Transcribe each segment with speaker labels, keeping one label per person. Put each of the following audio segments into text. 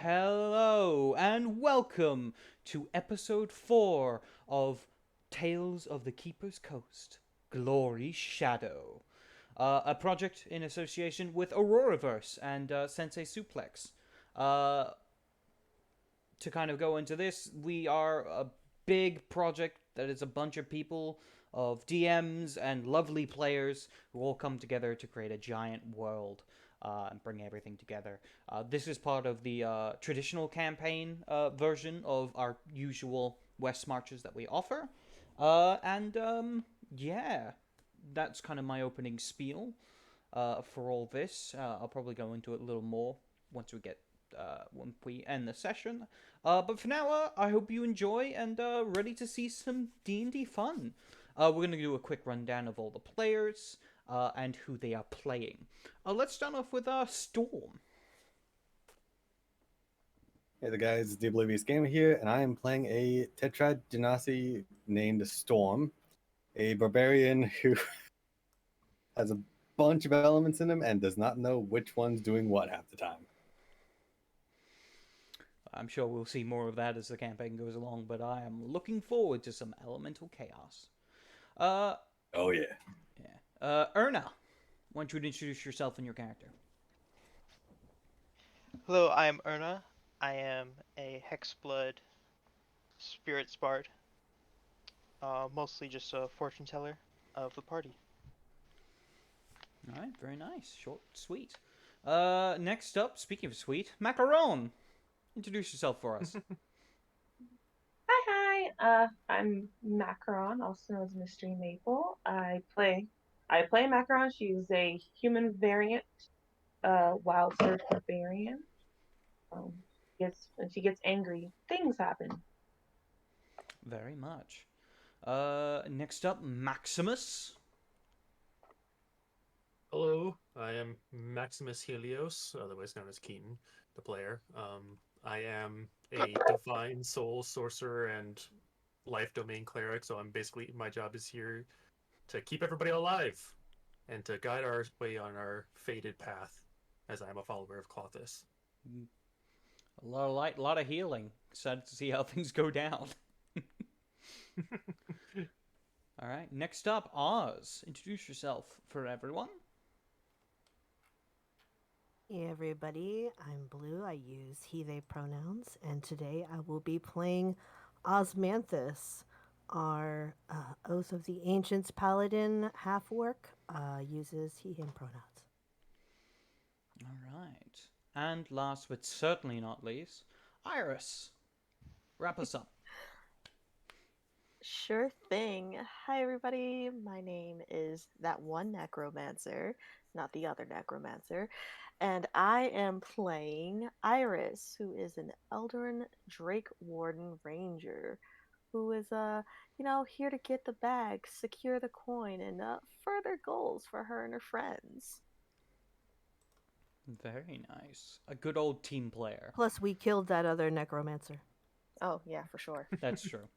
Speaker 1: Hello and welcome to episode 4 of Tales of the Keeper's Coast Glory Shadow, a project in association with Auroraverse and Sensei Suplex. Uh, to kind of go into this, we are a big project that is a bunch of people, of DMs and lovely players who all come together to create a giant world and bring everything together. This is part of the traditional campaign version of our usual West Marches that we offer. Yeah, that's kind of my opening spiel for all this. I'll probably go into it a little more once we end the session. But for now, I hope you enjoy and ready to see some D&D fun. We're going to do a quick rundown of all the players and who they are playing. Let's start off with Storm.
Speaker 2: Hey the guys, it's the Oblivious Gamer here, and I am playing a Tetrad Genasi named Storm, a barbarian who has a bunch of elements in him and does not know which one's doing what half the time.
Speaker 1: I'm sure we'll see more of that as the campaign goes along, but I am looking forward to some elemental chaos.
Speaker 2: Oh yeah.
Speaker 1: Erna, why don't you introduce yourself and your character?
Speaker 3: Hello, I am Erna. I am a Hexblood Spirit Bard. Mostly just a fortune teller of the party.
Speaker 1: Alright, very nice. Short, sweet. Next up, speaking of sweet, Macaron. Introduce yourself for us.
Speaker 4: Hi. I'm Macaron, also known as Mystery Maple. I play Macaron. She's a human variant, wild surge barbarian. When she gets angry, things happen.
Speaker 1: Very much. Next up, Maximus.
Speaker 5: Hello, I am Maximus Helios, otherwise known as Keaton, the player. I am a divine soul sorcerer and life domain cleric, so my job is here to keep everybody alive and to guide our way on our fated path, as I am a follower of Clothis.
Speaker 1: A lot of light, a lot of healing. Excited to see how things go down. All right, next up, Oz. Introduce yourself for everyone.
Speaker 6: Hey everybody, I'm Blue. I use he, they pronouns, and today I will be playing Osmanthus, our Oath of the Ancients paladin half-orc, uses he, him pronouns.
Speaker 1: All right. And last but certainly not least, Iris. Wrap us up.
Speaker 7: Sure thing. Hi, everybody. My name is that one necromancer, not the other necromancer, and I am playing Iris, who is an Eldarin Drake Warden Ranger, who is here to get the bag, secure the coin, and further goals for her and her friends.
Speaker 1: Very nice. A good old team player.
Speaker 6: Plus, we killed that other necromancer.
Speaker 7: Oh yeah, for sure.
Speaker 1: That's true.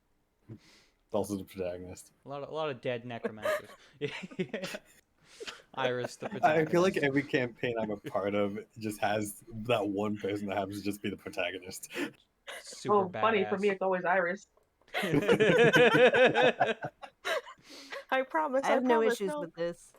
Speaker 2: Also the protagonist.
Speaker 1: A lot of dead necromancers. Iris, the protagonist.
Speaker 2: I feel like every campaign I'm a part of just has that one person that happens to just be the protagonist.
Speaker 1: Super badass.
Speaker 4: Funny for me, it's always Iris.
Speaker 7: I promise.
Speaker 6: I have no issues with this.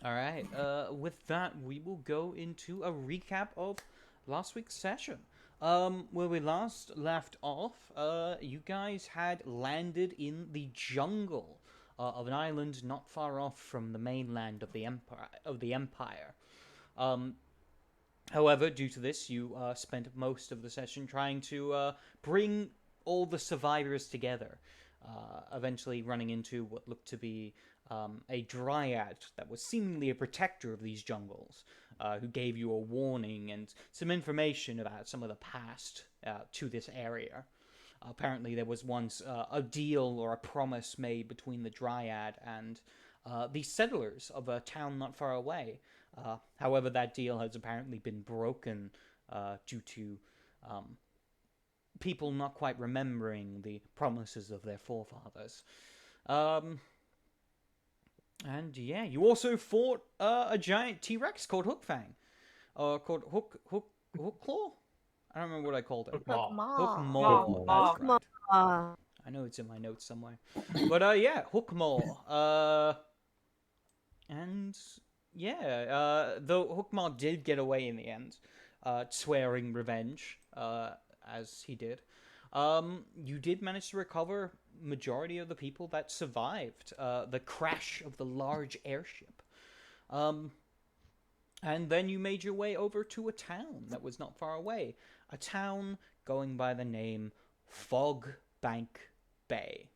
Speaker 1: All right. With that, we will go into a recap of last week's session. Where we last left off, you guys had landed in the jungle of an island not far off from the mainland of the empire. However, due to this, you spent most of the session trying to bring all the survivors together, eventually running into what looked to be a dryad that was seemingly a protector of these jungles, who gave you a warning and some information about some of the past to this area. Apparently, there was once a deal or a promise made between the dryad and the settlers of a town not far away. However, that deal has apparently been broken due to people not quite remembering the promises of their forefathers. And yeah, you also fought a giant T-Rex called Hookfang. called Hook Claw. I don't remember what I called him.
Speaker 5: Hook
Speaker 7: Hook
Speaker 5: Maw.
Speaker 1: Hook
Speaker 7: Maw.
Speaker 1: Maw.
Speaker 2: Maw.
Speaker 1: That's right.
Speaker 6: Uh,
Speaker 1: I know it's in my notes somewhere. But yeah, Hook Maw. And yeah, though Hook Maw did get away in the end, swearing revenge, as he did. You did manage to recover majority of the people that survived the crash of the large airship. And then you made your way over to a town that was not far away. A town going by the name Fog Bank Bay.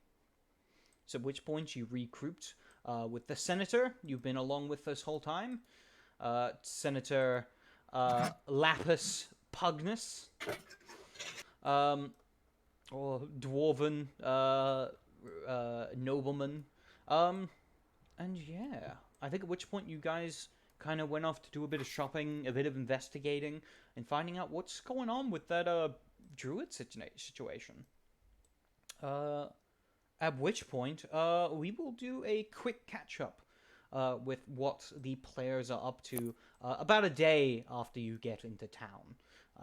Speaker 1: So at which point you regrouped with the senator you've been along with this whole time. Senator Lapis Pugnus. Or dwarven nobleman. And yeah, I think at which point you guys kind of went off to do a bit of shopping, a bit of investigating, and finding out what's going on with that druid situation. At which point, we will do a quick catch up with what the players are up to about a day after you get into town.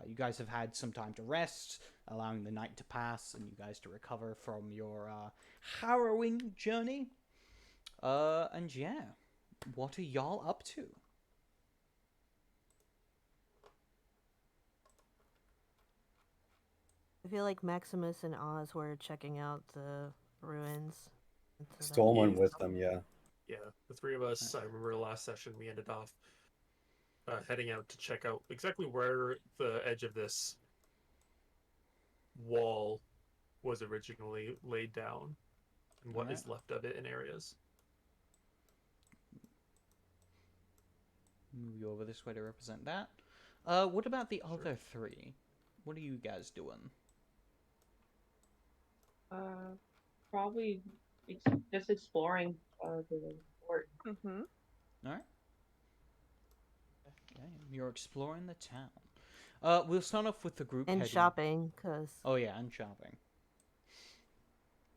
Speaker 1: You guys have had some time to rest, allowing the night to pass, and you guys to recover from your harrowing journey. And yeah, what are y'all up to?
Speaker 6: I feel like Maximus and Oz were checking out the ruins.
Speaker 2: Storm went
Speaker 5: Yeah.
Speaker 2: with them, yeah.
Speaker 5: Yeah, the three of us. I remember last session we ended off heading out to check out exactly where the edge of this wall was originally laid down and what is left of it in areas.
Speaker 1: Move you over this way to represent that. What about the other three? What are you guys doing?
Speaker 4: Probably just exploring the fort.
Speaker 7: Mm-hmm.
Speaker 1: Alright. Okay, you're exploring the town. We'll start off with the group
Speaker 6: And
Speaker 1: heading...
Speaker 6: shopping, because...
Speaker 1: Oh yeah, and shopping.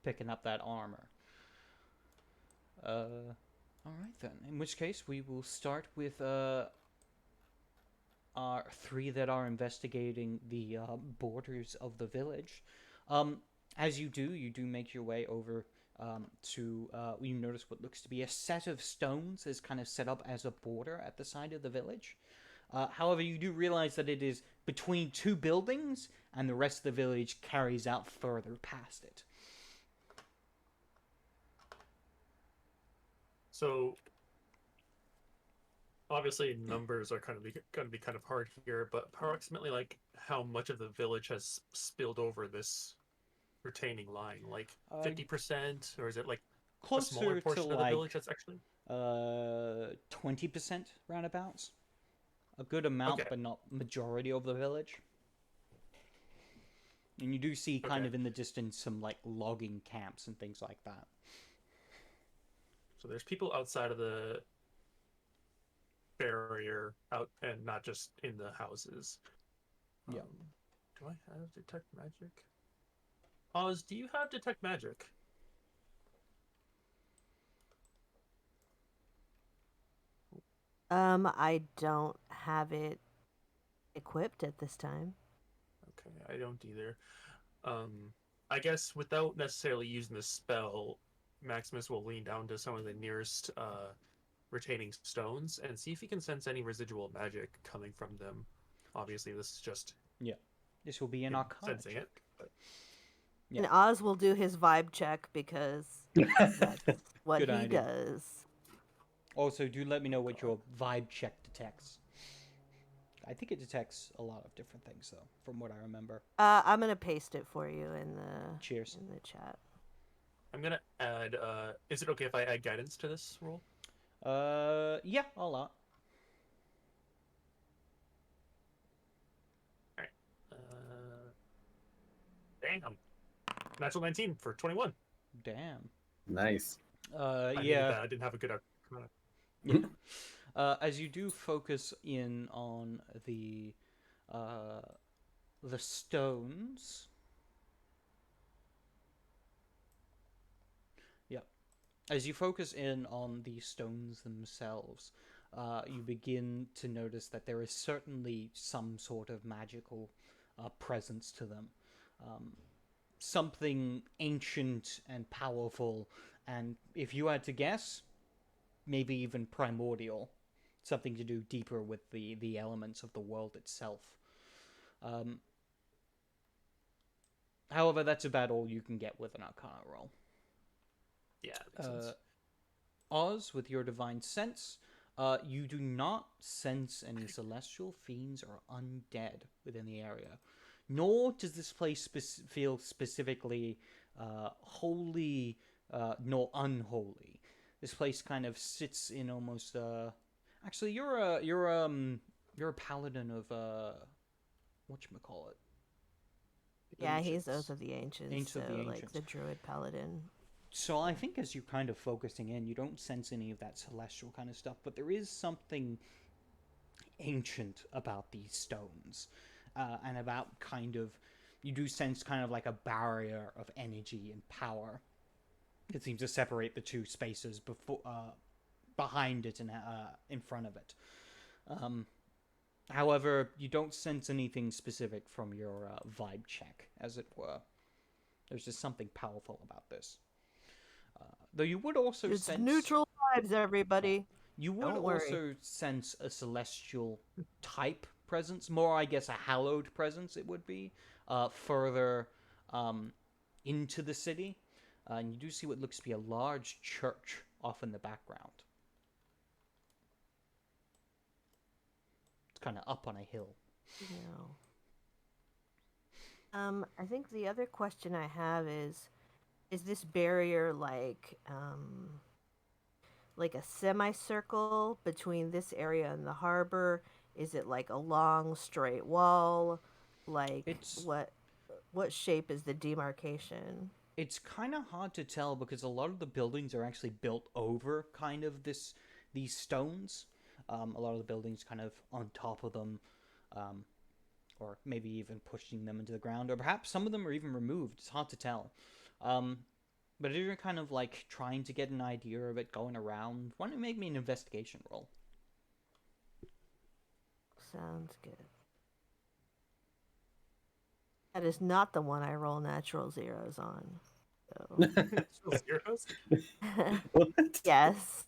Speaker 1: Picking up that armor. Alright then. In which case, we will start with our three that are investigating the borders of the village. As you do make your way over to... you notice what looks to be a set of stones is kind of set up as a border at the side of the village. However, you do realize that it is between two buildings, and the rest of the village carries out further past it.
Speaker 5: So, obviously, numbers are going to be kind of hard here, but approximately like how much of the village has spilled over this retaining line, like 50%, or is it like a smaller
Speaker 1: Closer
Speaker 5: portion
Speaker 1: to
Speaker 5: of the village that's actually
Speaker 1: 20% roundabouts. A good amount,
Speaker 5: Okay.
Speaker 1: but not majority of the village. And you do see kind
Speaker 5: Okay.
Speaker 1: of in the distance some like logging camps and things like that.
Speaker 5: So there's people outside of the barrier out and not just in the houses.
Speaker 1: Yeah.
Speaker 5: Do I have detect magic? Oz, do you have detect magic?
Speaker 6: I don't have it equipped at this time.
Speaker 5: Okay, I don't either. I guess without necessarily using the spell, Maximus will lean down to some of the nearest retaining stones and see if he can sense any residual magic coming from them. Obviously, this is just
Speaker 1: This will be an
Speaker 5: him
Speaker 1: arcana
Speaker 5: sensing
Speaker 1: check.
Speaker 5: it. But
Speaker 1: Yeah.
Speaker 6: And Oz will do his vibe check because that's what
Speaker 1: Good
Speaker 6: he
Speaker 1: idea.
Speaker 6: does.
Speaker 1: Also, do let me know what your vibe check detects. I think it detects a lot of different things, though, from what I remember.
Speaker 6: I'm gonna paste it for you in the
Speaker 1: Cheers.
Speaker 6: in the chat.
Speaker 5: I'm gonna add. Is it okay if I add guidance to this roll?
Speaker 1: Yeah, a lot.
Speaker 5: All right. Damn. Natural 19 for 21.
Speaker 1: Damn.
Speaker 2: Nice.
Speaker 5: I needed
Speaker 1: Yeah.
Speaker 5: that. I didn't have a good outcome.
Speaker 1: Yeah. As you do focus in on the stones. Yeah. As you focus in on the stones themselves, you begin to notice that there is certainly some sort of magical presence to them. Something ancient and powerful, and if you had to guess, maybe even primordial. Something to do deeper with the elements of the world itself. However, that's about all you can get with an Arcana roll.
Speaker 5: Yeah, that makes sense.
Speaker 1: Oz, with your divine sense, you do not sense any celestial fiends or undead within the area. Nor does this place feel specifically holy nor unholy. This place kind of sits in almost. Actually, you're a paladin of whatchamacallit?
Speaker 6: Yeah, he's
Speaker 1: Ancients.
Speaker 6: Oath of the Ancients,
Speaker 1: Ancient
Speaker 6: so
Speaker 1: of the
Speaker 6: like
Speaker 1: Ancients.
Speaker 6: the Druid Paladin.
Speaker 1: So I think as you're kind of focusing in, you don't sense any of that celestial kind of stuff, but there is something ancient about these stones, and about kind of, you do sense kind of like a barrier of energy and power that seems to separate the two spaces behind it and in front of it. However, you don't sense anything specific from your vibe check, as it were. There's just something powerful about this. Though you would also
Speaker 6: It's
Speaker 1: sense
Speaker 6: neutral vibes, everybody.
Speaker 1: you would
Speaker 6: Don't worry.
Speaker 1: also sense a celestial type presence, more I guess a hallowed presence it would be, further into the city. And you do see what looks to be a large church off in the background. It's kind of up on a hill.
Speaker 6: No. I think the other question I have is this barrier like a semicircle between this area and the harbor? Is it like a long straight wall? Like
Speaker 1: It's
Speaker 6: what shape is the demarcation?
Speaker 1: it's kind of hard to tell because a lot of the buildings are actually built over kind of these stones. A lot of the buildings kind of on top of them, or maybe even pushing them into the ground, or perhaps some of them are even removed. It's hard to tell. But if you're kind of like trying to get an idea of it going around, why don't you make me an investigation roll?
Speaker 6: Sounds good. That is not the one I roll natural zeros on. So.
Speaker 5: Still zeros?
Speaker 2: What?
Speaker 6: Yes,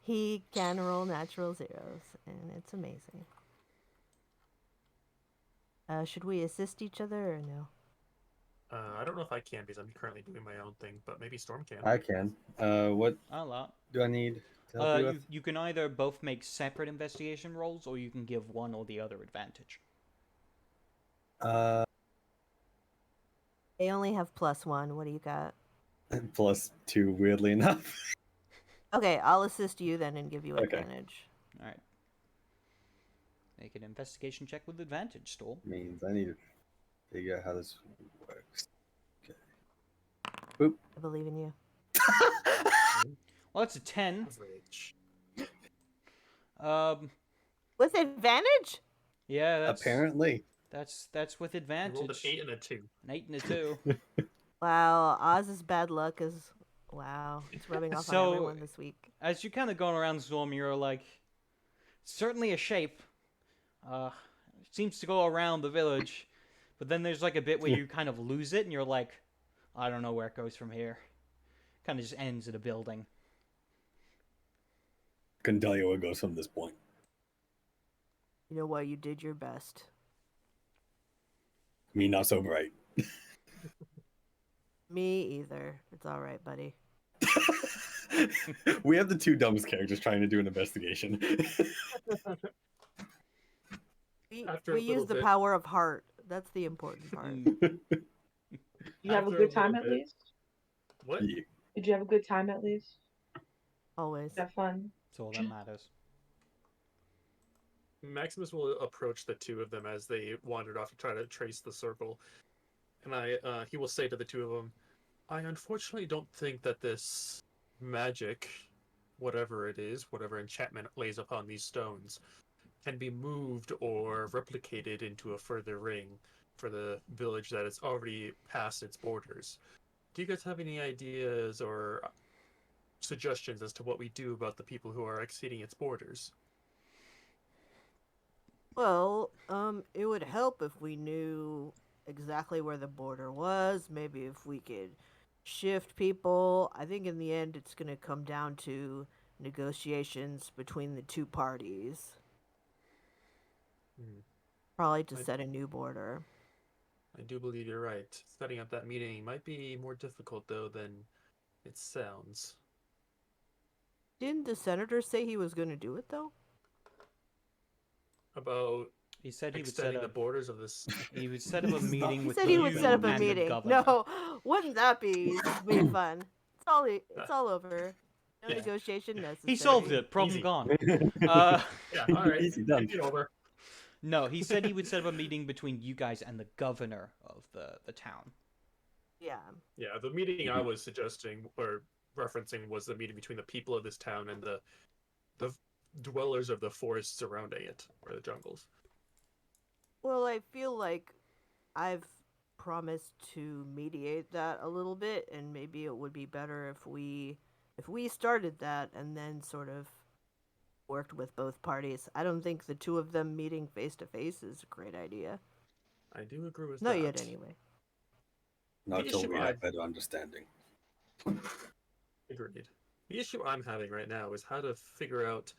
Speaker 6: he can roll natural zeros, and it's amazing. Should we assist each other or no?
Speaker 5: I don't know if I can because I'm currently doing my own thing, but maybe Storm can.
Speaker 2: I can. What
Speaker 1: A lot.
Speaker 2: do I need to help you with?
Speaker 1: You can either both make separate investigation rolls, or you can give one or the other advantage.
Speaker 6: They only have +1. What do you got?
Speaker 2: +2, weirdly enough.
Speaker 6: Okay, I'll assist you then and give you
Speaker 2: Okay.
Speaker 6: advantage.
Speaker 1: All right. Make an investigation check with advantage, Storm.
Speaker 2: Means I need to figure out how this works. Okay. Boop.
Speaker 6: I believe in you.
Speaker 1: Well, that's a 10.
Speaker 5: Average.
Speaker 6: With advantage?
Speaker 1: Yeah, that's
Speaker 2: Apparently.
Speaker 1: that's with
Speaker 5: I
Speaker 1: advantage.
Speaker 5: rolled an 8 and a 2.
Speaker 1: An 8 and a 2.
Speaker 6: Wow, Oz's bad luck is it's rubbing off
Speaker 1: So-
Speaker 6: on everyone this week.
Speaker 1: As you're kind of going around the storm, you're like, certainly a shape. Seems to go around the village, but then there's like a bit where you kind of lose it, and you're like, I don't know where it goes from here. Kind of just ends at a building.
Speaker 2: Couldn't tell you where it goes from this point.
Speaker 6: You know what? You did your best.
Speaker 2: Me not so bright.
Speaker 6: Me either. It's all right, buddy.
Speaker 2: We have the two dumbest characters trying to do an investigation.
Speaker 5: After
Speaker 6: We
Speaker 5: a
Speaker 6: use
Speaker 5: little
Speaker 6: the
Speaker 5: bit-
Speaker 6: power of heart. That's the important part.
Speaker 4: You have a
Speaker 5: After
Speaker 4: good
Speaker 5: a
Speaker 4: time
Speaker 5: little
Speaker 4: at
Speaker 5: bit-
Speaker 4: least?
Speaker 5: What?
Speaker 2: Yeah.
Speaker 4: Did you have a good time at least?
Speaker 6: Always.
Speaker 4: Have fun?
Speaker 1: That's all that matters.
Speaker 5: Maximus will approach the two of them as they wandered off to try to trace the circle, and he will say to the two of them, "I unfortunately don't think that this magic, whatever it is, whatever enchantment lays upon these stones, can be moved or replicated into a further ring for the village that is already past its borders. Do you guys have any ideas or suggestions as to what we do about the people who are exceeding its borders?"
Speaker 6: Well, it would help if we knew exactly where the border was. Maybe if we could shift people. I think in the end, it's going to come down to negotiations between the two parties.
Speaker 5: Hmm.
Speaker 6: Probably to
Speaker 5: I-
Speaker 6: set a new border.
Speaker 5: I do believe you're right. Setting up that meeting might be more difficult, though, than it sounds.
Speaker 6: Didn't the senator say he was going to do it, though?
Speaker 5: About
Speaker 1: He said he would set
Speaker 5: extending the
Speaker 1: up.
Speaker 5: borders of this.
Speaker 1: He would set up a meeting
Speaker 6: He
Speaker 1: with
Speaker 6: said he would
Speaker 1: you
Speaker 6: set up a
Speaker 1: and the
Speaker 6: meeting.
Speaker 1: governor.
Speaker 6: No, wouldn't that be fun? It's all over. No
Speaker 5: Yeah.
Speaker 6: negotiation necessary.
Speaker 1: He solved it. Problem
Speaker 5: Easy.
Speaker 1: gone. Uh,
Speaker 5: Yeah, all right.
Speaker 2: Easy done.
Speaker 5: Take it over.
Speaker 1: no, he said he would set up a meeting between you guys and the governor of the town.
Speaker 6: Yeah.
Speaker 5: Yeah, the meeting I was suggesting or referencing was the meeting between the people of this town and the dwellers of the forests surrounding it, or the jungles.
Speaker 6: Well, I feel like I've promised to mediate that a little bit, and maybe it would be better if we started that and then sort of worked with both parties. I don't think the two of them meeting face to face is a great idea.
Speaker 5: I do agree with
Speaker 6: Not
Speaker 5: that.
Speaker 6: yet, anyway.
Speaker 2: Not
Speaker 5: The
Speaker 2: till
Speaker 5: issue
Speaker 2: we
Speaker 5: I-
Speaker 2: have better understanding.
Speaker 5: Agreed. The issue I'm having right now is how to figure out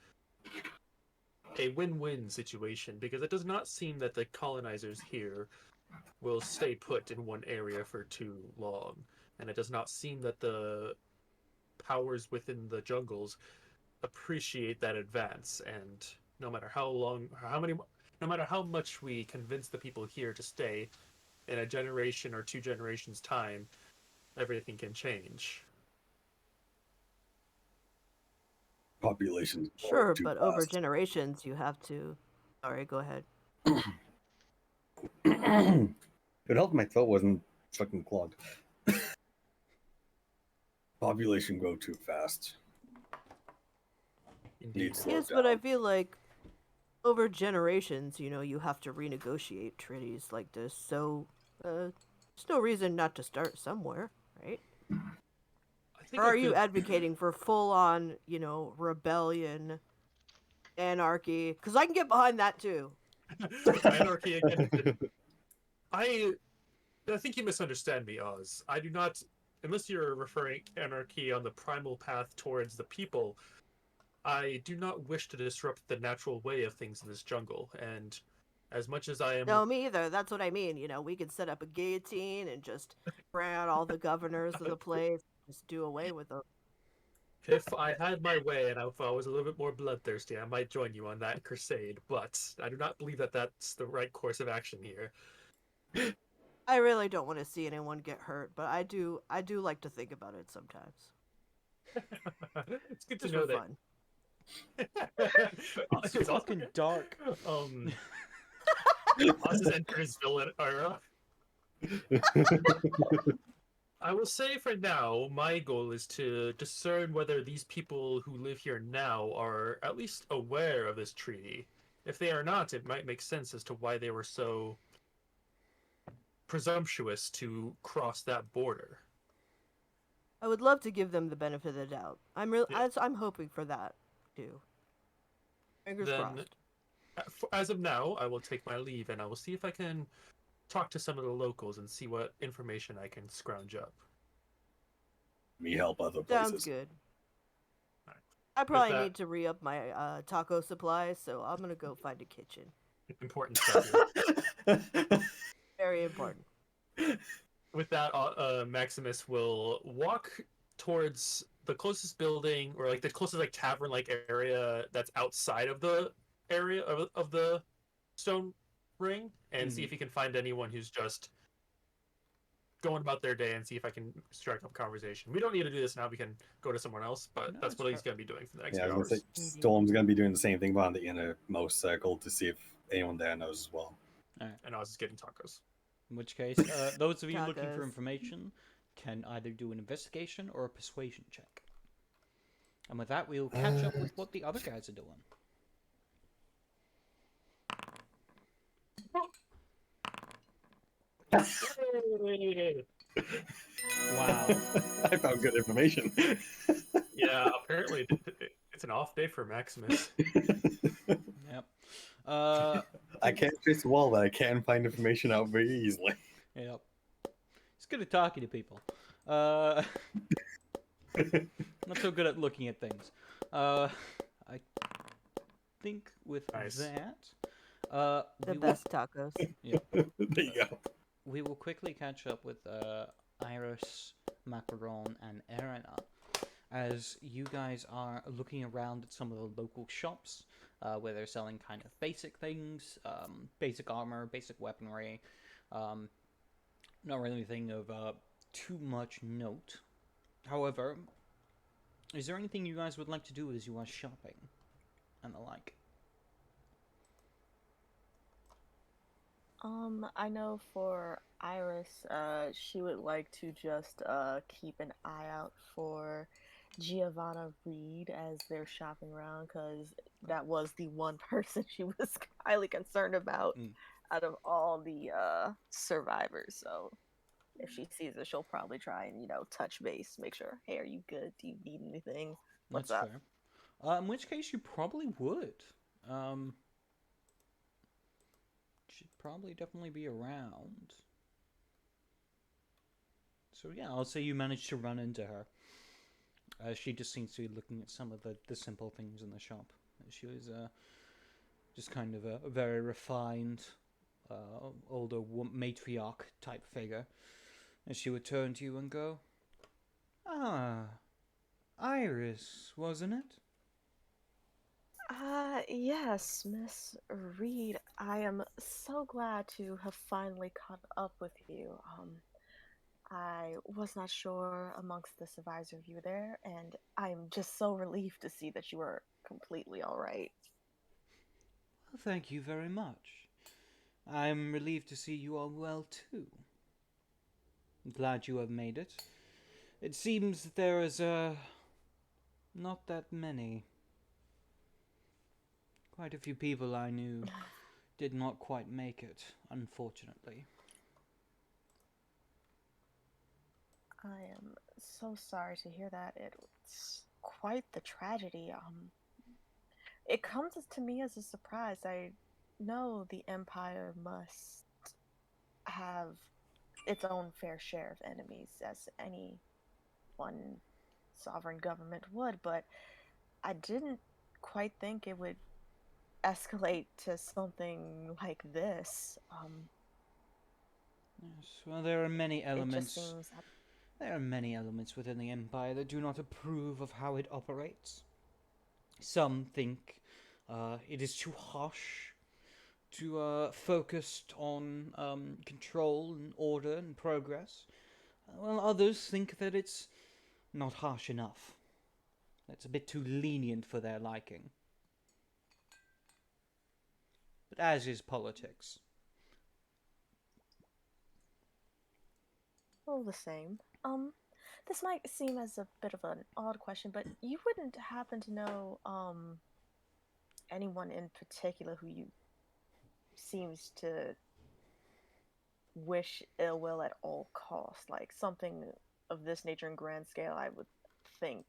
Speaker 5: a win-win situation, because it does not seem that the colonizers here will stay put in one area for too long, and it does not seem that the powers within the jungles appreciate that advance. And no matter no matter how much we convince the people here to stay, in a generation or 2 generations time, everything can change.
Speaker 2: Populations grow
Speaker 6: Sure,
Speaker 2: too
Speaker 6: but over
Speaker 2: fast.
Speaker 6: generations, you have to. Sorry, go ahead.
Speaker 2: It would help if my throat wasn't fucking clogged. Population grow too fast.
Speaker 5: Indeed.
Speaker 2: Needs slow
Speaker 6: Yes,
Speaker 2: down.
Speaker 6: but I feel like over generations, you have to renegotiate treaties like this. So, there's no reason not to start somewhere, right?
Speaker 5: I think
Speaker 6: Or
Speaker 5: a
Speaker 6: are you
Speaker 5: good-
Speaker 6: advocating for full-on, rebellion, anarchy? Because I can get behind that too.
Speaker 5: Anarchy again. I think you misunderstand me, Oz. I do not, unless you're referring anarchy on the primal path towards the people. I do not wish to disrupt the natural way of things in this jungle, and as much as I am,
Speaker 6: No, me either. That's what I mean. We could set up a guillotine and just bring out all the governors of the place, just do away with them.
Speaker 5: if I had my way and if I was a little bit more bloodthirsty, I might join you on that crusade. But I do not believe that that's the right course of action here.
Speaker 6: I really don't want to see anyone get hurt, but I do like to think about it sometimes.
Speaker 5: It's good to
Speaker 6: Just
Speaker 5: know
Speaker 6: for
Speaker 5: that.
Speaker 6: fun.
Speaker 1: It's fucking dark.
Speaker 5: Oz has entered his villain era. I will say for now, my goal is to discern whether these people who live here now are at least aware of this treaty. If they are not, it might make sense as to why they were so presumptuous to cross that border.
Speaker 6: I would love to give them the benefit of the doubt.
Speaker 5: Yeah.
Speaker 6: I'm hoping for that too. Fingers
Speaker 5: Then-
Speaker 6: crossed.
Speaker 5: As of now, I will take my leave and I will see if I can talk to some of the locals and see what information I can scrounge up.
Speaker 2: Me help other
Speaker 6: Sounds
Speaker 2: places.
Speaker 6: good.
Speaker 5: Alright.
Speaker 6: I probably
Speaker 5: that-
Speaker 6: need to re-up my taco supplies, so I'm gonna go find a kitchen.
Speaker 5: Important stuff here.
Speaker 6: Very important.
Speaker 5: With that, Maximus will walk towards the closest building, or like the closest like tavern-like area that's outside of the area of the stone ring, and see if he can find anyone who's just going about their day, and see if I can strike up conversation. We don't need to do this now; we can go to someone else. But
Speaker 1: No,
Speaker 5: that's
Speaker 1: it's
Speaker 5: what he's
Speaker 1: fair.
Speaker 5: going to be doing for the next
Speaker 2: Yeah, I
Speaker 5: few
Speaker 2: was gonna
Speaker 5: hours.
Speaker 2: say Storm's gonna be doing the same thing, but on the innermost circle to see if anyone there knows as well.
Speaker 5: And Oz is getting tacos.
Speaker 1: In which case, those of you looking for
Speaker 6: Tacos.
Speaker 1: information can either do an investigation or a persuasion check. And with that, we'll catch up with what the other guys are doing. Wow.
Speaker 2: I found good information.
Speaker 5: Yeah, apparently it's an off day for Maximus.
Speaker 1: Yep.
Speaker 2: I can't trace the wall, but I can find information out very easily.
Speaker 1: Yep. He's good at talking to people. Not so good at looking at things. I think with
Speaker 5: Nice.
Speaker 1: that,
Speaker 6: The
Speaker 1: we
Speaker 6: best tacos.
Speaker 2: There you go.
Speaker 1: we will quickly catch up with Iris, Macaron, and Erina as you guys are looking around at some of the local shops where they're selling kind of basic things, basic armor, basic weaponry, not really anything of too much note. However, is there anything you guys would like to do as you are shopping and the like?
Speaker 7: I know for Iris, she would like to just keep an eye out for Giovanna Reed as they're shopping around, because that was the one person she was highly concerned about
Speaker 1: Mm.
Speaker 7: out of all the survivors. So if she sees her, she'll probably try and touch base, make sure, hey, are you good? Do you need anything? What's
Speaker 1: That's
Speaker 7: up?
Speaker 1: fair. In which case, you probably would. Should probably definitely be around. So yeah, I'll say you managed to run into her. She just seems to be looking at some of the simple things in the shop. She was just kind of a very refined, older matriarch type figure. And she would turn to you and go, "Ah, Iris, wasn't it?"
Speaker 7: Yes, Miss Reed. I am so glad to have finally caught up with you. I was not sure amongst the survivors if you were there, and I'm just so relieved to see that you were completely all right.
Speaker 1: Well, thank you very much. I'm relieved to see you are well too. I'm glad you have made it. It seems that there is not that many. Quite a few people I knew did not quite make it, unfortunately.
Speaker 7: I am so sorry to hear that. It's quite the tragedy. It comes to me as a surprise. I know the Empire must have its own fair share of enemies, as any one sovereign government would, but I didn't quite think it would escalate to something like this.
Speaker 1: Yes, well, there are many
Speaker 7: It just
Speaker 1: elements.
Speaker 7: seems.
Speaker 1: There are many elements within the Empire that do not approve of how it operates. Some think it is too harsh, too focused on control and order and progress. While others think that it's not harsh enough. It's a bit too lenient for their liking. But as is politics.
Speaker 7: All the same. This might seem as a bit of an odd question, but you wouldn't happen to know, anyone in particular who you seems to wish ill will at all costs? Like something of this nature in grand scale, I would think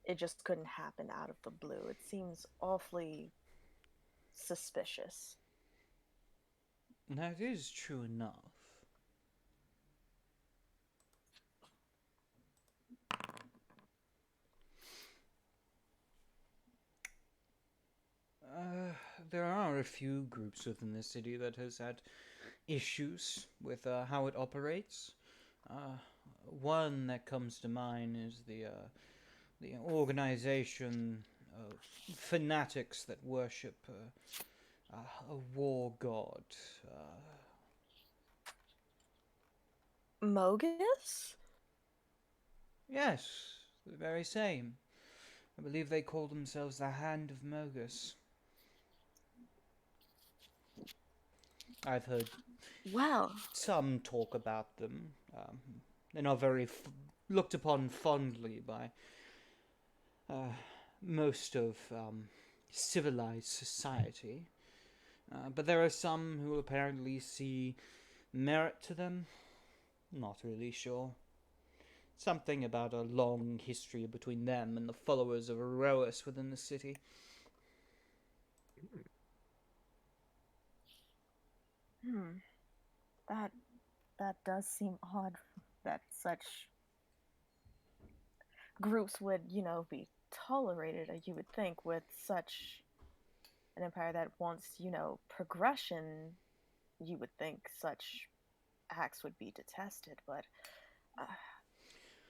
Speaker 7: it just couldn't happen out of the blue. It seems awfully suspicious.
Speaker 1: That is true enough. There are a few groups within the city that has had issues with how it operates. Uh, One that comes to mind is the organization of fanatics that worship a war god.
Speaker 7: Mogus?
Speaker 1: Yes, the very same. I believe they call themselves the Hand of Mogus. I've heard
Speaker 7: Well,
Speaker 1: some talk about them. They're not very looked upon fondly by most of civilized society. But there are some who apparently see merit to them. Not really sure. Something about a long history between them and the followers of Erois within the city.
Speaker 7: Hmm. That that does seem odd that such groups would, be tolerated, you would think, with such an empire that wants, progression, you would think such acts would be detested. But uh,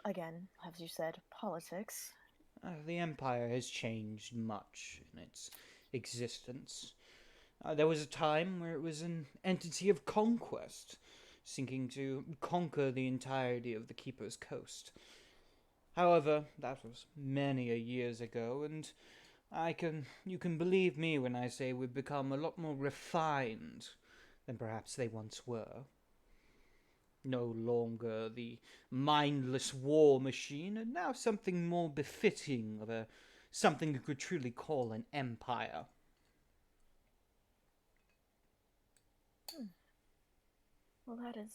Speaker 7: again, as you said, politics.
Speaker 1: The Empire has changed much in its existence. There was a time where it was an entity of conquest, seeking to conquer the entirety of the Keeper's Coast. However, that was many a years ago, and you can believe me when I say we've become a lot more refined than perhaps they once were. No longer the mindless war machine, and now something more befitting of something you could truly call an empire.
Speaker 7: Well, that is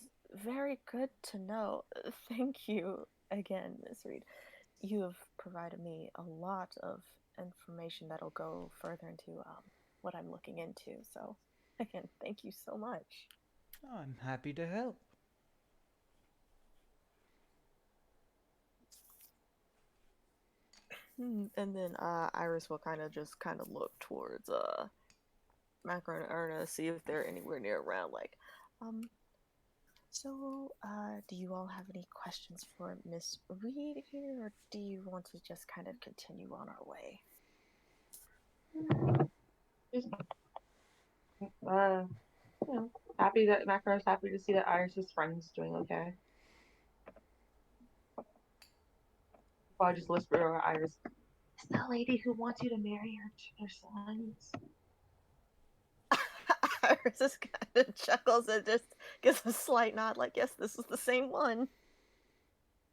Speaker 7: very good to know. Thank you again, Miss Reed. You have provided me a lot of information that'll go further into what I'm looking into. So, again, thank you so much.
Speaker 1: I'm happy to help.
Speaker 7: And then Iris will kind of look towards Macro and Erna, see if they're anywhere near around. Like, so do you all have any questions for Miss Reed here, or do you want to just kind of continue on our way?
Speaker 4: Just, happy that Macro's happy to see that Iris's friend's doing okay. I'll just whisper over Iris. It's the lady who wants you to marry her sons.
Speaker 7: Iris just kind of chuckles and just gives a slight nod, like, yes, this is the same one.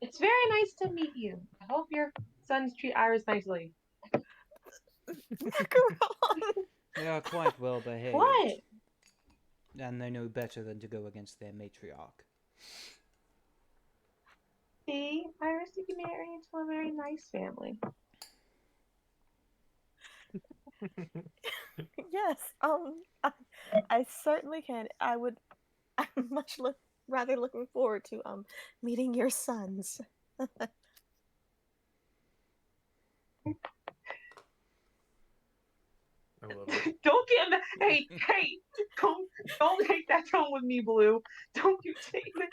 Speaker 4: It's very nice to meet you. I hope your sons treat Iris nicely.
Speaker 7: Macaron!
Speaker 1: They are quite well behaved.
Speaker 4: What?
Speaker 1: And they know better than to go against their matriarch.
Speaker 4: See, Iris, you can marry into a very nice family.
Speaker 7: Yes, I certainly can. I'm rather looking forward to meeting your sons.
Speaker 5: I love it.
Speaker 4: Don't get mad. Hey, don't take that tone with me, Blue. Don't you take that,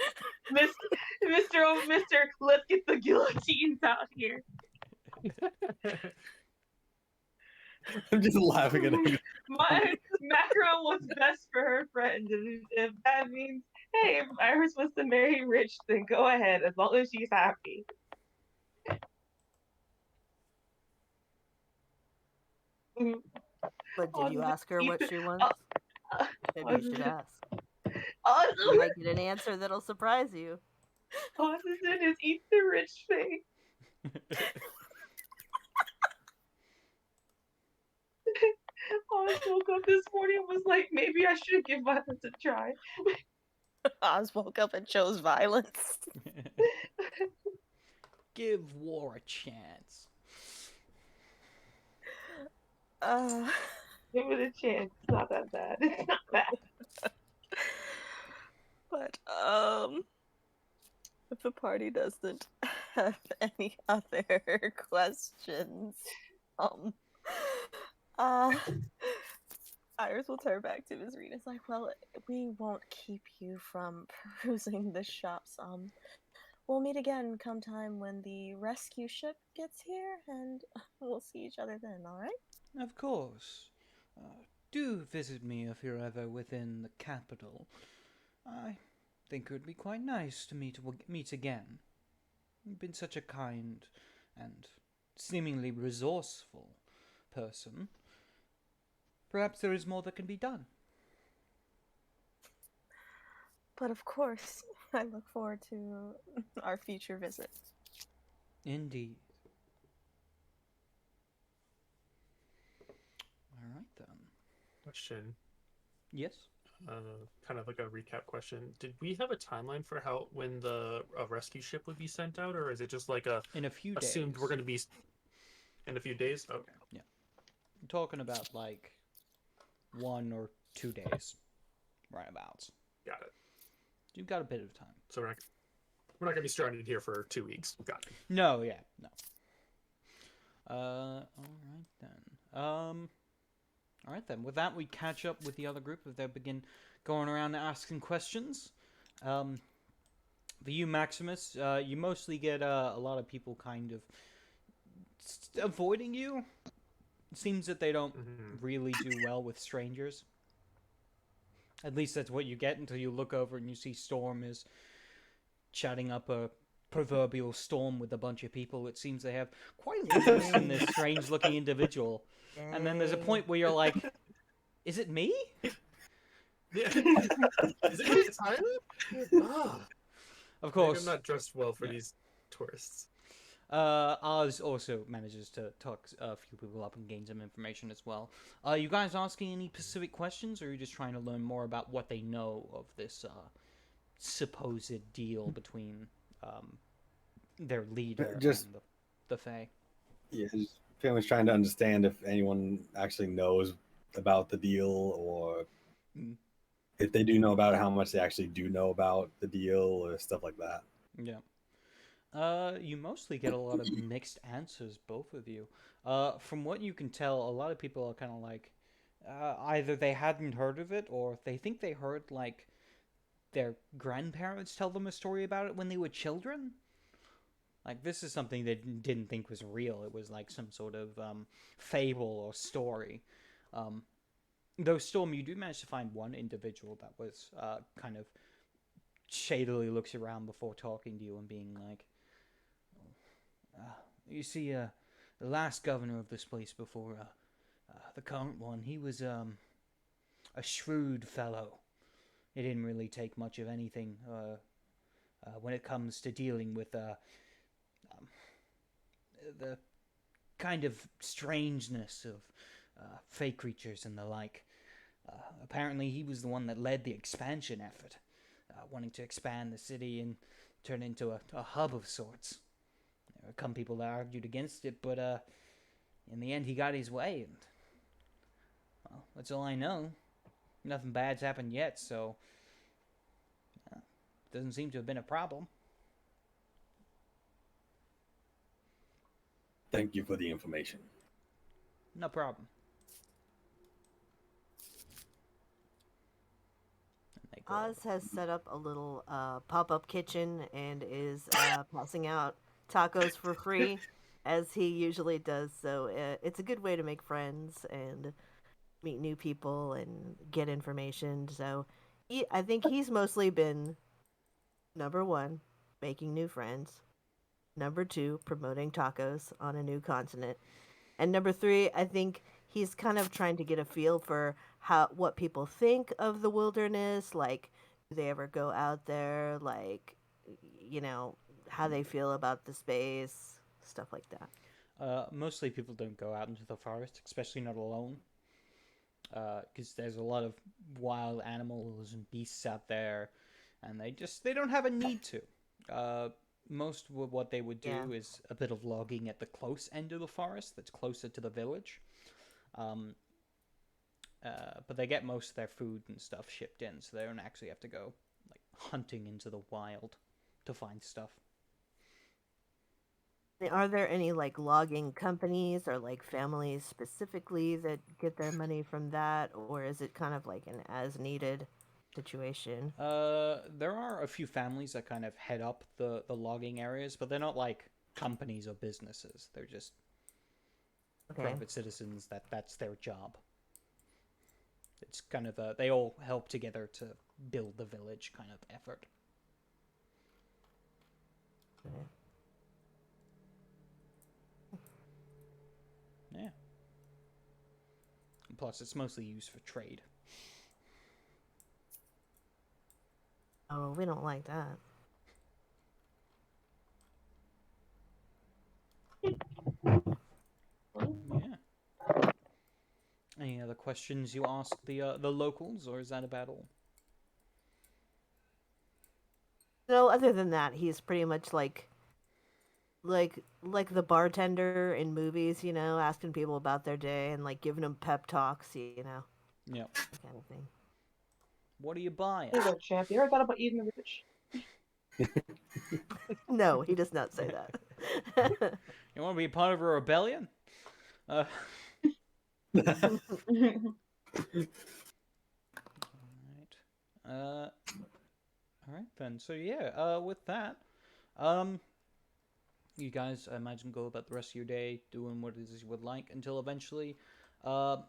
Speaker 4: Mister. Let's get the guillotines out here.
Speaker 2: I'm just laughing at him.
Speaker 4: My Macro wants best for her friend, and if that means, hey, if Iris wants to marry Rich, then go ahead, as long as she's happy.
Speaker 6: But did you ask her what she wants? Maybe you should ask. You might get an answer that'll surprise you.
Speaker 4: All this is eat the rich thing. I woke up this morning and was like, maybe I should give violence a try.
Speaker 7: Oz woke up and chose violence.
Speaker 1: Give war a chance.
Speaker 4: Give it a chance. It's not that bad. It's not bad.
Speaker 7: But if the party doesn't have any other questions, Iris will turn back to Ms. Reed. It's like, well, we won't keep you from perusing the shops. We'll meet again come time when the rescue ship gets here, and we'll see each other then, alright?
Speaker 1: Of course. Do visit me if you're ever within the capital. I think it would be quite nice to meet again. You've been such a kind and seemingly resourceful person. Perhaps there is more that can be done.
Speaker 7: But of course, I look forward to our future visit.
Speaker 1: Indeed. All right then.
Speaker 5: Question.
Speaker 1: Yes?
Speaker 5: Kind of like a recap question. Did we have a timeline for when the rescue ship would be sent out, or is it just like
Speaker 1: in a few
Speaker 5: assumed
Speaker 1: days?
Speaker 5: We're going to be in a few days? Okay.
Speaker 1: Yeah. I'm talking about like 1 or 2 days. right about.
Speaker 5: Got it.
Speaker 1: You've got a bit of time.
Speaker 5: So we're not gonna be stranded here for 2 weeks. Got it.
Speaker 1: No, yeah, no. All right then. All right then. With that, we catch up with the other group as they begin going around and asking questions. For you, Maximus, you mostly get a lot of people kind of avoiding you. It seems that they don't really do well with strangers. At least that's what you get until you look over and you see Storm is chatting up a proverbial storm with a bunch of people. It seems they have quite an interest in this strange-looking individual. And then there's a point where you're like, is it me?
Speaker 5: Yeah. Is it me? It's Tyler? Oh.
Speaker 1: Of course.
Speaker 5: Maybe I'm not dressed well for these tourists.
Speaker 1: Oz also manages to talk a few people up and gain some information as well. Are you guys asking any specific questions, or are you just trying to learn more about what they know of this supposed deal between their leader and the Fae?
Speaker 2: Yeah, just pretty much trying to understand if anyone actually knows about the deal, or if they do know about it, how much they actually do know about the deal, or stuff like that.
Speaker 1: Yeah. You mostly get a lot of mixed answers, both of you. From what you can tell, a lot of people are kind of like, either they hadn't heard of it, or they think they heard, like, their grandparents tell them a story about it when they were children. Like, this is something they didn't think was real. It was like some sort of fable or story. Though, Storm, you do manage to find one individual that was kind of shadily looks around before talking to you and being like, you see, the last governor of this place before the current one, he was a shrewd fellow. He didn't really take much of anything when it comes to dealing with the kind of strangeness of fey creatures and the like. Apparently, he was the one that led the expansion effort, wanting to expand the city and turn it into a hub of sorts. There were some people that argued against it, but in the end, he got his way, and well, that's all I know. Nothing bad's happened yet, so doesn't seem to have been a problem.
Speaker 2: Thank you for the information.
Speaker 1: No problem.
Speaker 6: Oz has set up a little pop-up kitchen and is passing out tacos for free, as he usually does. So it's a good way to make friends and meet new people and get information. So I think he's mostly been, number one, making new friends. Number two, promoting tacos on a new continent. And number three, I think he's kind of trying to get a feel for what people think of the wilderness. Like, do they ever go out there? Like, how they feel about the space, stuff like that.
Speaker 1: Mostly people don't go out into the forest, especially not alone. Because there's a lot of wild animals and beasts out there, and they don't have a need to. Most of what they would do is a bit of logging at the close end of the forest that's closer to the village. But they get most of their food and stuff shipped in, so they don't actually have to go like hunting into the wild to find stuff.
Speaker 6: Are there any like logging companies or like families specifically that get their money from that, or is it kind of like an as needed situation?
Speaker 1: There are a few families that kind of head up the logging areas, but they're not like companies or businesses. They're just private citizens that's their job. It's kind of they all help together to build the village kind of effort.
Speaker 6: Okay.
Speaker 1: Yeah. And plus, it's mostly used for trade.
Speaker 6: Oh, we don't like that.
Speaker 1: Yeah. Any other questions you ask the locals, or is that about all?
Speaker 6: No, other than that, he's pretty much like the bartender in movies, asking people about their day and like giving them pep talks,
Speaker 1: Yeah.
Speaker 6: kind of thing.
Speaker 1: What are you buying?
Speaker 4: Hey there, champ. You ever thought about eating the rich?
Speaker 6: No, he does not say that.
Speaker 1: You want to be part of a rebellion? Uh, all right then. So yeah, with that, um, you guys, I imagine, go about the rest of your day doing what it is you would like until eventually,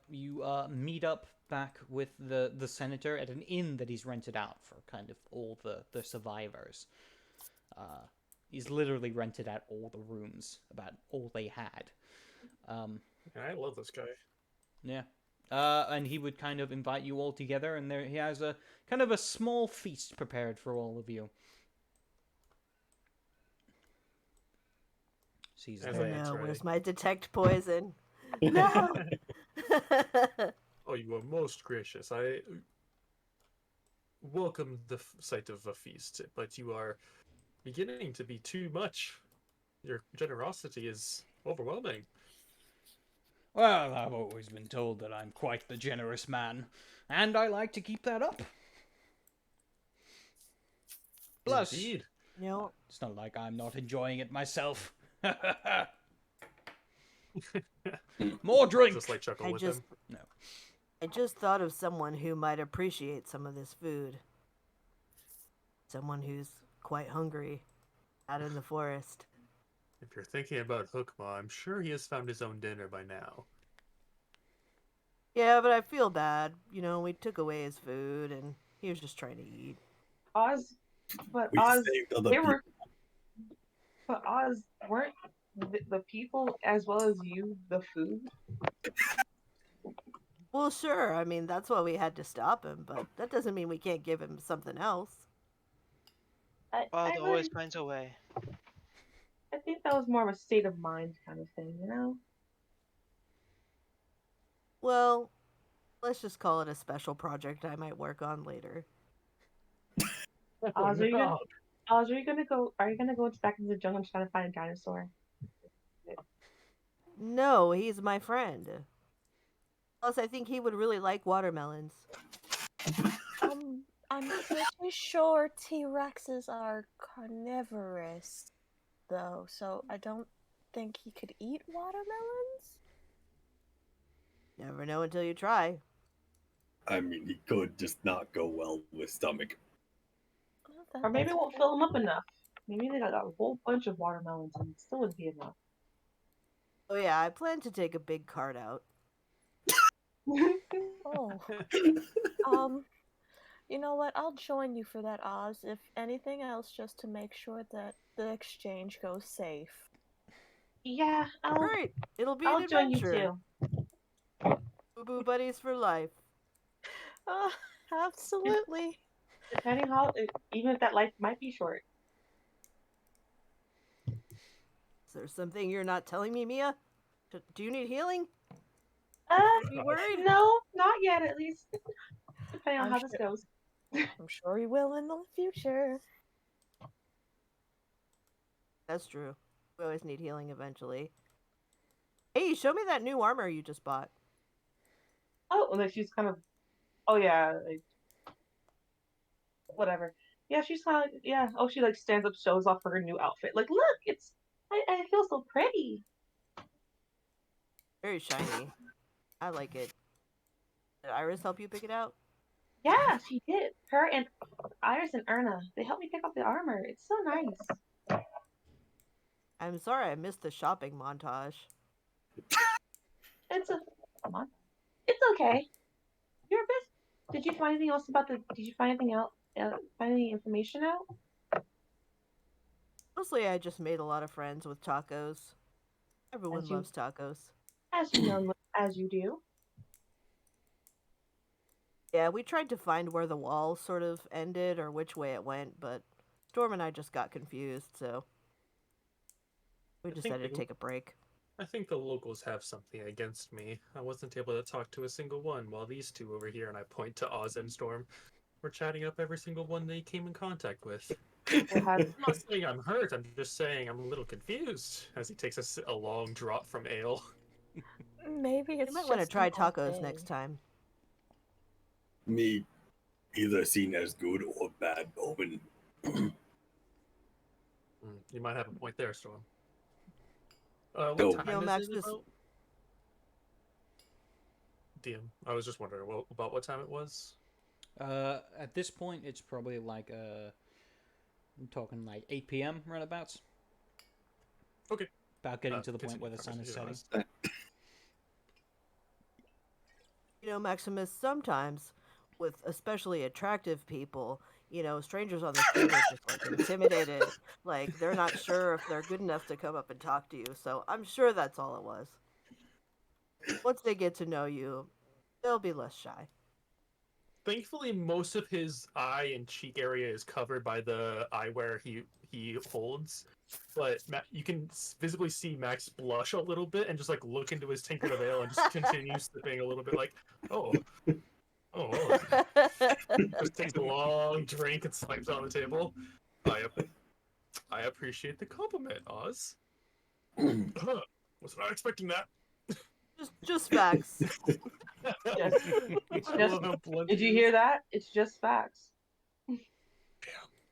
Speaker 1: you meet up back with the senator at an inn that he's rented out for kind of all the survivors. He's literally rented out all the rooms, about all they had.
Speaker 5: I love this guy.
Speaker 1: Yeah. And he would kind of invite you all together, and there he has a kind of a small feast prepared for all of you. Sees
Speaker 5: As
Speaker 6: Oh
Speaker 5: I
Speaker 1: there.
Speaker 6: no,
Speaker 5: enter,
Speaker 6: where's my detect poison? No!
Speaker 5: Oh, you are most gracious. I welcome the sight of a feast, but you are beginning to be too much. Your generosity is overwhelming.
Speaker 1: Well, I've always been told that I'm quite the generous man, and I like to keep that up. Plus,
Speaker 5: Indeed.
Speaker 6: You know,
Speaker 1: it's not like I'm not enjoying it myself. More drink!
Speaker 5: Just like chuckle
Speaker 6: I
Speaker 5: with
Speaker 6: just
Speaker 5: him.
Speaker 1: No.
Speaker 6: I just thought of someone who might appreciate some of this food. Someone who's quite hungry out in the forest.
Speaker 5: If you're thinking about Hookma, I'm sure he has found his own dinner by now.
Speaker 6: Yeah, but I feel bad. You know, we took away his food and he was just trying to eat.
Speaker 4: Oz, but
Speaker 2: We
Speaker 4: Oz,
Speaker 2: saved other
Speaker 4: they
Speaker 2: people.
Speaker 4: were, but Oz weren't the people as well as you the food.
Speaker 6: Well, sure. I mean, that's why we had to stop him, but that doesn't mean we can't give him something else.
Speaker 4: I
Speaker 3: Father
Speaker 4: really,
Speaker 3: always finds a way.
Speaker 4: I think that was more of a state of mind kind of thing, you know?
Speaker 6: Well, let's just call it a special project I might work on later.
Speaker 4: Oz, are you gonna, Oz, are you gonna go? Are you gonna go back into the jungle and try to find a dinosaur?
Speaker 6: No, he's my friend. Plus, I think he would really like watermelons.
Speaker 7: I'm pretty sure T-Rexes are carnivorous, though, so I don't think he could eat watermelons.
Speaker 6: Never know until you try.
Speaker 2: I mean, he could just not go well with stomach.
Speaker 7: Oh,
Speaker 4: Or maybe it
Speaker 7: that's
Speaker 4: won't fill them up enough. Maybe they got a whole bunch of watermelons and it still wouldn't be enough.
Speaker 6: Oh yeah, I plan to take a big cart out.
Speaker 7: Oh, you know what? I'll join you for that, Oz. If anything else, just to make sure that the exchange goes safe.
Speaker 4: Yeah,
Speaker 6: Great! It'll be an
Speaker 4: I'll join you
Speaker 6: adventure.
Speaker 4: too.
Speaker 6: Boo Boo Buddies for life.
Speaker 7: Absolutely.
Speaker 4: Depending how, even if that life might be short.
Speaker 6: Is there something you're not telling me, Mia? Do you need healing? Be
Speaker 4: Uh,
Speaker 6: worried?
Speaker 4: no, not yet. At least, depending on
Speaker 7: I'm
Speaker 4: how this
Speaker 7: sure-
Speaker 4: goes.
Speaker 7: I'm sure he will in the future.
Speaker 6: That's true. We always need healing eventually. Hey, show me that new armor you just bought.
Speaker 4: Oh, and then she's kind of, oh yeah, like, whatever. Yeah, she's kind of, yeah. Oh, she like stands up, shows off her new outfit. Like, look, I feel so pretty.
Speaker 6: Very shiny. I like it. Did Iris help you pick it out?
Speaker 4: Yeah, she did. Her and Iris and Erna, they helped me pick up the armor. It's so nice.
Speaker 6: I'm sorry I missed the shopping montage.
Speaker 4: It's a, come on, it's okay. You're best. Did you find anything else about the? Did you find anything out? Find any information out?
Speaker 6: Mostly I just made a lot of friends with tacos. Everyone
Speaker 4: As you-
Speaker 6: loves tacos.
Speaker 4: As you do.
Speaker 6: Yeah, we tried to find where the wall sort of ended or which way it went, but Storm and I just got confused, so we
Speaker 5: I think
Speaker 6: decided to
Speaker 5: we-
Speaker 6: take a break.
Speaker 5: I think the locals have something against me. I wasn't able to talk to a single one, while these two over here, and I point to Oz and Storm, were chatting up every single one they came in contact with.
Speaker 4: Well,
Speaker 5: I'm not saying I'm hurt, I'm just saying I'm a little confused, as he takes a long drop from ale.
Speaker 7: Maybe
Speaker 6: You
Speaker 7: it's
Speaker 6: might
Speaker 7: just
Speaker 6: want to try
Speaker 7: an old
Speaker 6: tacos
Speaker 7: thing.
Speaker 6: next time.
Speaker 2: Me either seen as good or bad omen.
Speaker 5: You might have a point there, Storm. What
Speaker 2: So-
Speaker 5: time
Speaker 6: You know,
Speaker 5: is
Speaker 6: Max,
Speaker 5: it about? DM. I was just wondering about what time it was.
Speaker 1: At this point, it's probably like I'm talking like 8 p.m. roundabouts.
Speaker 5: Okay.
Speaker 1: About getting to the point
Speaker 5: Continue
Speaker 1: where the sun is setting.
Speaker 5: conversation,
Speaker 6: You know, Maximus, sometimes with especially attractive people, you know, strangers on the street are just like intimidated. Like they're not sure if they're good enough to come up and talk to you. So I'm sure that's all it was. Once they get to know you, they'll be less shy.
Speaker 5: Thankfully, most of his eye and cheek area is covered by the eyewear he holds, but you can visibly see Max blush a little bit and just like look into his tinkered veil and just continue sipping a little bit, like, oh, oh. Just takes a long drink and slams it on the table. I appreciate the compliment, Oz. Was not expecting that.
Speaker 6: Just facts.
Speaker 4: Yes. It's
Speaker 5: I
Speaker 4: just.
Speaker 5: love how blunt
Speaker 4: Did
Speaker 5: he
Speaker 4: you
Speaker 5: is.
Speaker 4: hear that? It's just facts.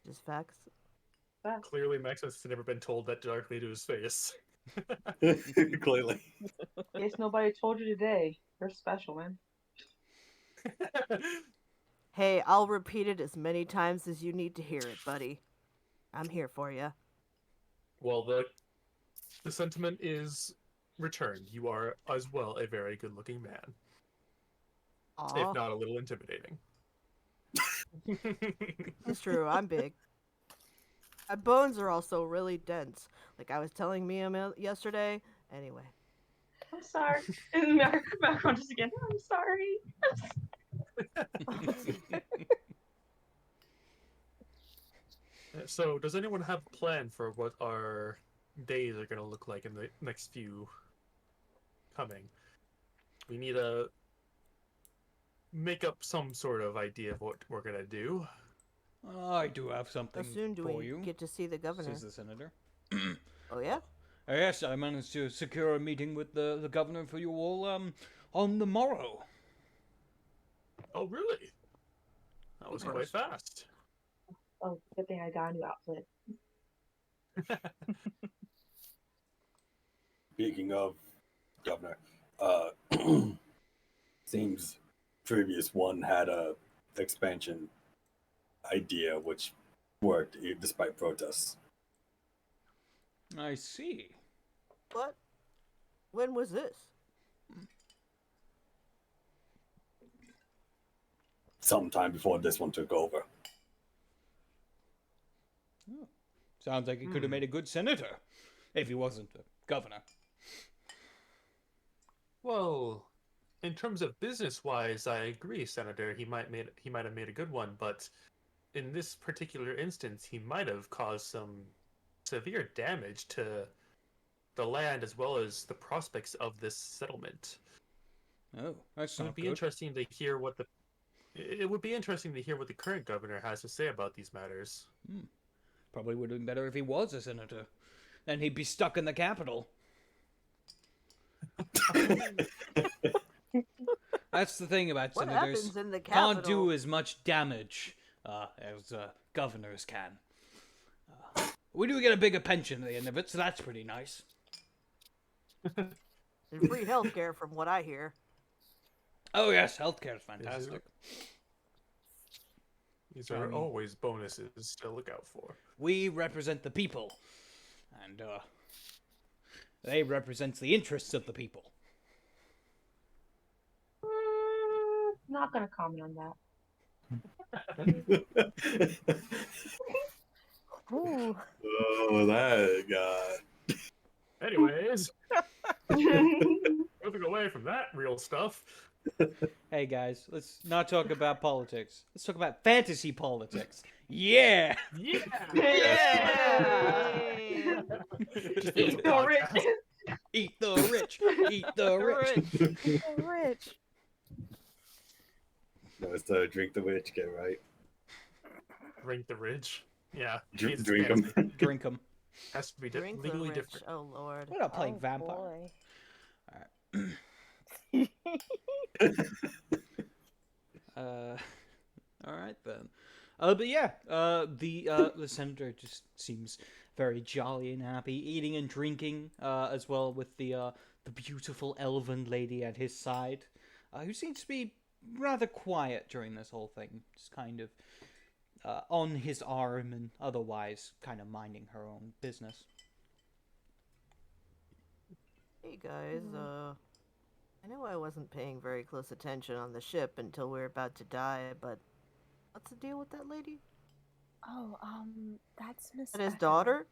Speaker 6: Just facts.
Speaker 4: Facts.
Speaker 5: Clearly, Max has never been told that directly to his face.
Speaker 2: Clearly.
Speaker 4: In case nobody told you today, you're special, man.
Speaker 6: Hey, I'll repeat it as many times as you need to hear it, buddy. I'm here for you.
Speaker 5: Well, the sentiment is returned. You are as well a very good-looking man, if
Speaker 6: Aw,
Speaker 5: not a little intimidating.
Speaker 6: it's true. I'm big. My bones are also really dense. Like I was telling Mia yesterday. Anyway.
Speaker 4: I'm sorry. And Macron just again. I'm sorry.
Speaker 5: So, does anyone have a plan for what our days are going to look like in the next few coming? We need to make up some sort of idea of what we're going to do.
Speaker 1: I do have something
Speaker 6: How soon do
Speaker 1: for
Speaker 6: we
Speaker 1: you,
Speaker 6: get to see the governor?
Speaker 1: says the senator.
Speaker 6: Oh yeah?
Speaker 1: Yes, I managed to secure a meeting with the governor for you all on the morrow.
Speaker 5: Oh, really? That was quite fast.
Speaker 4: Oh, good thing I got a new outfit.
Speaker 2: Speaking of governor, seems previous one had a expansion idea which worked despite protests.
Speaker 1: I see.
Speaker 6: What? When was this?
Speaker 2: Sometime before this one took over.
Speaker 1: Sounds like he could have made a good senator, if he wasn't a governor.
Speaker 5: Well, in terms of business-wise, I agree, Senator. He might have made a good one, but in this particular instance, he might have caused some severe damage to the land as well as the prospects of this settlement.
Speaker 1: Oh, that's
Speaker 5: It
Speaker 1: not
Speaker 5: would be
Speaker 1: good.
Speaker 5: interesting to hear what the current governor has to say about these matters.
Speaker 1: Probably would have been better if he was a senator. Then he'd be stuck in the Capitol. That's the thing about
Speaker 6: What
Speaker 1: senators.
Speaker 6: happens in the
Speaker 1: Can't
Speaker 6: Capitol?
Speaker 1: do as much damage as governors can. We do get a bigger pension at the end of it, so that's pretty nice.
Speaker 6: And free healthcare, from what I hear.
Speaker 1: Oh yes, healthcare is fantastic.
Speaker 5: These
Speaker 1: I
Speaker 5: are
Speaker 1: mean-
Speaker 5: always bonuses to look out for.
Speaker 1: We represent the people, and they represent the interests of the people.
Speaker 4: Not gonna comment on that.
Speaker 6: Ooh.
Speaker 2: Oh, that guy.
Speaker 5: Anyways, moving away from that real stuff.
Speaker 1: Hey guys, let's not talk about politics. Let's talk about fantasy politics. Yeah!
Speaker 5: Yeah!
Speaker 6: Yeah!
Speaker 4: Eat the rich.
Speaker 1: Eat the rich! Eat the rich!
Speaker 6: Rich.
Speaker 2: No, it's the drink the witch, get right.
Speaker 5: Drink the ridge. Yeah.
Speaker 2: Drink
Speaker 5: Jesus,
Speaker 2: them.
Speaker 5: fantasy.
Speaker 1: Drink them.
Speaker 5: Has to be
Speaker 6: Drink the
Speaker 5: legally
Speaker 6: rich.
Speaker 5: different.
Speaker 6: Oh lord.
Speaker 1: We're not playing
Speaker 7: Oh,
Speaker 1: vampire.
Speaker 7: boy.
Speaker 1: Alright But yeah, the senator just seems very jolly and happy, eating and drinking, as well with the beautiful elven lady at his side, who seems to be rather quiet during this whole thing, just kind of on his arm and otherwise kind of minding her own business.
Speaker 6: Hey guys, I know I wasn't paying very close attention on the ship until we were about to die, but what's the deal with that lady?
Speaker 7: Oh, that's Miss
Speaker 6: And his
Speaker 7: Echo.
Speaker 6: daughter?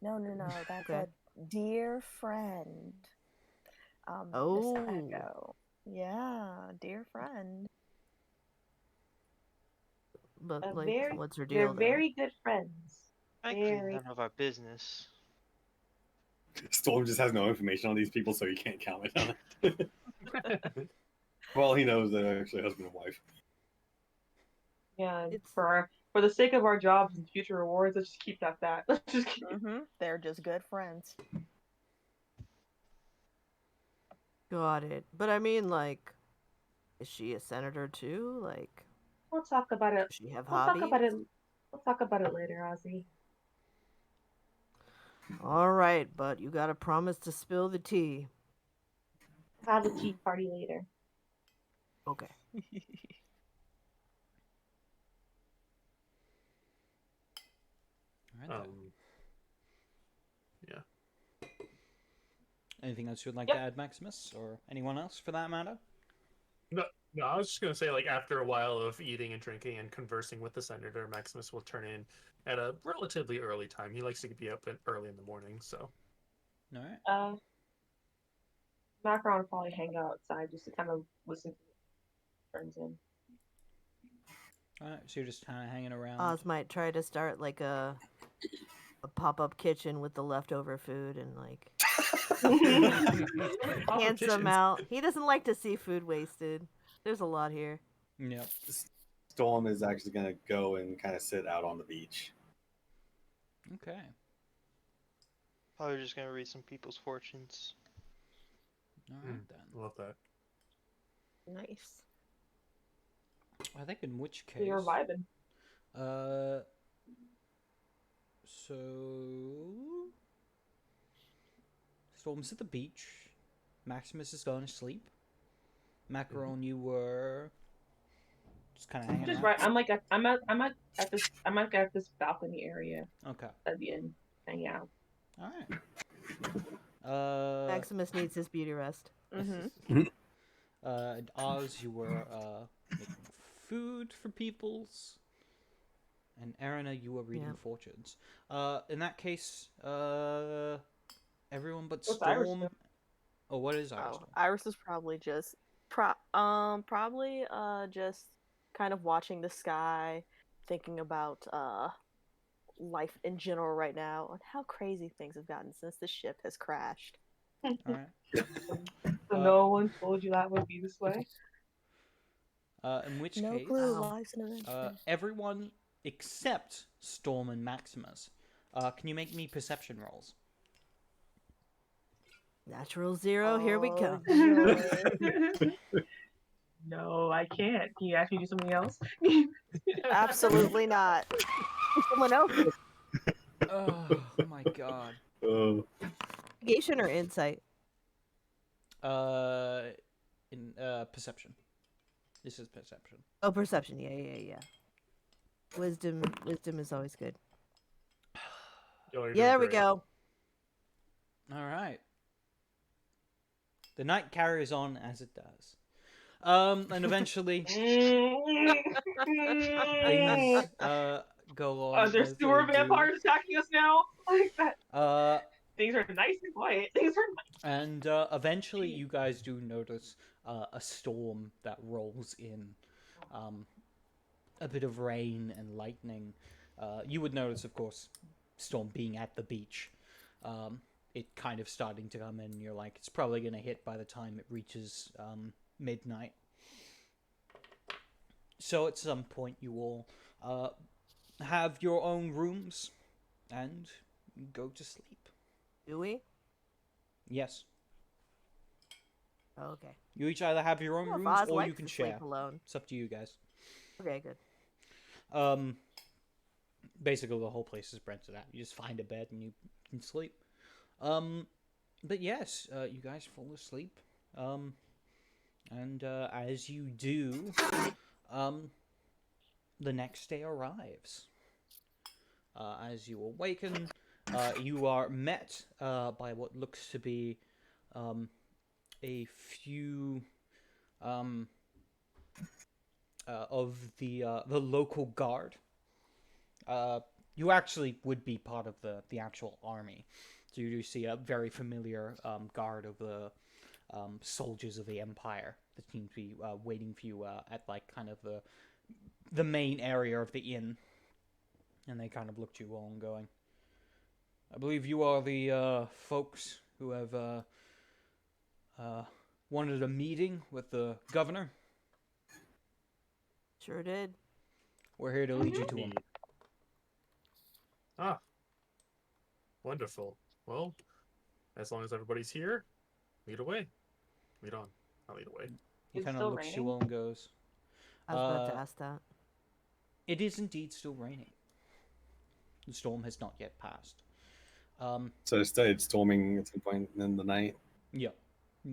Speaker 7: No, that's
Speaker 6: Okay.
Speaker 7: a dear friend. Miss
Speaker 6: Oh.
Speaker 7: Echo. Yeah, dear friend.
Speaker 6: But, what's her
Speaker 4: They're
Speaker 6: deal then?
Speaker 4: very good friends.
Speaker 3: Frankly,
Speaker 4: Very.
Speaker 3: none of our business.
Speaker 2: Storm just has no information on these people, so he can't comment on it. Well, he knows they're actually husband and wife.
Speaker 4: Yeah,
Speaker 6: It's
Speaker 4: for the sake of our jobs and future rewards, let's just keep that. Let's just keep.
Speaker 7: They're just good friends.
Speaker 6: got it. But I mean, like, is she a senator too? Like,
Speaker 4: We'll talk about it.
Speaker 6: does she have
Speaker 4: We'll
Speaker 6: hobbies?
Speaker 4: talk about it. We'll talk about it later, Ozzy.
Speaker 6: All right, but you gotta promise to spill the tea.
Speaker 4: Have a tea party later.
Speaker 6: Okay.
Speaker 1: All right, then.
Speaker 5: Yeah.
Speaker 1: Anything else you'd like
Speaker 4: Yep.
Speaker 1: to add, Maximus, or anyone else for that matter?
Speaker 5: No, I was just gonna say, like, after a while of eating and drinking and conversing with the senator, Maximus will turn in at a relatively early time. He likes to be up early in the morning, so.
Speaker 1: All right.
Speaker 4: Macron will probably hang out outside just to kind of listen to what turns in.
Speaker 1: All right. So you're just kind of hanging around.
Speaker 6: Oz might try to start like a pop-up kitchen with the leftover food and like hand some out. He doesn't like to see food wasted. There's a lot here.
Speaker 1: Yep.
Speaker 2: Storm is actually going to go and kind of sit out on the beach.
Speaker 1: Okay.
Speaker 3: Probably just gonna read some people's fortunes.
Speaker 1: All right then.
Speaker 5: Love that.
Speaker 7: Nice.
Speaker 1: I think in which case.
Speaker 4: You're vibing.
Speaker 1: So Storm's at the beach. Maximus is going to sleep. Macaron, you were just kind of hanging
Speaker 4: Just
Speaker 1: around.
Speaker 4: right. I'm like at this balcony area.
Speaker 1: Okay.
Speaker 4: That'd be in. Hang out.
Speaker 1: All right.
Speaker 6: Maximus needs his beauty rest.
Speaker 1: And Oz, you were making food for peoples. And Erina, you were reading
Speaker 6: Yep.
Speaker 1: fortunes. In that case, everyone but
Speaker 4: What's Iris
Speaker 1: Storm.
Speaker 4: doing?
Speaker 1: Oh, what is Iris
Speaker 7: Oh,
Speaker 1: doing?
Speaker 7: Iris is probably just probably just kind of watching the sky, thinking about life in general right now and how crazy things have gotten since the ship has crashed.
Speaker 1: All right.
Speaker 4: So no one told you that would be this way.
Speaker 1: In which
Speaker 7: No
Speaker 1: case,
Speaker 7: clue.
Speaker 6: Wow.
Speaker 7: Life's an adventure.
Speaker 1: everyone except Storm and Maximus, can you make me perception rolls?
Speaker 6: Natural 0, here we come.
Speaker 4: No, I can't. Can you ask me to do something else?
Speaker 7: Absolutely not. Someone else.
Speaker 1: Oh my god.
Speaker 6: Investigation or insight?
Speaker 1: In perception. This is perception.
Speaker 6: Oh, perception. Yeah. Wisdom is always good.
Speaker 5: Yo, you're
Speaker 6: Yeah, there
Speaker 5: doing
Speaker 6: we
Speaker 5: great.
Speaker 6: go.
Speaker 1: All right. The night carries on as it does. And eventually things go on.
Speaker 4: Are there
Speaker 1: as
Speaker 4: sewer
Speaker 1: they do.
Speaker 4: vampires attacking us now? Like that.
Speaker 1: Uh,
Speaker 4: Things are nice and quiet. Things are nice.
Speaker 1: and eventually you guys do notice a storm that rolls in. A bit of rain and lightning. You would notice, of course, storm being at the beach. It kind of starting to come in. And you're like, it's probably going to hit by the time it reaches midnight. So at some point you all have your own rooms and go to sleep.
Speaker 6: Do we?
Speaker 1: Yes.
Speaker 6: Okay.
Speaker 1: You each either have your own
Speaker 6: Well, if
Speaker 1: rooms
Speaker 6: Oz
Speaker 1: or
Speaker 6: likes
Speaker 1: you can
Speaker 6: to sleep
Speaker 1: share.
Speaker 6: alone.
Speaker 1: It's up to you guys.
Speaker 6: Okay, good.
Speaker 1: Basically the whole place is rented out. You just find a bed and you can sleep. But yes, you guys fall asleep. And as you do, the next day arrives. As you awaken, you are met by what looks to be a few of the local guard. You actually would be part of the actual army, so you do see a very familiar guard of the soldiers of the Empire that seem to be waiting for you at like kind of the main area of the inn, and they kind of look to you all and going, "I believe you are the folks who have wanted a meeting with the governor.
Speaker 6: Sure did.
Speaker 1: We're here to lead you to him."
Speaker 5: Indeed. Ah, wonderful. Well, as long as everybody's here, lead away. Lead on. I'll lead away.
Speaker 1: He
Speaker 4: It's
Speaker 1: kind of
Speaker 4: still
Speaker 1: looks to you
Speaker 4: raining?
Speaker 1: all and goes,
Speaker 6: I was about to ask that.
Speaker 1: "It is indeed still raining. The storm has not yet passed."
Speaker 2: So it started storming at some point in the night.
Speaker 1: Yeah,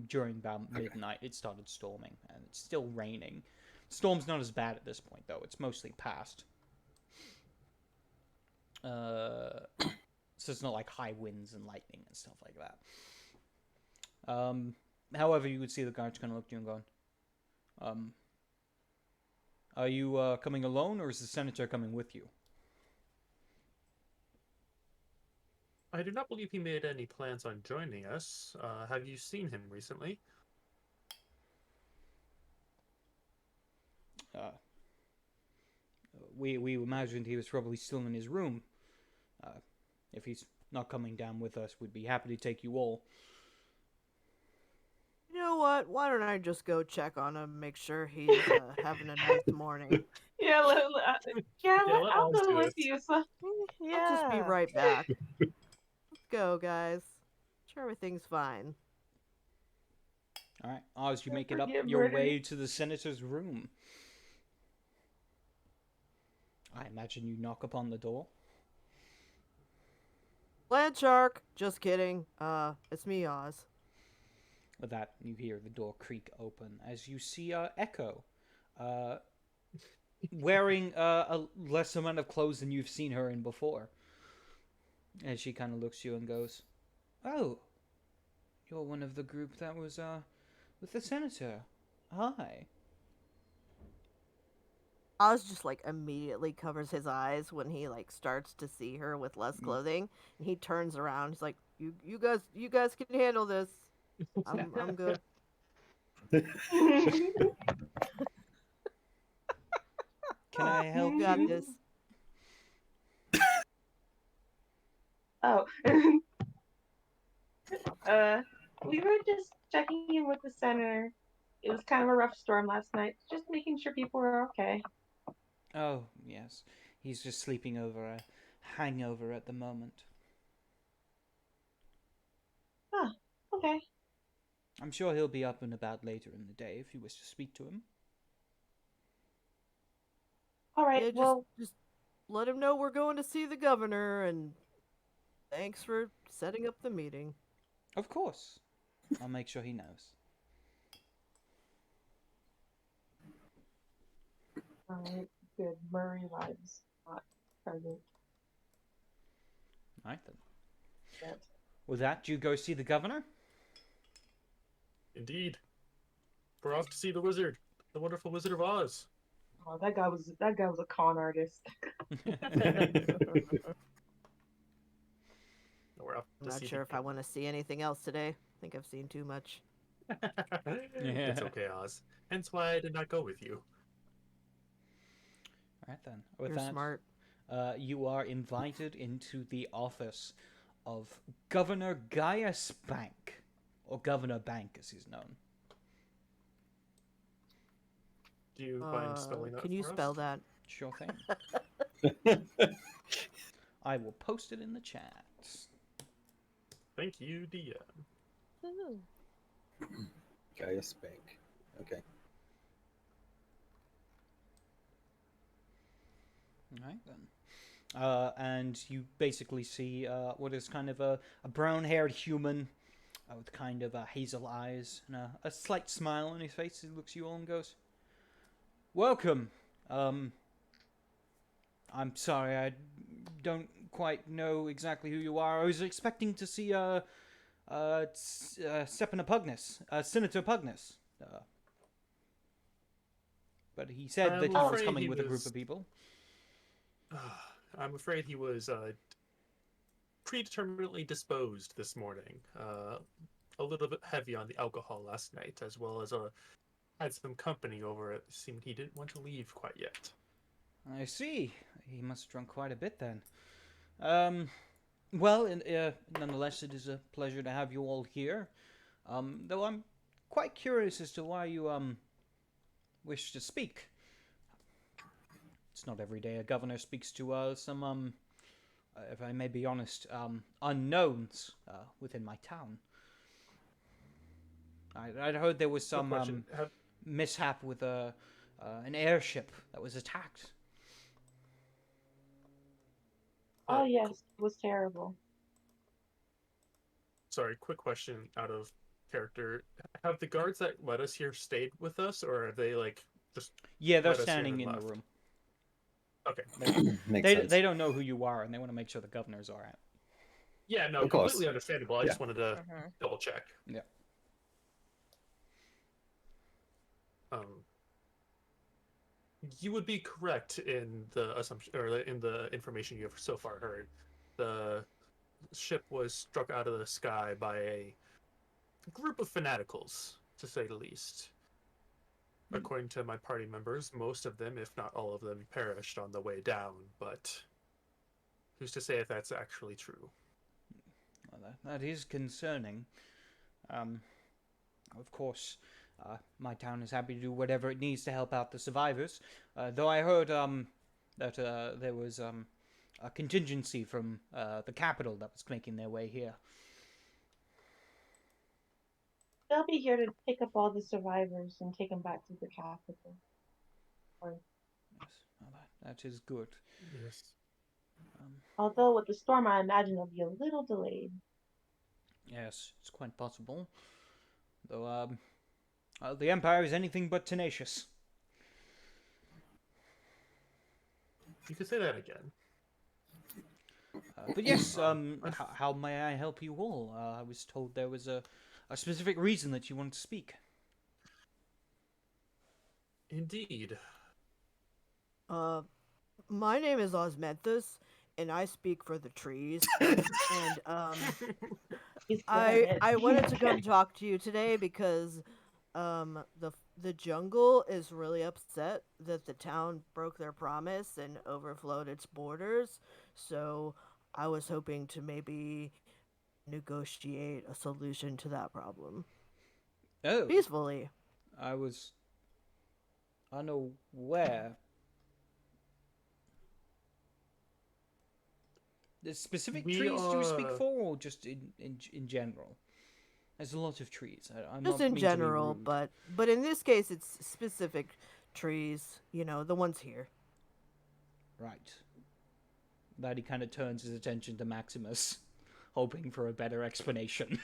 Speaker 1: during about midnight, it started storming, and it's still raining. Storm's not as bad at this point, though. It's mostly past. So it's not like high winds and lightning and stuff like that. However, you would see the guards kind of look at you and going, "Are you coming alone, or is the senator coming with you?"
Speaker 5: I do not believe he made any plans on joining us. Have you seen him recently?
Speaker 1: We imagined he was probably still in his room. If he's not coming down with us, we'd be happy to take you all.
Speaker 6: You know what? Why don't I just go check on him, make sure he's having a nice morning.
Speaker 4: Yeah, I'll
Speaker 5: Oz
Speaker 4: go
Speaker 5: do
Speaker 4: with
Speaker 5: it.
Speaker 4: you. So
Speaker 6: I'll just be right back. Let's go, guys. Sure, everything's fine.
Speaker 1: All right, Oz, you
Speaker 4: Don't
Speaker 1: make it up
Speaker 4: forget
Speaker 1: your
Speaker 4: murder.
Speaker 1: way to the senator's room. I imagine you knock upon the door.
Speaker 6: Land Shark. Just kidding. It's me, Oz.
Speaker 1: With that, you hear the door creak open as you see Echo, wearing a less amount of clothes than you've seen her in before. And she kind of looks at you and goes, "Oh, you're one of the group that was with the senator. Hi."
Speaker 6: Oz just like immediately covers his eyes when he like starts to see her with less clothing, and he turns around. He's like, "You guys can handle this. I'm good."
Speaker 1: Can I help
Speaker 6: You got
Speaker 1: you?
Speaker 6: this.
Speaker 4: oh, we were just checking in with the center. It was kind of a rough storm last night. Just making sure people were okay.
Speaker 1: Oh, yes. He's just sleeping over a hangover at the moment.
Speaker 4: Ah, okay.
Speaker 1: I'm sure he'll be up and about later in the day if you wish to speak to him.
Speaker 4: All right.
Speaker 6: Yeah,
Speaker 4: Well,
Speaker 6: just let him know we're going to see the governor, and thanks for setting up the meeting.
Speaker 1: Of course. I'll make sure he knows.
Speaker 4: all right. Good. Murray vibes. Not present
Speaker 1: Right then.
Speaker 4: yet.
Speaker 1: With that, do you go see the governor?
Speaker 5: Indeed. We're off to see the wizard, the wonderful Wizard of Oz.
Speaker 4: Oh, that guy was a con artist.
Speaker 5: We're off
Speaker 6: I'm
Speaker 5: to
Speaker 6: not
Speaker 5: see
Speaker 6: sure if I want to see anything else today. I think I've seen too much.
Speaker 5: It's okay, Oz. Hence why I did not go with you.
Speaker 1: Right then. With
Speaker 6: You're
Speaker 1: that,
Speaker 6: smart.
Speaker 1: you are invited into the office of Governor Gaius Bank, or Governor Bank as he's known.
Speaker 5: Do you mind spelling that
Speaker 6: Can you
Speaker 5: for us?
Speaker 6: spell that?
Speaker 1: Sure thing. I will post it in the chat.
Speaker 5: Thank you, DM.
Speaker 7: Ooh.
Speaker 2: Gaius Bank. Okay.
Speaker 1: Right then. And you basically see what is kind of a brown-haired human with kind of hazel eyes and a slight smile on his face. He looks at you all and goes, "Welcome. Um, I'm sorry, I don't quite know exactly who you are. I was expecting to see Senator Pugnus. But he said that
Speaker 5: I'm
Speaker 1: he was
Speaker 5: afraid
Speaker 1: coming
Speaker 5: he
Speaker 1: with a group
Speaker 5: was.
Speaker 1: of people."
Speaker 5: I'm afraid he was predeterminedly disposed this morning. A little bit heavy on the alcohol last night, as well as had some company over. It seemed he didn't want to leave quite yet.
Speaker 1: I see. He must have drunk quite a bit then. Well, nonetheless, it is a pleasure to have you all here. Though I'm quite curious as to why you wish to speak. It's not every day a governor speaks to some if I may be honest, unknowns within my town. I'd heard there was
Speaker 5: Quick
Speaker 1: some
Speaker 5: question:
Speaker 1: mishap with an airship that was attacked.
Speaker 4: Oh yes, it was terrible.
Speaker 5: Sorry, quick question out of character. Have the guards that led us here stayed with us, or have they just
Speaker 1: Yeah, they're
Speaker 5: let us in
Speaker 1: standing
Speaker 5: and
Speaker 1: in the
Speaker 5: left?
Speaker 1: room.
Speaker 5: Okay.
Speaker 2: Makes
Speaker 1: They
Speaker 2: sense.
Speaker 1: they don't know who you are, and they want to make sure the governor's all right.
Speaker 5: Yeah, no,
Speaker 2: Of course.
Speaker 5: completely understandable. I
Speaker 2: Yeah.
Speaker 5: just wanted to
Speaker 7: Mm-hmm.
Speaker 5: double check.
Speaker 1: Yeah.
Speaker 5: You would be correct in the assumption or in the information you have so far heard. The ship was struck out of the sky by a group of fanaticals, to say the least. According to my party members, most of them, if not all of them, perished on the way down, but who's to say if that's actually true?
Speaker 1: Well, that is concerning. Of course, my town is happy to do whatever it needs to help out the survivors. Though I heard that there was a contingency from the capital that was making their way here.
Speaker 4: They'll be here to pick up all the survivors and take them back to the capital. Or,
Speaker 1: Yes, well, that is good.
Speaker 5: Yes.
Speaker 4: although with the storm, I imagine it'll be a little delayed.
Speaker 1: Yes, it's quite possible. Though the Empire is anything but tenacious.
Speaker 5: You could say that again.
Speaker 1: But yes, how may I help you all? I was told there was a specific reason that you wanted to speak.
Speaker 5: Indeed.
Speaker 6: My name is Osmanthus, and I speak for the trees. And
Speaker 4: He's
Speaker 6: I wanted to come talk to you today because the jungle is really upset that the town broke their promise and overflowed its borders. So I was hoping to maybe negotiate a solution to that problem
Speaker 1: Oh,
Speaker 6: peacefully.
Speaker 1: I was unaware. The specific
Speaker 5: We
Speaker 1: trees do you speak
Speaker 5: are-
Speaker 1: for, or just in general? There's a lot of trees. I'm
Speaker 6: Just
Speaker 1: not
Speaker 6: in
Speaker 1: mean to be
Speaker 6: general,
Speaker 1: rude.
Speaker 6: but in this case it's specific trees, the ones here.
Speaker 1: Right. That he kind of turns his attention to Maximus, hoping for a better explanation.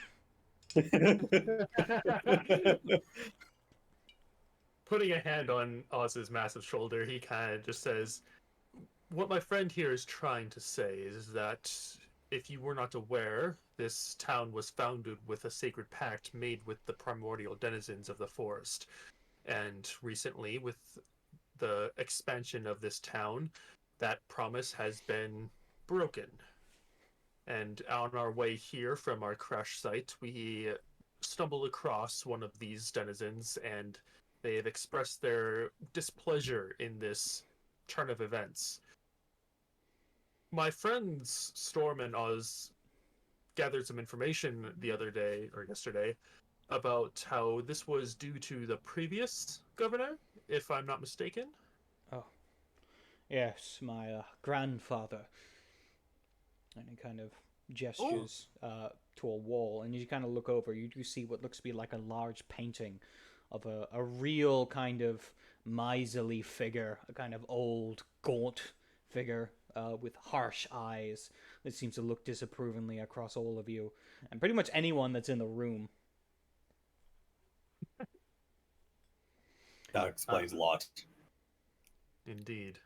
Speaker 5: Putting a hand on Oz's massive shoulder, he kind of just says, what my friend here is trying to say is that if you were not aware, this town was founded with a sacred pact made with the primordial denizens of the forest. And recently, with the expansion of this town, that promise has been broken. And on our way here from our crash site, we stumbled across one of these denizens, and they have expressed their displeasure in this turn of events. My friends Storm and Oz gathered some information the other day, or yesterday, about how this was due to the previous governor, if I'm not mistaken.
Speaker 1: Oh, yes, my grandfather. And he kind of gestures to a wall, and you kind of look over. You do see what looks to be like a large painting of a real kind of miserly figure, a kind of old, gaunt figure with harsh eyes that seems to look disapprovingly across all of you and pretty much anyone that's in the room.
Speaker 2: That explains a lot.
Speaker 5: Indeed.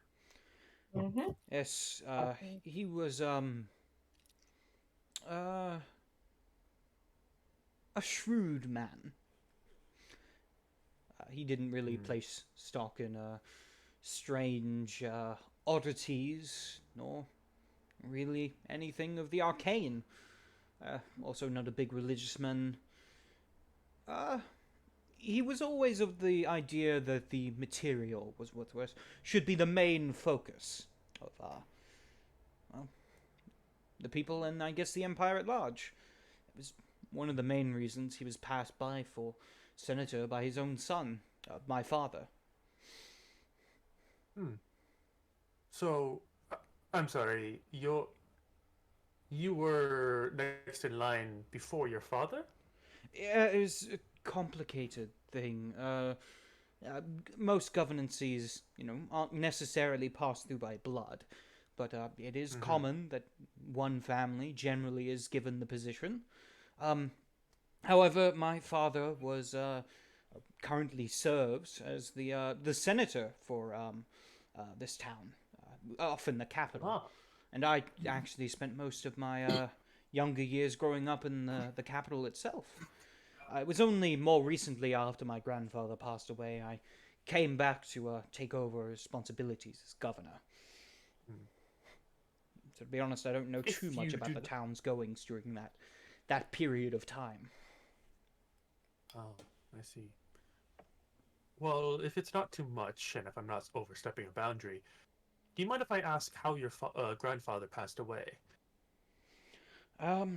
Speaker 4: Mm-hmm.
Speaker 1: Yes,
Speaker 4: Okay.
Speaker 1: he was uh, a shrewd man. He didn't really place stock in strange oddities, nor really anything of the arcane. Also, not a big religious man. He was always of the idea that the material was should be the main focus of well, the people and I guess the empire at large. It was one of the main reasons he was passed by for senator by his own son, my father.
Speaker 5: So, I'm sorry, you were next in line before your father?
Speaker 1: Yeah, it was a complicated thing. Most governances, aren't necessarily passed through by blood, but it is common that one family generally is given the position. However, my father was currently serves as the senator for this town, off in the capital,
Speaker 5: Ah,
Speaker 1: and I actually spent most of my younger years growing up in the capital itself. It was only more recently, after my grandfather passed away, I came back to take over responsibilities as governor. So to be honest, I don't know
Speaker 5: if
Speaker 1: too much
Speaker 5: you
Speaker 1: about
Speaker 5: do
Speaker 1: the
Speaker 5: not...
Speaker 1: town's goings during that period of time.
Speaker 5: Oh, I see. Well, if it's not too much, and if I'm not overstepping a boundary, do you mind if I ask how your grandfather passed away?
Speaker 1: I'll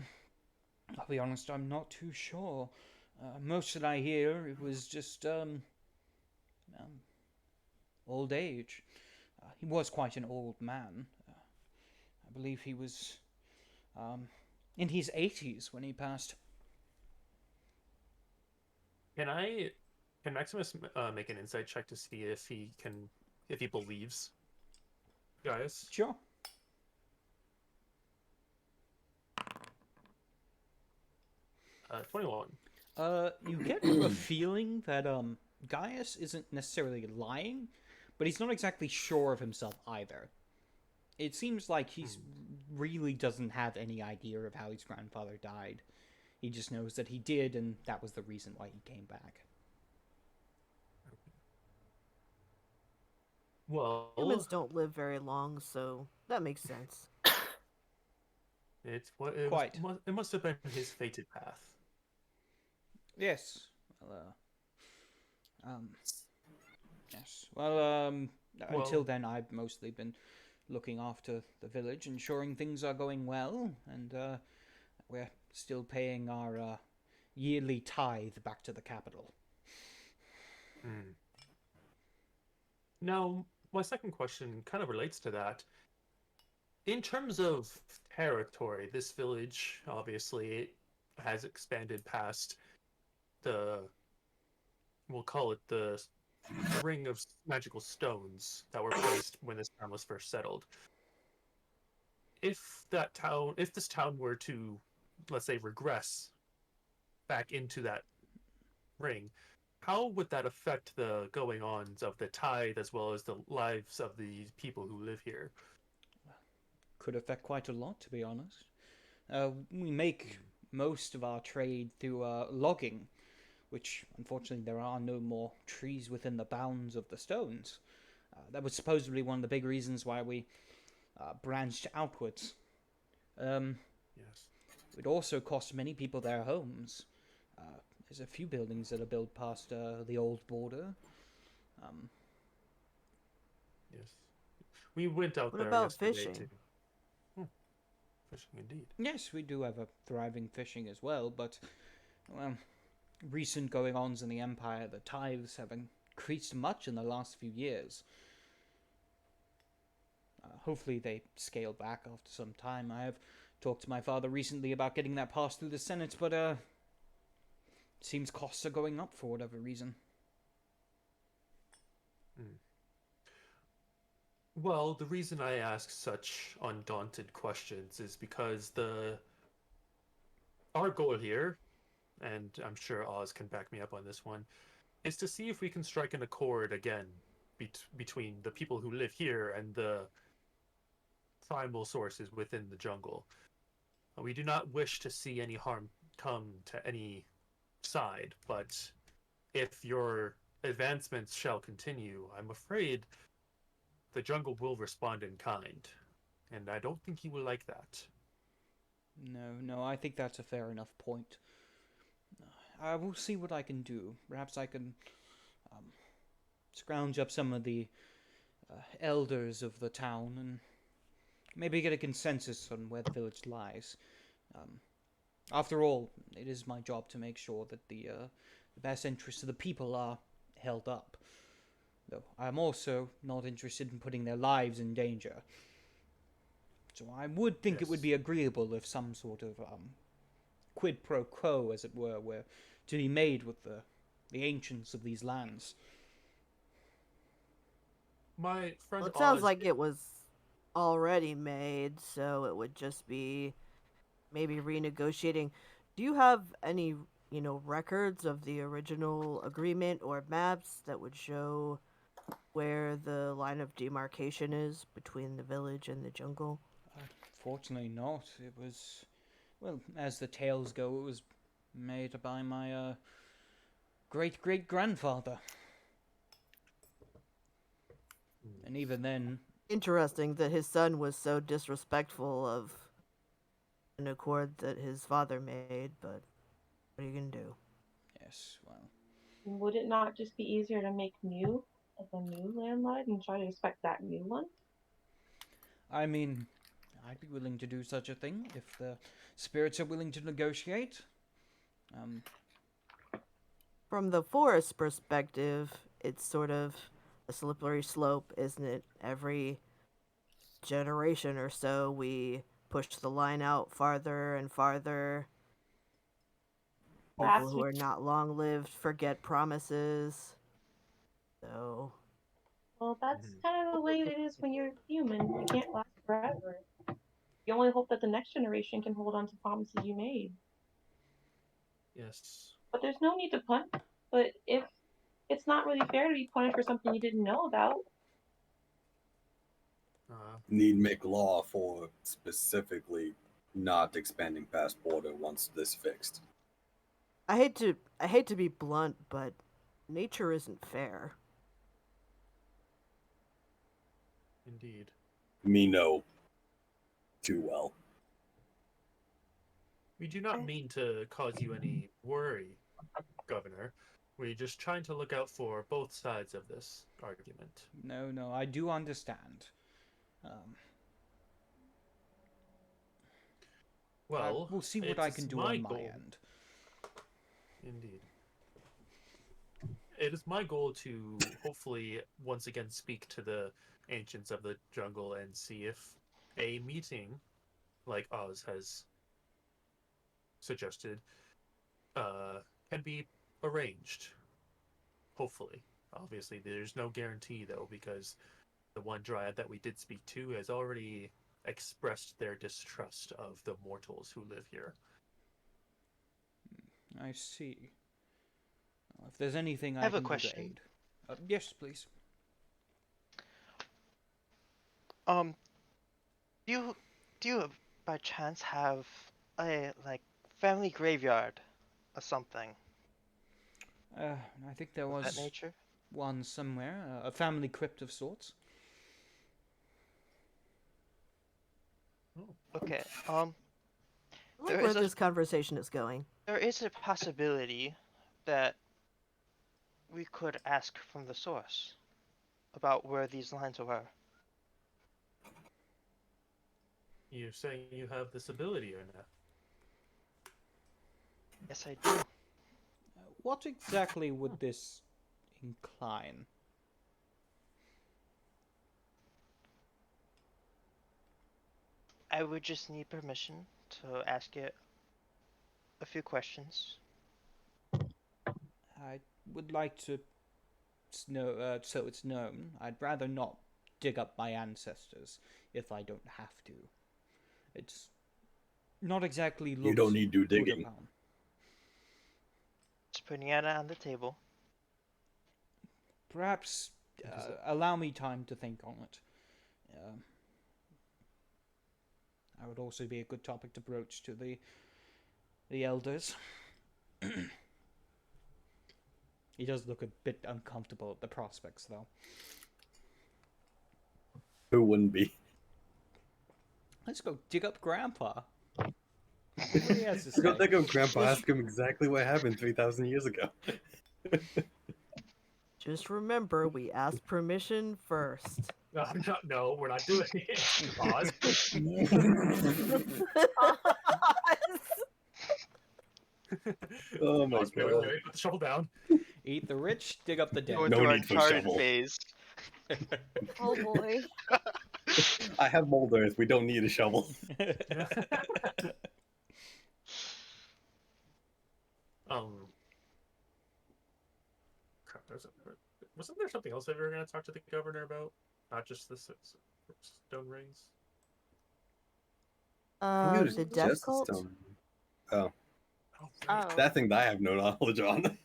Speaker 1: be honest, I'm not too sure. Most that I hear, it was just old age. He was quite an old man. I believe he was in his 80s when he passed.
Speaker 5: Can Maximus make an insight check to see if he believes Gaius?
Speaker 1: Sure.
Speaker 5: 21.
Speaker 1: You get a feeling that Gaius isn't necessarily lying, but he's not exactly sure of himself either. It seems like he's really doesn't have any idea of how his grandfather died. He just knows that he did, and that was the reason why he came back.
Speaker 5: Well,
Speaker 6: Humans don't live very long, so that makes sense.
Speaker 1: Quite.
Speaker 5: It must have been his fated path.
Speaker 1: Yes. Well, yes. Well, until then, I've mostly been looking after the village, ensuring things are going well, and we're still paying our yearly tithe back to the capital.
Speaker 5: Now, my second question kind of relates to that. In terms of territory, this village obviously has expanded past we'll call it the ring of magical stones that were placed when this town was first settled. If this town were to, let's say, regress back into that ring, how would that affect the going-ons of the tithe as well as the lives of the people who live here?
Speaker 1: Could affect quite a lot, to be honest. We make most of our trade through logging, which unfortunately there are no more trees within the bounds of the stones. That was supposedly one of the big reasons why we branched outwards.
Speaker 5: Yes.
Speaker 1: It also cost many people their homes. There's a few buildings that are built past the old border.
Speaker 5: Yes. We went out
Speaker 6: What
Speaker 5: there
Speaker 6: about
Speaker 5: yesterday
Speaker 6: fishing?
Speaker 5: too. Fishing indeed.
Speaker 1: Yes, we do have a thriving fishing as well, but, well, recent going-ons in the Empire, the tithes have increased much in the last few years. Hopefully they scale back after some time. I have talked to my father recently about getting that passed through the Senate, but it seems costs are going up for whatever reason.
Speaker 5: Well, the reason I ask such undaunted questions is because our goal here, and I'm sure Oz can back me up on this one, is to see if we can strike an accord again between the people who live here and the primal sources within the jungle. We do not wish to see any harm come to any side, but if your advancements shall continue, I'm afraid the jungle will respond in kind, and I don't think you will like that.
Speaker 1: No, I think that's a fair enough point. I will see what I can do. Perhaps I can um, scrounge up some of the elders of the town and maybe get a consensus on where the village lies. Um, After all, it is my job to make sure that the best interests of the people are held up. Though I'm also not interested in putting their lives in danger. So I would think it would
Speaker 5: Yes.
Speaker 1: be agreeable if some sort of quid pro quo, as it were to be made with the ancients of these lands.
Speaker 5: My friend
Speaker 6: Well, it sounds
Speaker 5: Oz,
Speaker 6: like it was already made, so it would just be maybe renegotiating. Do you have any, records of the original agreement or maps that would show where the line of demarcation is between the village and the jungle?
Speaker 1: Fortunately not. It was, well, as the tales go, it was made by my great grandfather. And even then,
Speaker 6: Interesting that his son was so disrespectful of an accord that his father made, but what are you gonna do?
Speaker 1: yes, well,
Speaker 4: Would it not just be easier to make like a new landlord and try to respect that new one?
Speaker 1: I mean, I'd be willing to do such a thing if the spirits are willing to negotiate. Um,
Speaker 6: From the forest perspective, it's sort of a slippery slope, isn't it? Every generation or so, we push the line out farther and farther. People
Speaker 4: Last
Speaker 6: who
Speaker 4: week,
Speaker 6: are not long lived forget promises. So,
Speaker 4: well, that's
Speaker 5: Mhm.
Speaker 4: kind of the way it is when you're human. You can't last forever. You only hope that the next generation can hold on to promises you made.
Speaker 5: yes.
Speaker 4: But there's no need to punish. But if it's not really fair to be punished for something you didn't know about,
Speaker 2: Need make law for specifically not expanding past border once this fixed.
Speaker 6: I hate to be blunt, but nature isn't fair.
Speaker 5: Indeed.
Speaker 2: Me know too well.
Speaker 5: We do not mean to cause you any worry, Governor. We're just trying to look out for both sides of this argument.
Speaker 1: no, I do understand. Um, I
Speaker 5: Well,
Speaker 1: will see what I
Speaker 5: it's
Speaker 1: can do
Speaker 5: my
Speaker 1: on my
Speaker 5: goal.
Speaker 1: end.
Speaker 5: Indeed. It is my goal to hopefully once again speak to the ancients of the jungle and see if a meeting, like Oz has suggested, can be arranged. Hopefully. Obviously, there's no guarantee though, because the one dryad that we did speak to has already expressed their distrust of the mortals who live here.
Speaker 1: I see. If there's anything
Speaker 3: I
Speaker 1: I
Speaker 3: have a
Speaker 1: can do to
Speaker 3: question.
Speaker 1: aid. Yes, please.
Speaker 3: Um, do you by chance have a like family graveyard or something
Speaker 1: I think there
Speaker 3: of that
Speaker 1: was
Speaker 3: nature?
Speaker 1: one somewhere, a family crypt of sorts.
Speaker 5: Oh,
Speaker 3: Okay.
Speaker 6: I like
Speaker 3: There
Speaker 6: where
Speaker 3: is a
Speaker 6: this conversation is going.
Speaker 3: there is a possibility that we could ask from the source about where these lines were.
Speaker 5: you're saying you have this ability or not?
Speaker 3: Yes, I do.
Speaker 1: What exactly would this incline?
Speaker 3: I would just need permission to ask it a few questions.
Speaker 1: I would like to know, so it's known. I'd rather not dig up my ancestors if I don't have to. It's not exactly
Speaker 2: You
Speaker 1: looked
Speaker 2: don't need to do
Speaker 1: put
Speaker 2: digging.
Speaker 1: upon.
Speaker 3: Just putting it on the table.
Speaker 1: Perhaps allow me time to think on it. That would also be a good topic to broach to the elders. He does look a bit uncomfortable at the prospects, though.
Speaker 2: Who wouldn't be?
Speaker 1: Let's go dig up Grandpa. What he has to
Speaker 2: Go
Speaker 1: say.
Speaker 2: think of Grandpa. Ask him exactly what happened 3,000 years ago.
Speaker 6: Just remember, we asked permission first.
Speaker 5: No, we're not doing it. Pause.
Speaker 2: Oh my
Speaker 5: Pause.
Speaker 2: god.
Speaker 5: Wait, put the shovel down.
Speaker 1: Eat the rich, dig up the dead.
Speaker 3: Going
Speaker 2: No
Speaker 3: through our
Speaker 2: need for
Speaker 3: charted
Speaker 2: shovel.
Speaker 3: phase.
Speaker 7: Oh boy.
Speaker 2: I have mold earth. We don't need a shovel.
Speaker 5: Crap, wasn't there something else that we were going to talk to the governor about? Not just the stone rings?
Speaker 2: I think it was
Speaker 6: The death
Speaker 2: just a
Speaker 6: cult?
Speaker 2: stone. Oh,
Speaker 5: Oh, right.
Speaker 7: Oh,
Speaker 2: that thing that I have no knowledge on.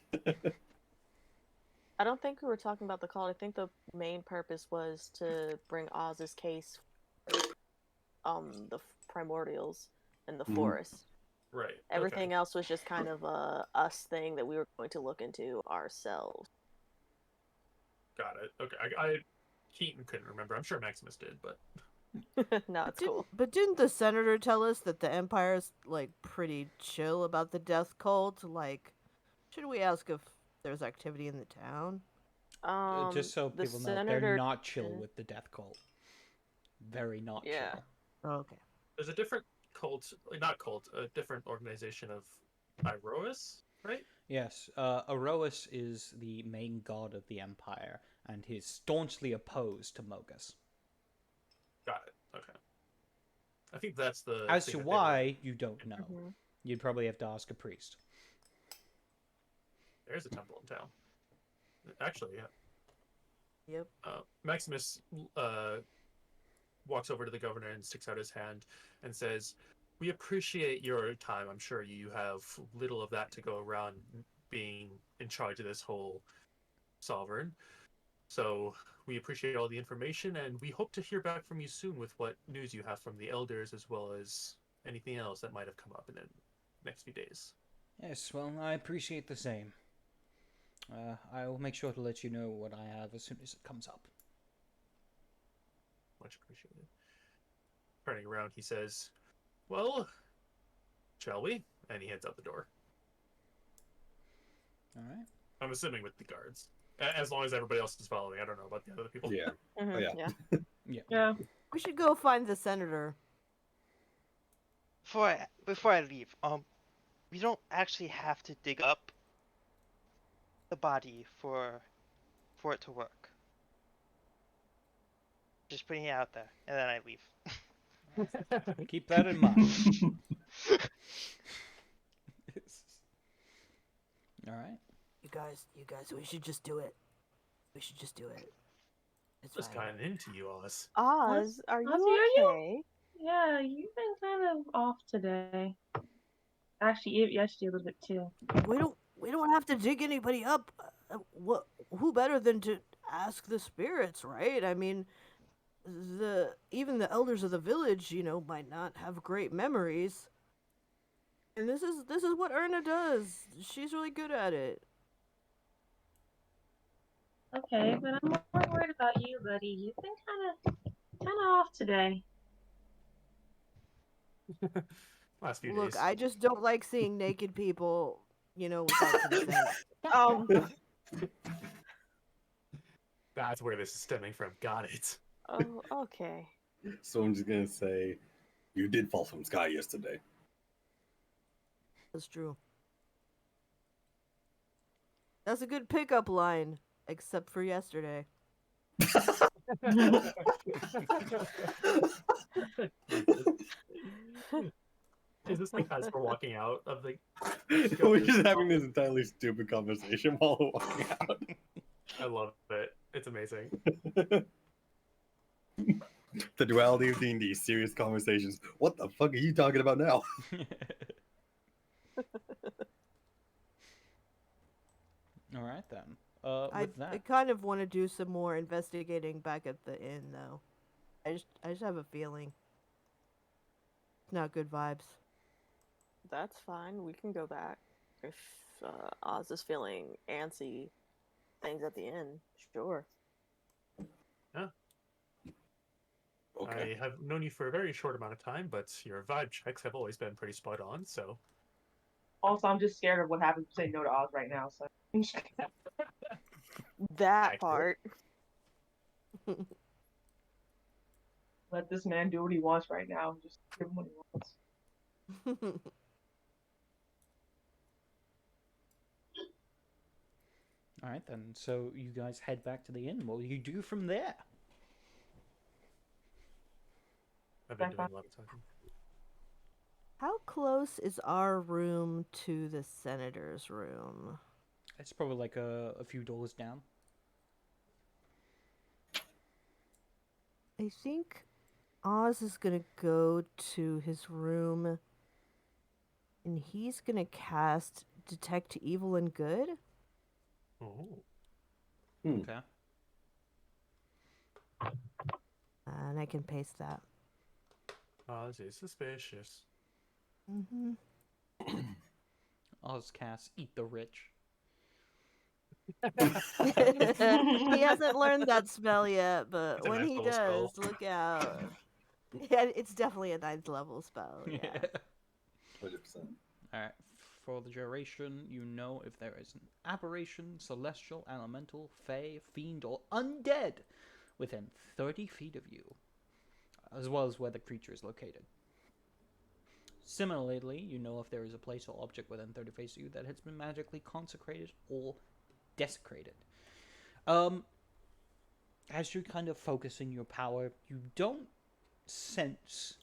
Speaker 7: I don't think we were talking about the cult. I think the main purpose was to bring Oz's case for the primordials in the
Speaker 2: Mhm.
Speaker 7: forest.
Speaker 5: Right.
Speaker 7: Everything else was just kind of a us thing that we were going to look into ourselves.
Speaker 5: Got it. Okay. I Keaton couldn't remember. I'm sure Maximus did, but
Speaker 7: No, it's cool.
Speaker 6: But didn't the senator tell us that the Empire's, like, pretty chill about the death cult? Like, should we ask if there's activity in the town?
Speaker 1: Just so
Speaker 7: the
Speaker 1: people know, they're
Speaker 7: senator
Speaker 1: not chill
Speaker 7: did-
Speaker 1: with the death cult. Very not
Speaker 7: Yeah.
Speaker 1: chill.
Speaker 6: Oh, okay.
Speaker 5: there's a different cult, not cult, a different organization of Iroas, right?
Speaker 1: Yes, Aroas is the main god of the Empire, and he's staunchly opposed to Mogus.
Speaker 5: Got it. Okay. I think that's the.
Speaker 1: As
Speaker 5: thing
Speaker 1: to
Speaker 5: that they were-
Speaker 1: why, you don't know.
Speaker 7: Mhm.
Speaker 1: You'd probably have to ask a priest.
Speaker 5: There's a temple in town. Actually, yeah.
Speaker 6: Yep.
Speaker 5: Maximus walks over to the governor and sticks out his hand and says, "We appreciate your time. I'm sure you have little of that to go around being in charge of this whole sovereign. So we appreciate all the information, and we hope to hear back from you soon with what news you have from the elders, as well as anything else that might have come up in the next few days."
Speaker 1: Yes, well, I appreciate the same. I will make sure to let you know what I have as soon as it comes up.
Speaker 5: Much appreciated. Turning around, he says, "Well, shall we?" And he heads out the door.
Speaker 1: All right.
Speaker 5: I'm assuming with the guards. As long as everybody else is following. I don't know about the other people.
Speaker 2: Yeah.
Speaker 7: Mhm,
Speaker 2: yeah.
Speaker 7: yeah.
Speaker 4: Yeah.
Speaker 6: We should go find the senator.
Speaker 3: Before I leave, we don't actually have to dig up the body for it to work. Just putting it out there, and then I leave.
Speaker 1: Keep that in mind. All right.
Speaker 6: You guys, we should just do it. We should just do it. It's
Speaker 5: Just
Speaker 6: fine.
Speaker 5: kind of into you, Oz.
Speaker 7: Oz, are
Speaker 4: Ozzy,
Speaker 7: you
Speaker 4: are you-
Speaker 7: okay?
Speaker 4: Yeah, you've been kind of off today. Actually, yesterday a little bit too.
Speaker 6: We don't have to dig anybody up. Who better than to ask the spirits, right? I mean, even the elders of the village, might not have great memories. And this is what Erna does. She's really good at it.
Speaker 4: Okay, but I'm more worried about you, buddy. You've been kind of off today.
Speaker 5: Last few
Speaker 6: Look,
Speaker 5: days.
Speaker 6: I just don't like seeing naked people, without consent.
Speaker 5: That's where this is stemming from. Got it.
Speaker 7: Oh, okay.
Speaker 2: So I'm just gonna say, you did fall from sky yesterday.
Speaker 6: That's true. That's a good pickup line, except for yesterday.
Speaker 5: Is this like as we're walking out of the...
Speaker 2: We're just having this entirely stupid conversation while we're walking out.
Speaker 5: I love it. It's amazing.
Speaker 2: The duality of D&D, serious conversations. What the fuck are you talking about now?
Speaker 1: All right then.
Speaker 6: I
Speaker 1: With that,
Speaker 6: kind of want to do some more investigating back at the inn, though. I just have a feeling. It's not good vibes.
Speaker 7: That's fine. We can go back if Oz is feeling antsy. Things at the inn, sure.
Speaker 2: Okay.
Speaker 5: I have known you for a very short amount of time, but your vibe checks have always been pretty spot on, so.
Speaker 4: Also, I'm just scared of what happens if you say no to Oz right now. So
Speaker 7: That
Speaker 5: Accurate.
Speaker 7: part.
Speaker 4: let this man do what he wants right now. Just give him what he wants.
Speaker 1: all right then. So you guys head back to the inn. What will you do from there?
Speaker 5: I've been
Speaker 4: Back
Speaker 5: doing
Speaker 4: on.
Speaker 5: a lot of talking.
Speaker 6: How close is our room to the senator's room?
Speaker 1: It's probably like a few doors down.
Speaker 6: I think Oz is gonna go to his room and he's gonna cast Detect Evil and Good.
Speaker 5: Oh.
Speaker 1: Okay.
Speaker 6: And I can paste that.
Speaker 5: Oz is suspicious.
Speaker 6: Mm-hmm.
Speaker 1: Ozcast, eat the rich.
Speaker 6: He hasn't learned that spell yet, but
Speaker 5: It's a
Speaker 6: when
Speaker 5: ninth
Speaker 6: he
Speaker 5: level
Speaker 6: does,
Speaker 5: spell.
Speaker 6: look out. Yeah, it's definitely a 9th level spell, yeah.
Speaker 2: 100%.
Speaker 1: Alright, for the duration, you know if there is an aberration, celestial, elemental, fey, fiend, or undead within 30 feet of you, as well as where the creature is located. Similarly, you know if there is a place or object within 30 feet of you that has been magically consecrated or desecrated. As you're kind of focusing your power, you don't sense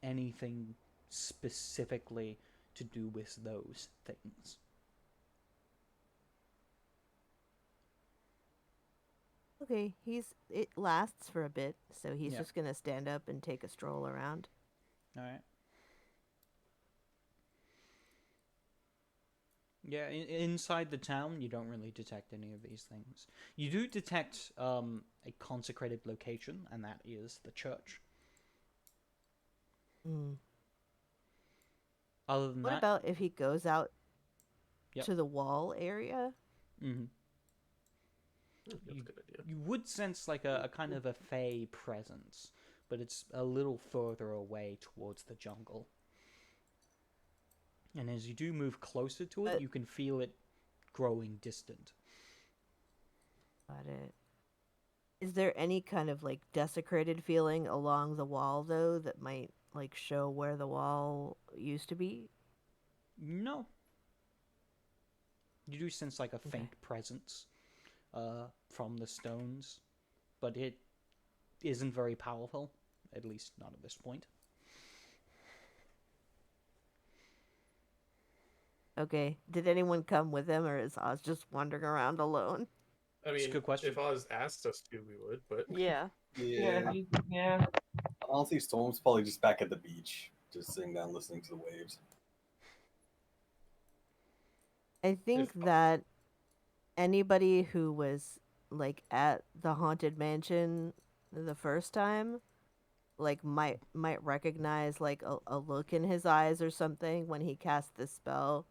Speaker 1: anything specifically to do with those things.
Speaker 6: Okay, it lasts for a bit, so he's
Speaker 1: Yeah.
Speaker 6: just gonna stand up and take a stroll around.
Speaker 1: Alright. Yeah, inside the town, you don't really detect any of these things. You do detect a consecrated location, and that is the church.
Speaker 6: Mm.
Speaker 1: Other than
Speaker 6: What
Speaker 1: that,
Speaker 6: about if he goes out
Speaker 1: Yep.
Speaker 6: to the wall area?
Speaker 1: mm-hmm.
Speaker 5: That's a good idea.
Speaker 1: You would sense like a kind of a fey presence, but it's a little further away towards the jungle. And as you do move closer to it,
Speaker 6: But-
Speaker 1: you can feel it growing distant.
Speaker 6: Got it. Is there any kind of like desecrated feeling along the wall though that might like show where the wall used to be?
Speaker 1: No. You do sense like a
Speaker 6: Okay.
Speaker 1: faint presence from the stones, but it isn't very powerful, at least not at this point.
Speaker 6: Okay. Did anyone come with him, or is Oz just wandering around alone?
Speaker 5: I
Speaker 1: It's a
Speaker 5: mean,
Speaker 1: good question.
Speaker 5: if Oz asked us to, we would, but
Speaker 7: Yeah.
Speaker 2: Yeah.
Speaker 4: Yeah.
Speaker 2: Honestly, Storm's probably just back at the beach, just sitting down listening to the waves.
Speaker 6: I think that anybody who was like at the haunted mansion the first time like might recognize like a look in his eyes or something when he cast this spell.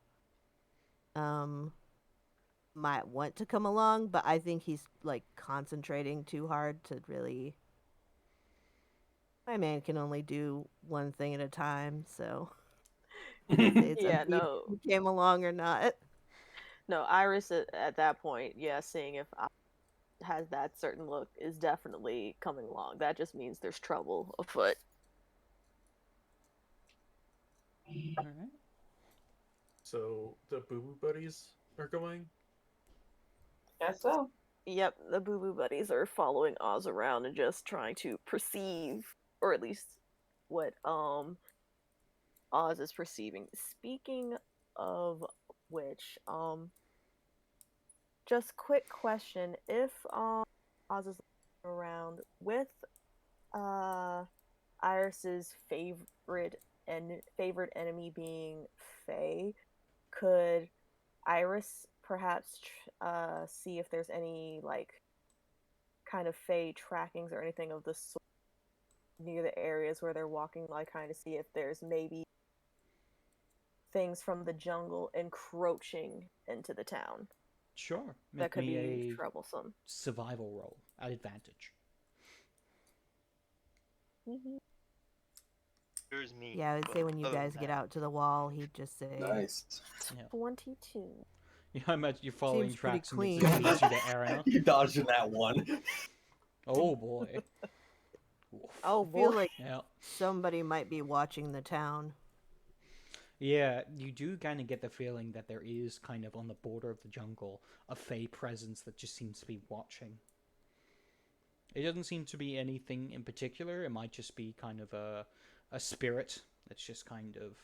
Speaker 6: Might want to come along, but I think he's like concentrating too hard to really. My man can only do one thing at a time, so it's
Speaker 7: Yeah,
Speaker 6: up to you
Speaker 7: no.
Speaker 6: if he came along or not.
Speaker 7: No, Iris at that point, yeah, seeing if I has that certain look is definitely coming along. That just means there's trouble afoot.
Speaker 1: All right.
Speaker 5: so the Boo Boo Buddies are going.
Speaker 4: Guess so.
Speaker 7: Yep, the Boo Boo Buddies are following Oz around and just trying to perceive, or at least what Oz is perceiving. Speaking of which, just quick question: if Oz is around with uh, Iris's favorite enemy being Fae, could Iris perhaps see if there's any like kind of Fae trackings or anything of the sort near the areas where they're walking, like kind of see if there's maybe things from the jungle encroaching into the town
Speaker 1: Sure.
Speaker 7: that
Speaker 1: Make
Speaker 7: could
Speaker 1: me
Speaker 7: be
Speaker 1: a
Speaker 7: troublesome.
Speaker 1: survival roll at advantage.
Speaker 7: Mm-hmm.
Speaker 3: There's me.
Speaker 6: Yeah, I would
Speaker 3: but
Speaker 6: say when you
Speaker 3: other than
Speaker 6: guys get
Speaker 3: that-
Speaker 6: out to the wall, he'd just say,
Speaker 2: Nice.
Speaker 1: Yeah.
Speaker 7: 22.
Speaker 1: Yeah, I imagine you're following
Speaker 6: Seems pretty
Speaker 1: tracks and it
Speaker 6: clean.
Speaker 1: just leads you to Arena.
Speaker 2: You dodged in that one.
Speaker 1: Oh boy. Oof.
Speaker 7: Oh
Speaker 6: I feel
Speaker 7: boy.
Speaker 6: like
Speaker 1: Yeah.
Speaker 6: somebody might be watching the town.
Speaker 1: Yeah, you do kind of get the feeling that there is kind of on the border of the jungle a Fey presence that just seems to be watching. It doesn't seem to be anything in particular. It might just be kind of a spirit that's just kind of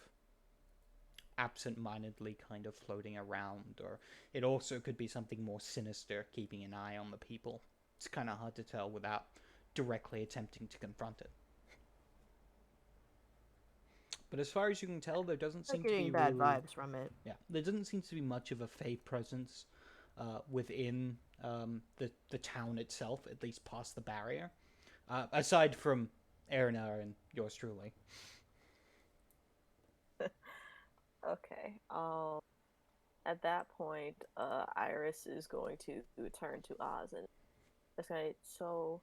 Speaker 1: absent-mindedly kind of floating around, or it also could be something more sinister, keeping an eye on the people. It's kind of hard to tell without directly attempting to confront it. But as far as you can tell, there doesn't
Speaker 6: I'm
Speaker 1: seem to be
Speaker 6: getting bad
Speaker 1: really...
Speaker 6: vibes from it.
Speaker 1: Yeah, there doesn't seem to be much of a Fey presence within the town itself, at least past the barrier. Aside from Erna and yours truly.
Speaker 7: Okay. At that point, Iris is going to turn to Oz and say, "So,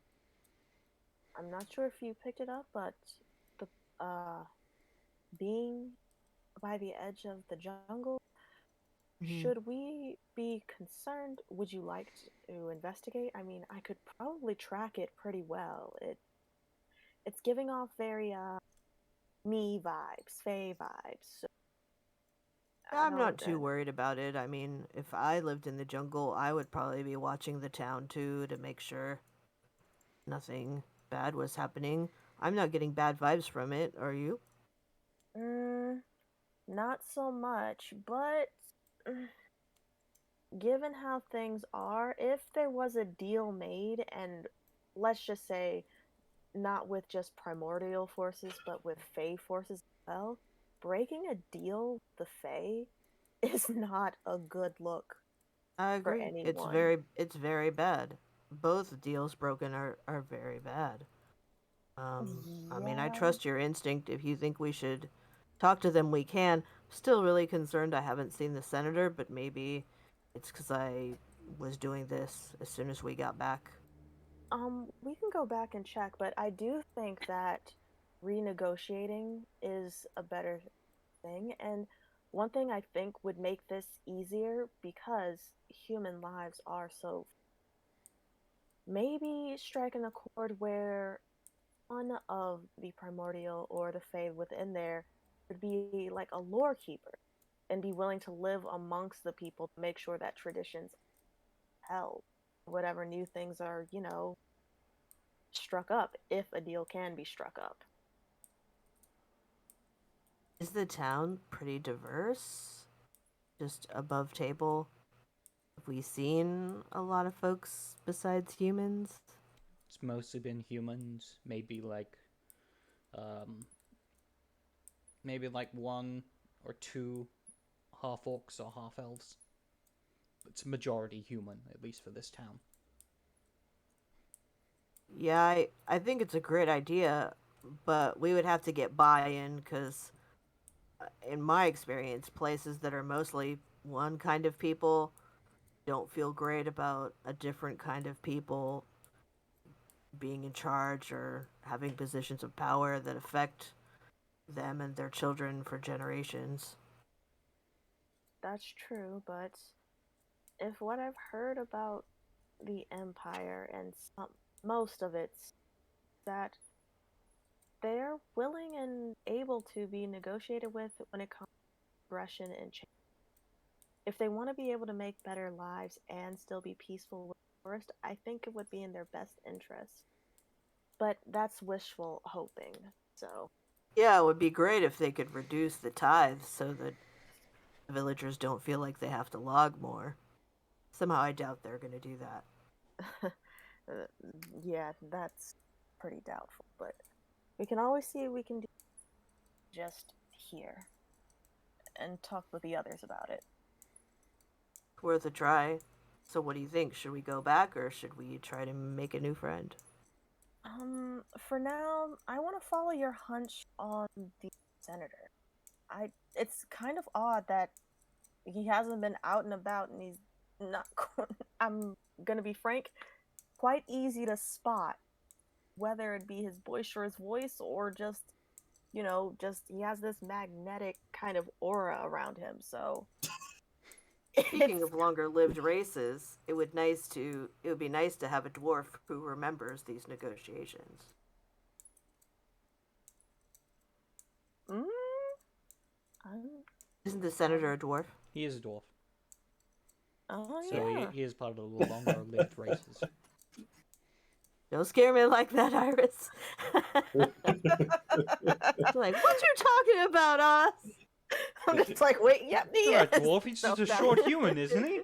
Speaker 7: I'm not sure if you picked it up, but the being by the edge of the jungle,
Speaker 6: Mhm.
Speaker 7: should we be concerned? Would you like to investigate? I mean, I could probably track it pretty well. It's giving off very me vibes, Faye vibes. So, I
Speaker 6: I'm
Speaker 7: don't
Speaker 6: not too
Speaker 7: know.
Speaker 6: worried about it. I mean, if I lived in the jungle, I would probably be watching the town too to make sure nothing bad was happening. I'm not getting bad vibes from it, are you?
Speaker 7: Not so much, but given how things are, if there was a deal made, and let's just say not with just primordial forces, but with Fey forces as well, breaking a deal with the Fey is not a good look
Speaker 6: I
Speaker 7: for
Speaker 6: agree.
Speaker 7: anyone.
Speaker 6: It's very bad. Both deals broken are very bad. I mean, I
Speaker 7: Yeah.
Speaker 6: trust your instinct. If you think we should talk to them, we can. Still really concerned I haven't seen the senator, but maybe it's because I was doing this as soon as we got back.
Speaker 7: We can go back and check, but I do think that renegotiating is a better thing. And one thing I think would make this easier because human lives are so. Maybe strike an accord where one of the primordial or the Fae within there would be like a lore keeper and be willing to live amongst the people to make sure that traditions held. Whatever new things are, struck up, if a deal can be struck up.
Speaker 6: Is the town pretty diverse? Just above table? Have we seen a lot of folks besides humans?
Speaker 1: It's mostly been humans, um, maybe like one or two half orcs or half elves. It's majority human, at least for this town.
Speaker 6: Yeah, I think it's a great idea, but we would have to get buy-in because, in my experience, places that are mostly one kind of people don't feel great about a different kind of people being in charge or having positions of power that affect them and their children for generations.
Speaker 7: That's true, but if what I've heard about the Empire and most of it's that they're willing and able to be negotiated with when it comes to aggression and change. If they want to be able to make better lives and still be peaceful with the forest, I think it would be in their best interest. But that's wishful hoping. So,
Speaker 6: Yeah, it would be great if they could reduce the tithes so that villagers don't feel like they have to log more. Somehow I doubt they're going to do that.
Speaker 7: yeah, that's pretty doubtful, but we can always see what we can do just here and talk with the others about it.
Speaker 6: Worth a try. So what do you think? Should we go back or should we try to make a new friend?
Speaker 7: For now, I want to follow your hunch on the senator. It's kind of odd that he hasn't been out and about and he's not I'm gonna be frank, quite easy to spot, whether it be his boisterous voice or just just he has this magnetic kind of aura around him. So
Speaker 6: Speaking of longer-lived races, it would be nice to have a dwarf who remembers these negotiations.
Speaker 7: mm,
Speaker 6: Isn't the senator a dwarf?
Speaker 1: He is a dwarf,
Speaker 7: oh
Speaker 1: so
Speaker 7: yeah.
Speaker 1: he is part of the longer-lived races.
Speaker 6: Don't scare me like that, Iris. Like, what you talking about, us?
Speaker 7: I'm just like, wait, yep, he
Speaker 1: He's not a
Speaker 7: is.
Speaker 1: dwarf. He's just
Speaker 7: No,
Speaker 1: a
Speaker 7: that-
Speaker 1: short human, isn't he?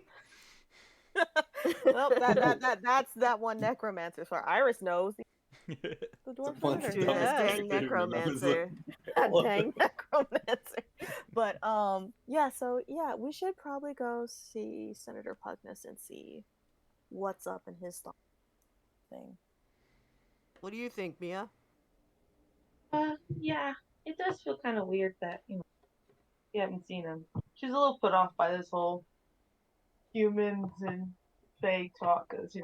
Speaker 7: Well, that's that one necromancer. So Iris knows the dwarf
Speaker 2: One
Speaker 7: senator.
Speaker 6: Dude, this
Speaker 2: Yeah.
Speaker 6: dang necromancer.
Speaker 7: That dang necromancer. But yeah, so yeah, we should probably go see Senator Pugnus and see what's up in his thing.
Speaker 6: What do you think, Mia?
Speaker 4: Yeah, it does feel kind of weird that you haven't seen him. She's a little put off by this whole humans and fake talk, cause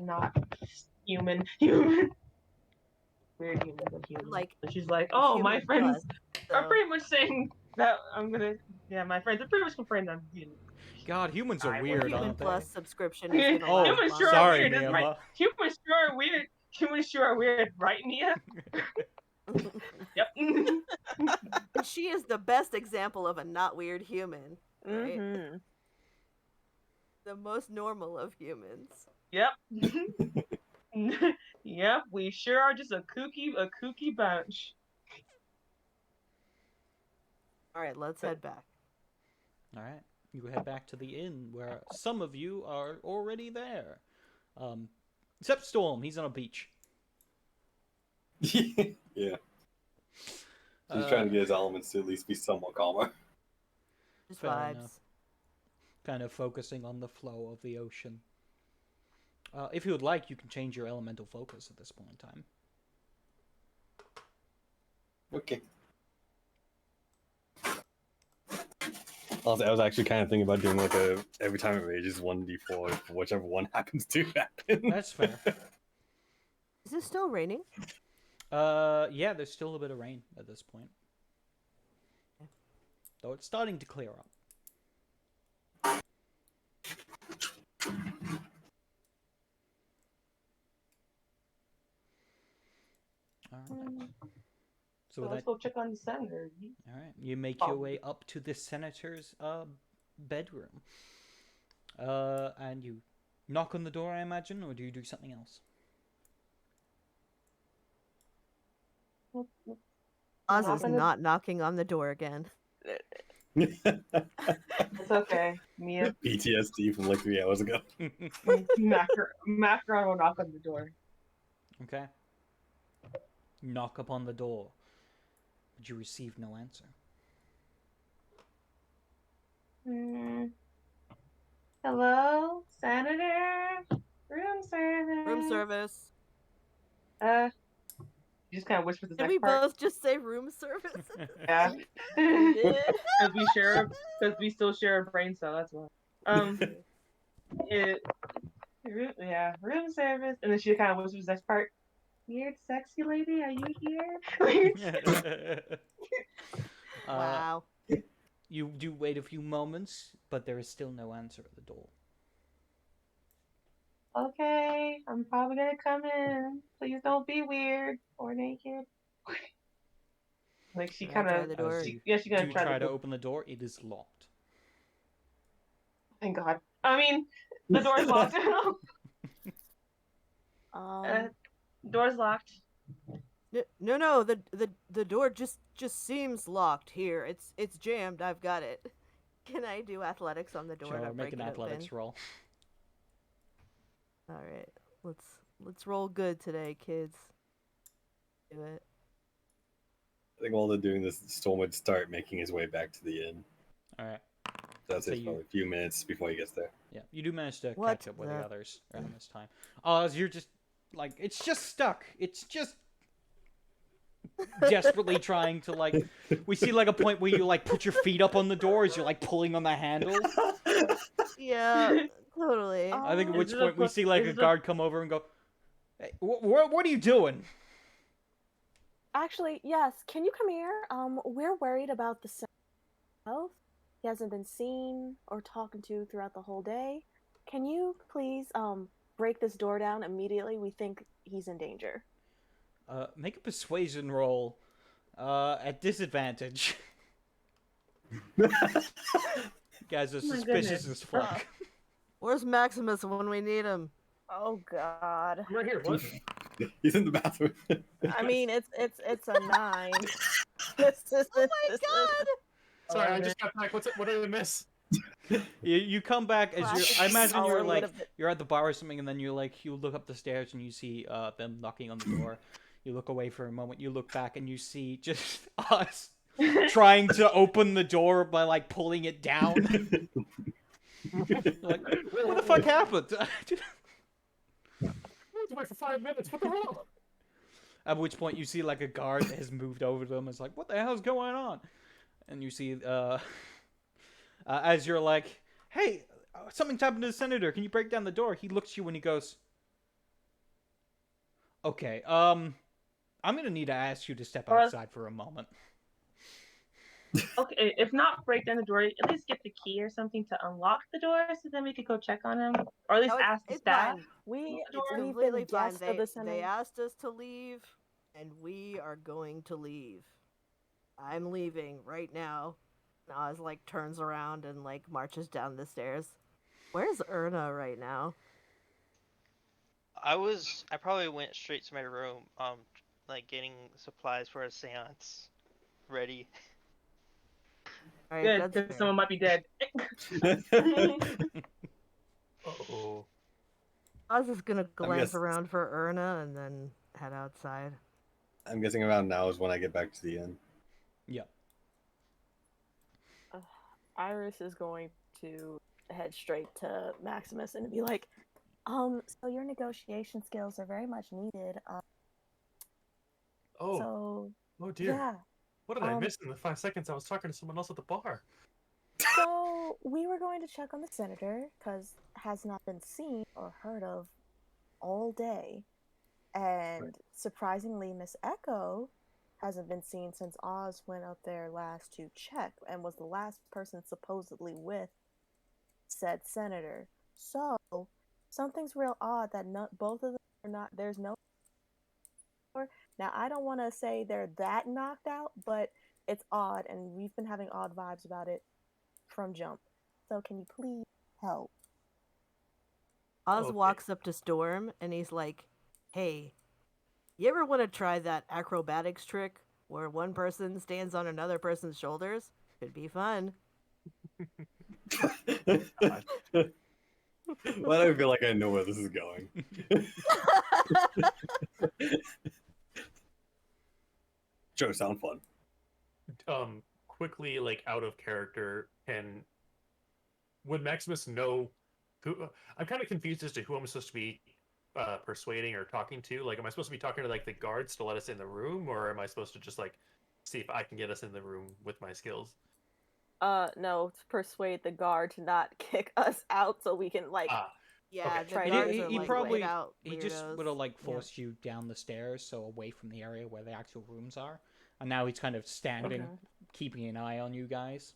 Speaker 4: not human, human, weird human, but human.
Speaker 6: Like,
Speaker 4: So she's like, oh, my
Speaker 6: human
Speaker 4: friends
Speaker 6: plus,
Speaker 4: are
Speaker 6: so-
Speaker 4: pretty much saying that my friends are pretty much confirmed I'm human.
Speaker 1: God, humans are
Speaker 4: Alright, well,
Speaker 1: weird,
Speaker 6: Human
Speaker 1: aren't they?
Speaker 6: Plus subscription is
Speaker 4: Yeah,
Speaker 6: gonna
Speaker 1: Oh,
Speaker 6: last
Speaker 4: humans
Speaker 6: longer.
Speaker 4: sure
Speaker 1: sorry,
Speaker 4: are weird,
Speaker 1: Mia.
Speaker 4: right? Humans sure are weird. Humans sure are weird, right, Mia? Yep.
Speaker 6: And she is the best example of a not weird human. Right?
Speaker 7: Mm-hmm.
Speaker 6: The most normal of humans.
Speaker 4: Yep. Yep, we sure are just a kooky bunch.
Speaker 6: Alright, let's head back.
Speaker 1: All right, you head back to the inn where some of you are already there. Except Storm, he's on a beach.
Speaker 2: Yeah. He's trying to get his elements to at least be somewhat calmer.
Speaker 6: Just
Speaker 1: Fair
Speaker 6: vibes.
Speaker 1: enough. Kind of focusing on the flow of the ocean. If you would like, you can change your elemental focus at this point in time.
Speaker 2: Okay. Also, I was actually kind of thinking about doing like every time it rages 1d4 for whichever one happens to happen.
Speaker 1: That's fair.
Speaker 6: Is it still raining?
Speaker 1: Yeah, there's still a bit of rain at this point. Though it's starting to clear up. Alright. So
Speaker 4: So
Speaker 1: with
Speaker 4: let's
Speaker 1: that,
Speaker 4: go check on the senator.
Speaker 1: alright, you make your way up to the senator's bedroom. And you knock on the door, I imagine, or do you do something else?
Speaker 6: Oz
Speaker 4: Knock
Speaker 6: is
Speaker 4: on the-
Speaker 6: not knocking on the door again.
Speaker 4: It's okay, Mia.
Speaker 2: PTSD from like 3 hours ago.
Speaker 4: Macaron will knock on the door.
Speaker 1: Okay. Knock upon the door, but you receive no answer.
Speaker 4: Hello, Senator. Room service.
Speaker 6: Room service.
Speaker 4: You just kind of whisper the
Speaker 6: Did
Speaker 4: next
Speaker 6: we
Speaker 4: part.
Speaker 6: both just say room service?
Speaker 4: Yeah.
Speaker 7: We did.
Speaker 4: Because we still share a brain cell. That's why. Room service, and then she kind of whispers the next part. Weird, sexy lady, are you here?
Speaker 6: Wow.
Speaker 1: You do wait a few moments, but there is still no answer at the door.
Speaker 4: Okay, I'm probably gonna come in. Please don't be weird or naked. Like she
Speaker 6: Can I
Speaker 4: kind
Speaker 6: try
Speaker 4: of,
Speaker 6: the door?
Speaker 1: Do
Speaker 4: she's
Speaker 1: you
Speaker 4: gonna
Speaker 1: try
Speaker 4: the
Speaker 1: to open the door? It is locked.
Speaker 4: Thank God. I mean, the door's locked.
Speaker 7: Um,
Speaker 4: Door's locked.
Speaker 6: No. The door just seems locked here. It's jammed. I've got it. Can I do athletics on the door
Speaker 1: Sure,
Speaker 6: to
Speaker 1: make
Speaker 6: break
Speaker 1: an
Speaker 6: it
Speaker 1: athletics
Speaker 6: open?
Speaker 1: roll.
Speaker 6: All right. Let's roll good today, kids. Do it.
Speaker 2: I think while they're doing this, Storm would start making his way back to the inn.
Speaker 1: All right.
Speaker 2: That's
Speaker 1: So
Speaker 2: it, probably a few minutes before he gets there.
Speaker 1: Yeah, you do manage to
Speaker 6: What
Speaker 1: catch up with the
Speaker 6: the-
Speaker 1: others around this time. You're just like it's just stuck. It's just desperately trying to like. We see like a point where you like put your feet up on the door as you're like pulling on the handle.
Speaker 6: Yeah, totally.
Speaker 1: I think at
Speaker 7: Um,
Speaker 1: which
Speaker 4: Is it
Speaker 1: point we
Speaker 4: a-
Speaker 1: see like a
Speaker 4: is it-
Speaker 1: guard come over and go, "Hey, what are you doing?"
Speaker 7: Actually, yes. Can you come here? We're worried about the health. He hasn't been seen or talked to throughout the whole day. Can you please break this door down immediately? We think he's in danger.
Speaker 1: Make a persuasion roll. At disadvantage. You guys are
Speaker 4: Oh my
Speaker 1: suspicious
Speaker 4: goodness.
Speaker 1: as fuck.
Speaker 6: Where's Maximus when we need him?
Speaker 7: Oh God.
Speaker 5: I'm right here. What?
Speaker 2: He's in the bathroom.
Speaker 7: I mean, it's a 9. This is
Speaker 6: Oh my god!
Speaker 5: Sorry, I just got back. What did I miss?
Speaker 1: You come back as
Speaker 7: Practice
Speaker 1: I imagine
Speaker 7: our
Speaker 1: you're like
Speaker 7: little bit-
Speaker 1: you're at the bar or something, and then you look up the stairs and you see them knocking on the door. You look away for a moment. You look back and you see just us trying to open the door by like pulling it down. Like, what the fuck happened?
Speaker 5: I had to wait for 5 minutes. What the hell?
Speaker 1: At which point you see like a guard that has moved over to them. It's like, what the hell's going on? And you see as you're like, hey, something's happened to the senator. Can you break down the door? He looks at you and he goes, okay, I'm gonna need to ask you to step
Speaker 4: Or-
Speaker 1: outside for a moment.
Speaker 4: Okay, if not break down the door, at least get the key or something to unlock the door, so then we could go check on him, or at least
Speaker 6: No,
Speaker 4: ask the
Speaker 6: it's
Speaker 4: staff.
Speaker 6: fine.
Speaker 7: we've
Speaker 6: Completely
Speaker 7: been
Speaker 6: fine.
Speaker 7: guests of the Senate.
Speaker 6: They asked us to leave, and we are going to leave. I'm leaving right now. And Oz like turns around and like marches down the stairs. Where's Erna right now?
Speaker 3: I probably went straight to my room, like getting supplies for a seance ready.
Speaker 6: All right,
Speaker 4: Good,
Speaker 6: that's
Speaker 4: because
Speaker 6: fair.
Speaker 4: someone might be dead.
Speaker 5: Uh-oh.
Speaker 6: Oz is gonna glance
Speaker 2: guess-
Speaker 6: around for Erna and then head outside.
Speaker 2: I'm guessing around now is when I get back to the inn.
Speaker 1: Yeah.
Speaker 7: Iris is going to head straight to Maximus and be like, so your negotiation skills are very much needed.
Speaker 5: Oh,
Speaker 7: So
Speaker 5: oh dear.
Speaker 7: yeah.
Speaker 5: What did I
Speaker 7: um,
Speaker 5: miss in the 5 seconds I was talking to someone else at the bar?
Speaker 7: So we were going to check on the senator because has not been seen or heard of all day, and surprisingly, Miss Echo hasn't been seen since Oz went up there last to check and was the last person supposedly with said senator. So something's real odd that both of them are not. There's no. Now I don't want to say they're that knocked out, but it's odd, and we've been having odd vibes about it from jump. So can you please help?
Speaker 6: Oz
Speaker 5: Okay.
Speaker 6: walks up to Storm and he's like, "Hey, you ever want to try that acrobatics trick where one person stands on another person's shoulders? Could be fun."
Speaker 5: God.
Speaker 2: Why do I feel like I know where this is going? Sure, sound fun.
Speaker 5: Quickly, like out of character, would Maximus know who? I'm kind of confused as to who I'm supposed to be persuading or talking to. Like, am I supposed to be talking to like the guards to let us in the room, or am I supposed to just like see if I can get us in the room with my skills?
Speaker 7: No, to persuade the guard to not kick us out so we can like
Speaker 5: Ah,
Speaker 6: Yeah,
Speaker 5: Okay.
Speaker 6: the
Speaker 7: Try to-
Speaker 6: guards
Speaker 1: He,
Speaker 6: are
Speaker 1: he
Speaker 6: like
Speaker 1: probably
Speaker 6: laid out
Speaker 1: he just
Speaker 6: weirdos.
Speaker 1: would have like
Speaker 6: Yeah.
Speaker 1: forced you down the stairs, so away from the area where the actual rooms are. And now he's kind of standing,
Speaker 7: Okay.
Speaker 1: keeping an eye on you guys.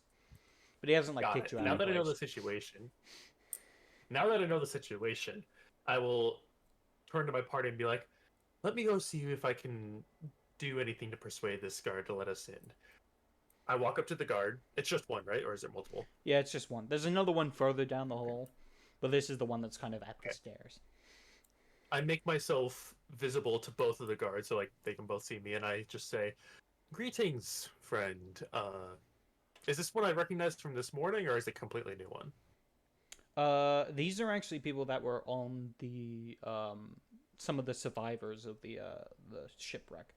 Speaker 1: But he hasn't like
Speaker 5: got
Speaker 1: kicked
Speaker 5: it.
Speaker 1: you out.
Speaker 5: Now
Speaker 1: of
Speaker 5: that I know the
Speaker 1: place.
Speaker 5: situation, I will turn to my party and be like, "Let me go see if I can do anything to persuade this guard to let us in." I walk up to the guard. It's just one, right? Or is it multiple?
Speaker 1: Yeah, it's just one. There's another one further down the hall, but this is the one that's kind of at the
Speaker 5: Okay.
Speaker 1: stairs.
Speaker 5: I make myself visible to both of the guards so like they can both see me, and I just say, "Greetings, friend. Is this one I recognized from this morning, or is it a completely new one?"
Speaker 1: These are actually people that were on the some of the survivors of the shipwreck.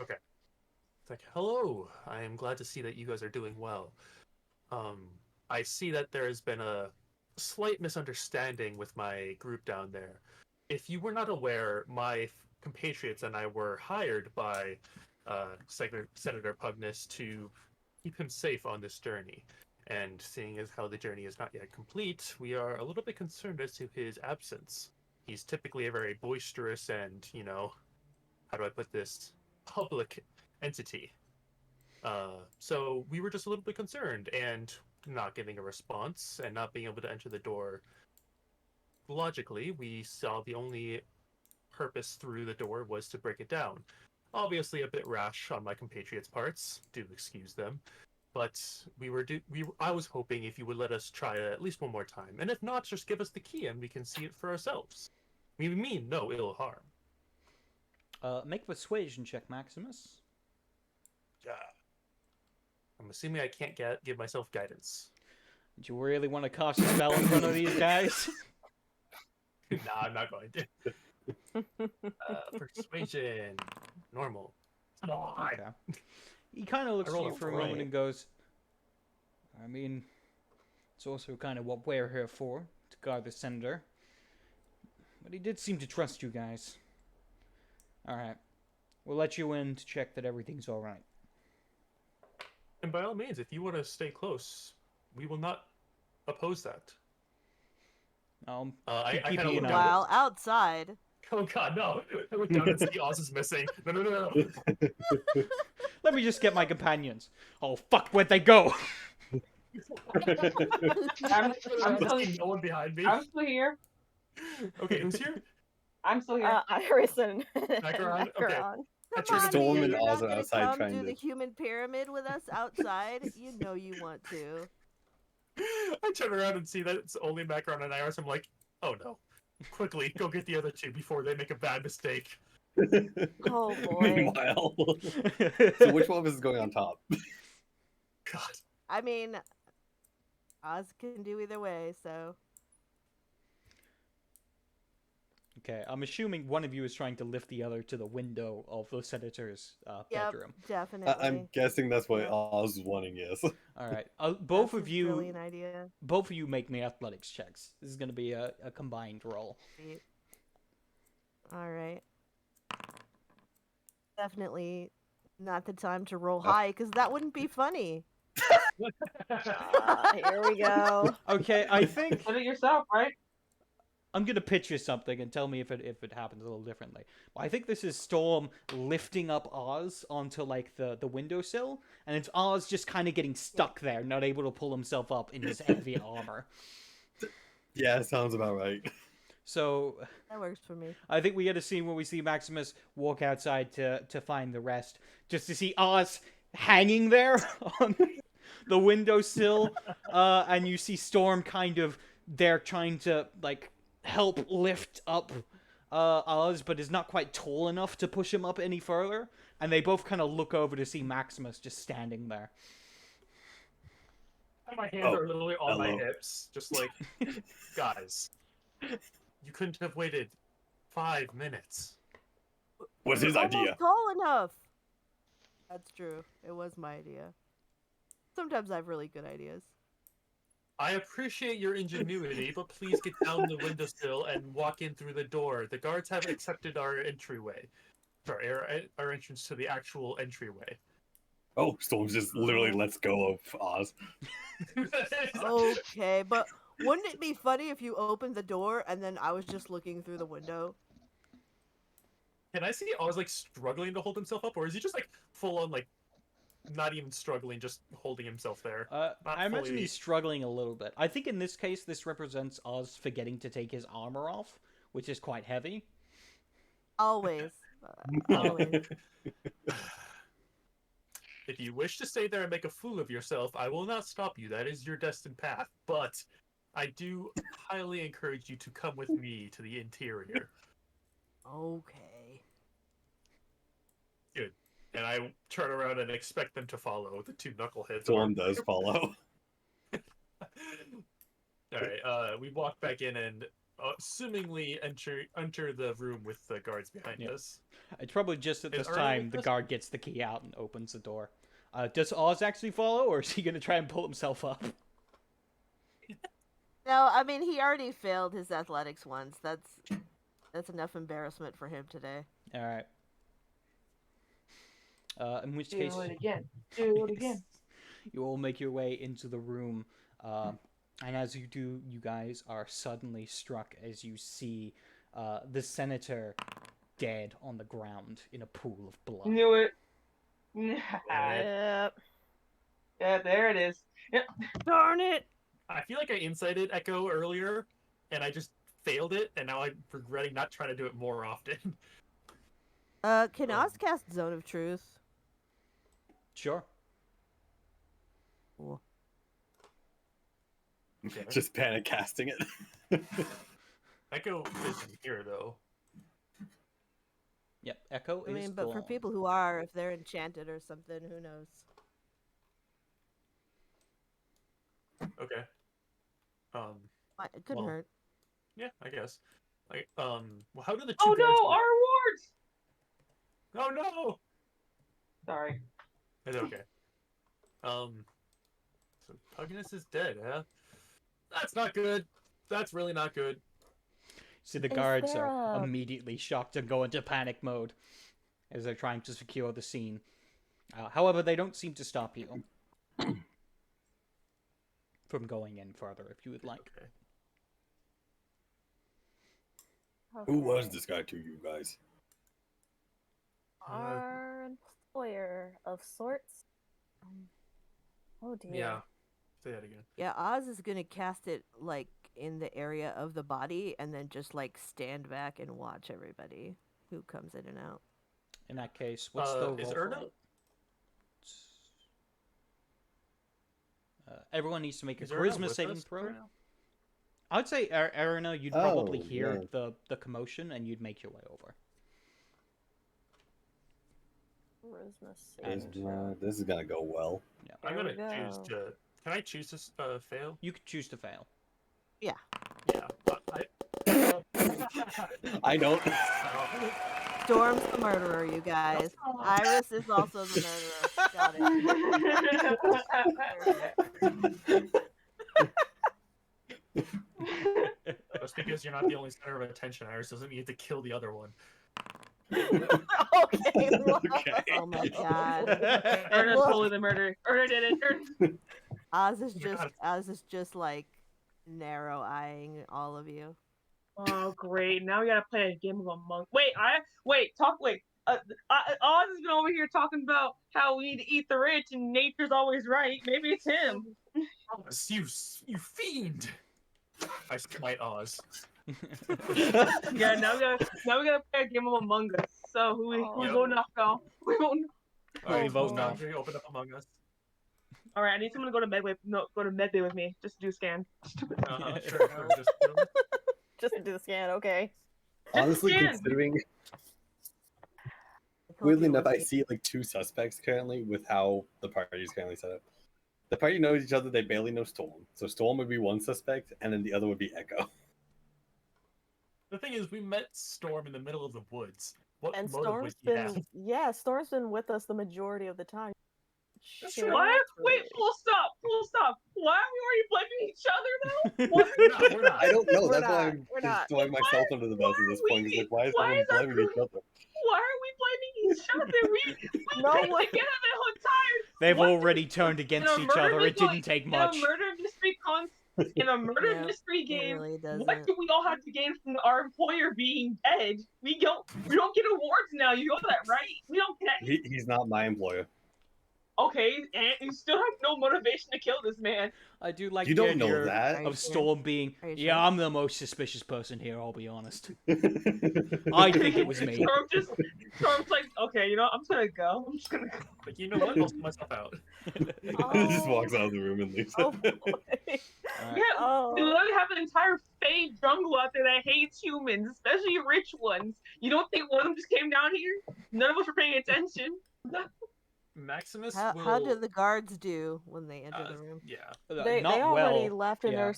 Speaker 5: Okay. It's like, hello. I am glad to see that you guys are doing well. I see that there has been a slight misunderstanding with my group down there. If you were not aware, my compatriots and I were hired by Senator Pugnus to keep him safe on this journey. And seeing as how the journey is not yet complete, we are a little bit concerned as to his absence. He's typically a very boisterous and, how do I put this, public entity. So we were just a little bit concerned, and not getting a response and not being able to enter the door. Logically, we saw the only purpose through the door was to break it down. Obviously, a bit rash on my compatriots' parts. Do excuse them. But I was hoping if you would let us try it at least one more time, and if not, just give us the key and we can see it for ourselves. We mean no ill harm.
Speaker 1: Make a persuasion check, Maximus.
Speaker 5: Yeah. I'm assuming I can't give myself guidance.
Speaker 1: Do you really want to cast a spell in front of these guys?
Speaker 5: Nah, I'm not going to. Persuasion. Normal.
Speaker 1: Okay. He kind of looks at you for a moment and goes, I mean, it's also kind of what we're here for, to guard the senator. But he did seem to trust you guys. Alright. We'll let you in to check that everything's alright.
Speaker 5: And by all means, if you want to stay close, we will not oppose that. I kind of look down.
Speaker 6: While outside.
Speaker 5: Oh god, no! I look down and see Oz is missing. No.
Speaker 1: Let me just get my companions. Oh fuck, where'd they go?
Speaker 4: I'm still,
Speaker 5: no one behind me.
Speaker 4: I'm still here.
Speaker 5: Okay, who's here?
Speaker 4: I'm still here.
Speaker 7: Iris and
Speaker 5: Macaron? Okay.
Speaker 7: Macaron.
Speaker 5: I
Speaker 6: Come on,
Speaker 2: Storm
Speaker 6: man,
Speaker 2: and
Speaker 6: you're
Speaker 2: Oz
Speaker 6: not
Speaker 2: are
Speaker 6: gonna
Speaker 2: outside
Speaker 6: come
Speaker 2: trying
Speaker 6: do
Speaker 2: to-
Speaker 6: the human pyramid with us outside. You know you want to.
Speaker 5: I turn around and see that it's only Macaron and Iris. I'm like, oh no. Quickly, go get the other two before they make a bad mistake.
Speaker 7: Oh boy.
Speaker 2: Meanwhile, so which one of us is going on top?
Speaker 5: God.
Speaker 6: I mean, Oz can do either way, so.
Speaker 1: Okay, I'm assuming one of you is trying to lift the other to the window of the senator's
Speaker 6: Yep,
Speaker 1: bedroom.
Speaker 6: definitely.
Speaker 2: I'm guessing that's what
Speaker 6: Yeah.
Speaker 2: Oz is wanting, yes.
Speaker 1: All right, both
Speaker 6: That's
Speaker 1: of
Speaker 6: a
Speaker 1: you,
Speaker 6: brilliant idea.
Speaker 1: both of you make me athletics checks. This is going to be a combined roll.
Speaker 6: Sweet. All right. Definitely not the time to roll high, because that wouldn't be funny.
Speaker 7: Here we go.
Speaker 1: Okay, I think
Speaker 4: Put it yourself, right?
Speaker 1: I'm gonna pitch you something and tell me if it happens a little differently. I think this is Storm lifting up Oz onto like the windowsill, and it's Oz just kind of getting stuck there, not able to pull himself up in his heavy armor.
Speaker 2: Yeah, sounds about right.
Speaker 1: So
Speaker 6: That works for me.
Speaker 1: I think we get a scene where we see Maximus walk outside to find the rest, just to see Oz hanging there on the windowsill, and you see Storm kind of there trying to like help lift up Oz, but is not quite tall enough to push him up any further. And they both kind of look over to see Maximus just standing there.
Speaker 5: My hands are literally on my
Speaker 2: hello.
Speaker 5: hips, just like, guys, you couldn't have waited 5 minutes.
Speaker 2: What's his
Speaker 6: Almost
Speaker 2: idea?
Speaker 6: tall enough. That's true. It was my idea. Sometimes I have really good ideas.
Speaker 5: I appreciate your ingenuity, but please get down the windowsill and walk in through the door. The guards have accepted our entryway. Sorry, our entrance to the actual entryway.
Speaker 2: Oh, Storm just literally lets go of Oz.
Speaker 6: Okay, but wouldn't it be funny if you opened the door and then I was just looking through the window?
Speaker 5: Can I see Oz like struggling to hold himself up, or is he just like full on like not even struggling, just holding himself there?
Speaker 1: I imagine
Speaker 5: fully-
Speaker 1: he's struggling a little bit. I think in this case, this represents Oz forgetting to take his armor off, which is quite heavy.
Speaker 6: Always. Always.
Speaker 5: If you wish to stay there and make a fool of yourself, I will not stop you. That is your destined path. But I do highly encourage you to come with me to the interior.
Speaker 6: Okay.
Speaker 5: Good. And I turn around and expect them to follow. The two knuckleheads.
Speaker 2: Storm does follow.
Speaker 5: Alright, we walk back in, and assumingly enter the room with the guards behind
Speaker 1: Yep.
Speaker 5: us.
Speaker 1: It's probably just at
Speaker 5: Is
Speaker 1: this
Speaker 5: Erna
Speaker 1: time
Speaker 5: with
Speaker 1: the
Speaker 5: us?
Speaker 1: guard gets the key out and opens the door. Does Oz actually follow, or is he going to try and pull himself up?
Speaker 6: No, I mean he already failed his athletics once. That's enough embarrassment for him today.
Speaker 1: All right. In which
Speaker 4: Do
Speaker 1: case,
Speaker 4: it again. Do it again.
Speaker 1: you all make your way into the room, and as you do, you guys are suddenly struck as you see the senator dead on the ground in a pool of blood.
Speaker 4: Knew it.
Speaker 7: Yep.
Speaker 4: Yeah, there it is. Yep.
Speaker 6: Darn it!
Speaker 5: I feel like I incited Echo earlier, and I just failed it, and now I'm regretting not trying to do it more often.
Speaker 6: Can Oz cast Zone of Truth?
Speaker 1: Sure.
Speaker 6: Cool.
Speaker 5: Okay.
Speaker 2: Just panic casting it.
Speaker 5: Echo isn't here though.
Speaker 1: Yep. Echo
Speaker 6: I
Speaker 1: is
Speaker 6: mean, but for
Speaker 1: gone.
Speaker 6: people who are, if they're enchanted or something, who knows?
Speaker 5: Okay.
Speaker 6: It couldn't
Speaker 5: Well,
Speaker 6: hurt.
Speaker 5: Yeah, I guess. Like, well, how do the two
Speaker 4: Oh
Speaker 5: guards
Speaker 4: no,
Speaker 5: work?
Speaker 4: our rewards!
Speaker 5: Oh no!
Speaker 4: Sorry.
Speaker 5: It's okay. So Pugnus is dead, huh? That's not good. That's really not good.
Speaker 1: So the
Speaker 7: Is
Speaker 1: guards
Speaker 7: there
Speaker 1: are
Speaker 7: a-
Speaker 1: immediately shocked and go into panic mode as they're trying to secure the scene. However, they don't seem to stop you from going in further if you would like.
Speaker 5: Okay.
Speaker 2: Who was
Speaker 7: Okay.
Speaker 2: this guy to you guys?
Speaker 7: Our employer of sorts. Oh dear.
Speaker 5: Yeah. Say that again.
Speaker 6: Yeah, Oz is gonna cast it like in the area of the body, and then just like stand back and watch everybody who comes in and out.
Speaker 1: In that case, what's the roll
Speaker 5: Is
Speaker 1: for
Speaker 5: Erna?
Speaker 1: it? Everyone needs to make a
Speaker 5: Is Erna
Speaker 1: charisma
Speaker 5: with
Speaker 1: saving
Speaker 5: us
Speaker 1: throw.
Speaker 5: right now?
Speaker 1: I would say, Erina, you'd probably
Speaker 2: Oh,
Speaker 1: hear
Speaker 2: yeah.
Speaker 1: the commotion and you'd make your way over.
Speaker 7: Charisma
Speaker 1: And-
Speaker 7: saving throw.
Speaker 2: This is gonna go well.
Speaker 5: I'm
Speaker 7: There we
Speaker 5: gonna choose
Speaker 7: go.
Speaker 5: to. Can I choose to fail?
Speaker 1: You could choose to fail.
Speaker 5: Yeah.
Speaker 2: I don't.
Speaker 6: Storm's the murderer, you guys. Iris is also the murderer. Got it.
Speaker 5: Just because you're not the only center of attention, Iris, doesn't mean you have to kill the other one.
Speaker 7: Okay. well,
Speaker 2: Okay.
Speaker 6: Oh my god.
Speaker 4: Erna's
Speaker 6: Look.
Speaker 4: totally the murderer. Erna did it.
Speaker 6: Oz is
Speaker 5: God.
Speaker 6: just like narrow eyeing all of you.
Speaker 4: Oh great! Now we gotta play a game of Among. Wait, Wait. Oz has been over here talking about how we need to eat the rich and nature's always right. Maybe it's him.
Speaker 5: Oz, you fiend! I smite Oz.
Speaker 4: Yeah. Now we gotta play a game of Among Us. So who we
Speaker 7: Oh.
Speaker 4: go knock off? We won't.
Speaker 1: Alright,
Speaker 5: Alright,
Speaker 1: vote no.
Speaker 5: Foundry, open up Among Us.
Speaker 4: All right. I need someone to go to medbay. No, go to medbay with me. Just do a scan.
Speaker 5: Sure. Just
Speaker 7: just do the scan. Okay.
Speaker 2: Honestly,
Speaker 4: Again.
Speaker 2: considering
Speaker 6: I told
Speaker 2: weirdly
Speaker 6: you it
Speaker 2: enough,
Speaker 6: would
Speaker 2: I
Speaker 6: be-
Speaker 2: see like two suspects currently with how the party is currently set up. The party knows each other; they barely know Storm. So Storm would be one suspect, and then the other would be Echo.
Speaker 5: The thing is, we met Storm in the middle of the woods. What
Speaker 7: And
Speaker 5: motive would
Speaker 7: Storm's
Speaker 5: he have?
Speaker 7: been Storm's been with us the majority of the time.
Speaker 5: That's
Speaker 7: Shit.
Speaker 4: What? Wait, full stop. Why are we already blaming each other though? What?
Speaker 5: We're not.
Speaker 2: I don't know.
Speaker 7: We're
Speaker 2: That's why
Speaker 7: not,
Speaker 2: I'm
Speaker 7: we're
Speaker 2: just
Speaker 7: not.
Speaker 2: throwing myself under the bus at this point. It's like, why is everyone
Speaker 4: our
Speaker 2: blaming each other?
Speaker 4: Why are we blaming each other? We
Speaker 7: No
Speaker 4: came
Speaker 7: one-
Speaker 4: together the whole time.
Speaker 1: They've
Speaker 4: What?
Speaker 1: already turned against
Speaker 4: In a
Speaker 1: each
Speaker 4: murder
Speaker 1: other. It
Speaker 4: mystery-
Speaker 1: didn't take
Speaker 4: In
Speaker 1: much.
Speaker 4: a murder mystery in a murder
Speaker 6: Yeah,
Speaker 4: mystery
Speaker 6: It
Speaker 4: game,
Speaker 6: really doesn't.
Speaker 4: what do we all have to gain from our employer being dead? We don't get awards now. You know that, right? We don't get.
Speaker 2: He's not my employer.
Speaker 4: Okay, and you still have no motivation to kill this man.
Speaker 1: I do like
Speaker 2: You
Speaker 1: the
Speaker 2: don't know
Speaker 1: idea
Speaker 2: that.
Speaker 6: Are you
Speaker 1: of
Speaker 6: sure?
Speaker 1: Storm being,
Speaker 6: Are you
Speaker 1: yeah,
Speaker 6: sure?
Speaker 1: I'm the most suspicious person here, I'll be honest. I think it was me.
Speaker 4: Storm's like, okay, you know, I'm just gonna go. I'm just gonna go.
Speaker 5: Like, you know what? I'll sort myself out.
Speaker 2: He just walks out of the room and leaves.
Speaker 7: Oh boy.
Speaker 1: Alright.
Speaker 4: Yeah,
Speaker 7: Oh.
Speaker 4: we literally have an entire fake jungle out there that hates humans, especially rich ones. You don't think one of them just came down here? None of us were paying attention.
Speaker 5: Maximus
Speaker 6: How
Speaker 5: will...
Speaker 6: do the guards do when they enter the room?
Speaker 5: Yeah.
Speaker 7: They
Speaker 1: Not
Speaker 7: already
Speaker 1: well.
Speaker 7: left and
Speaker 1: yeah.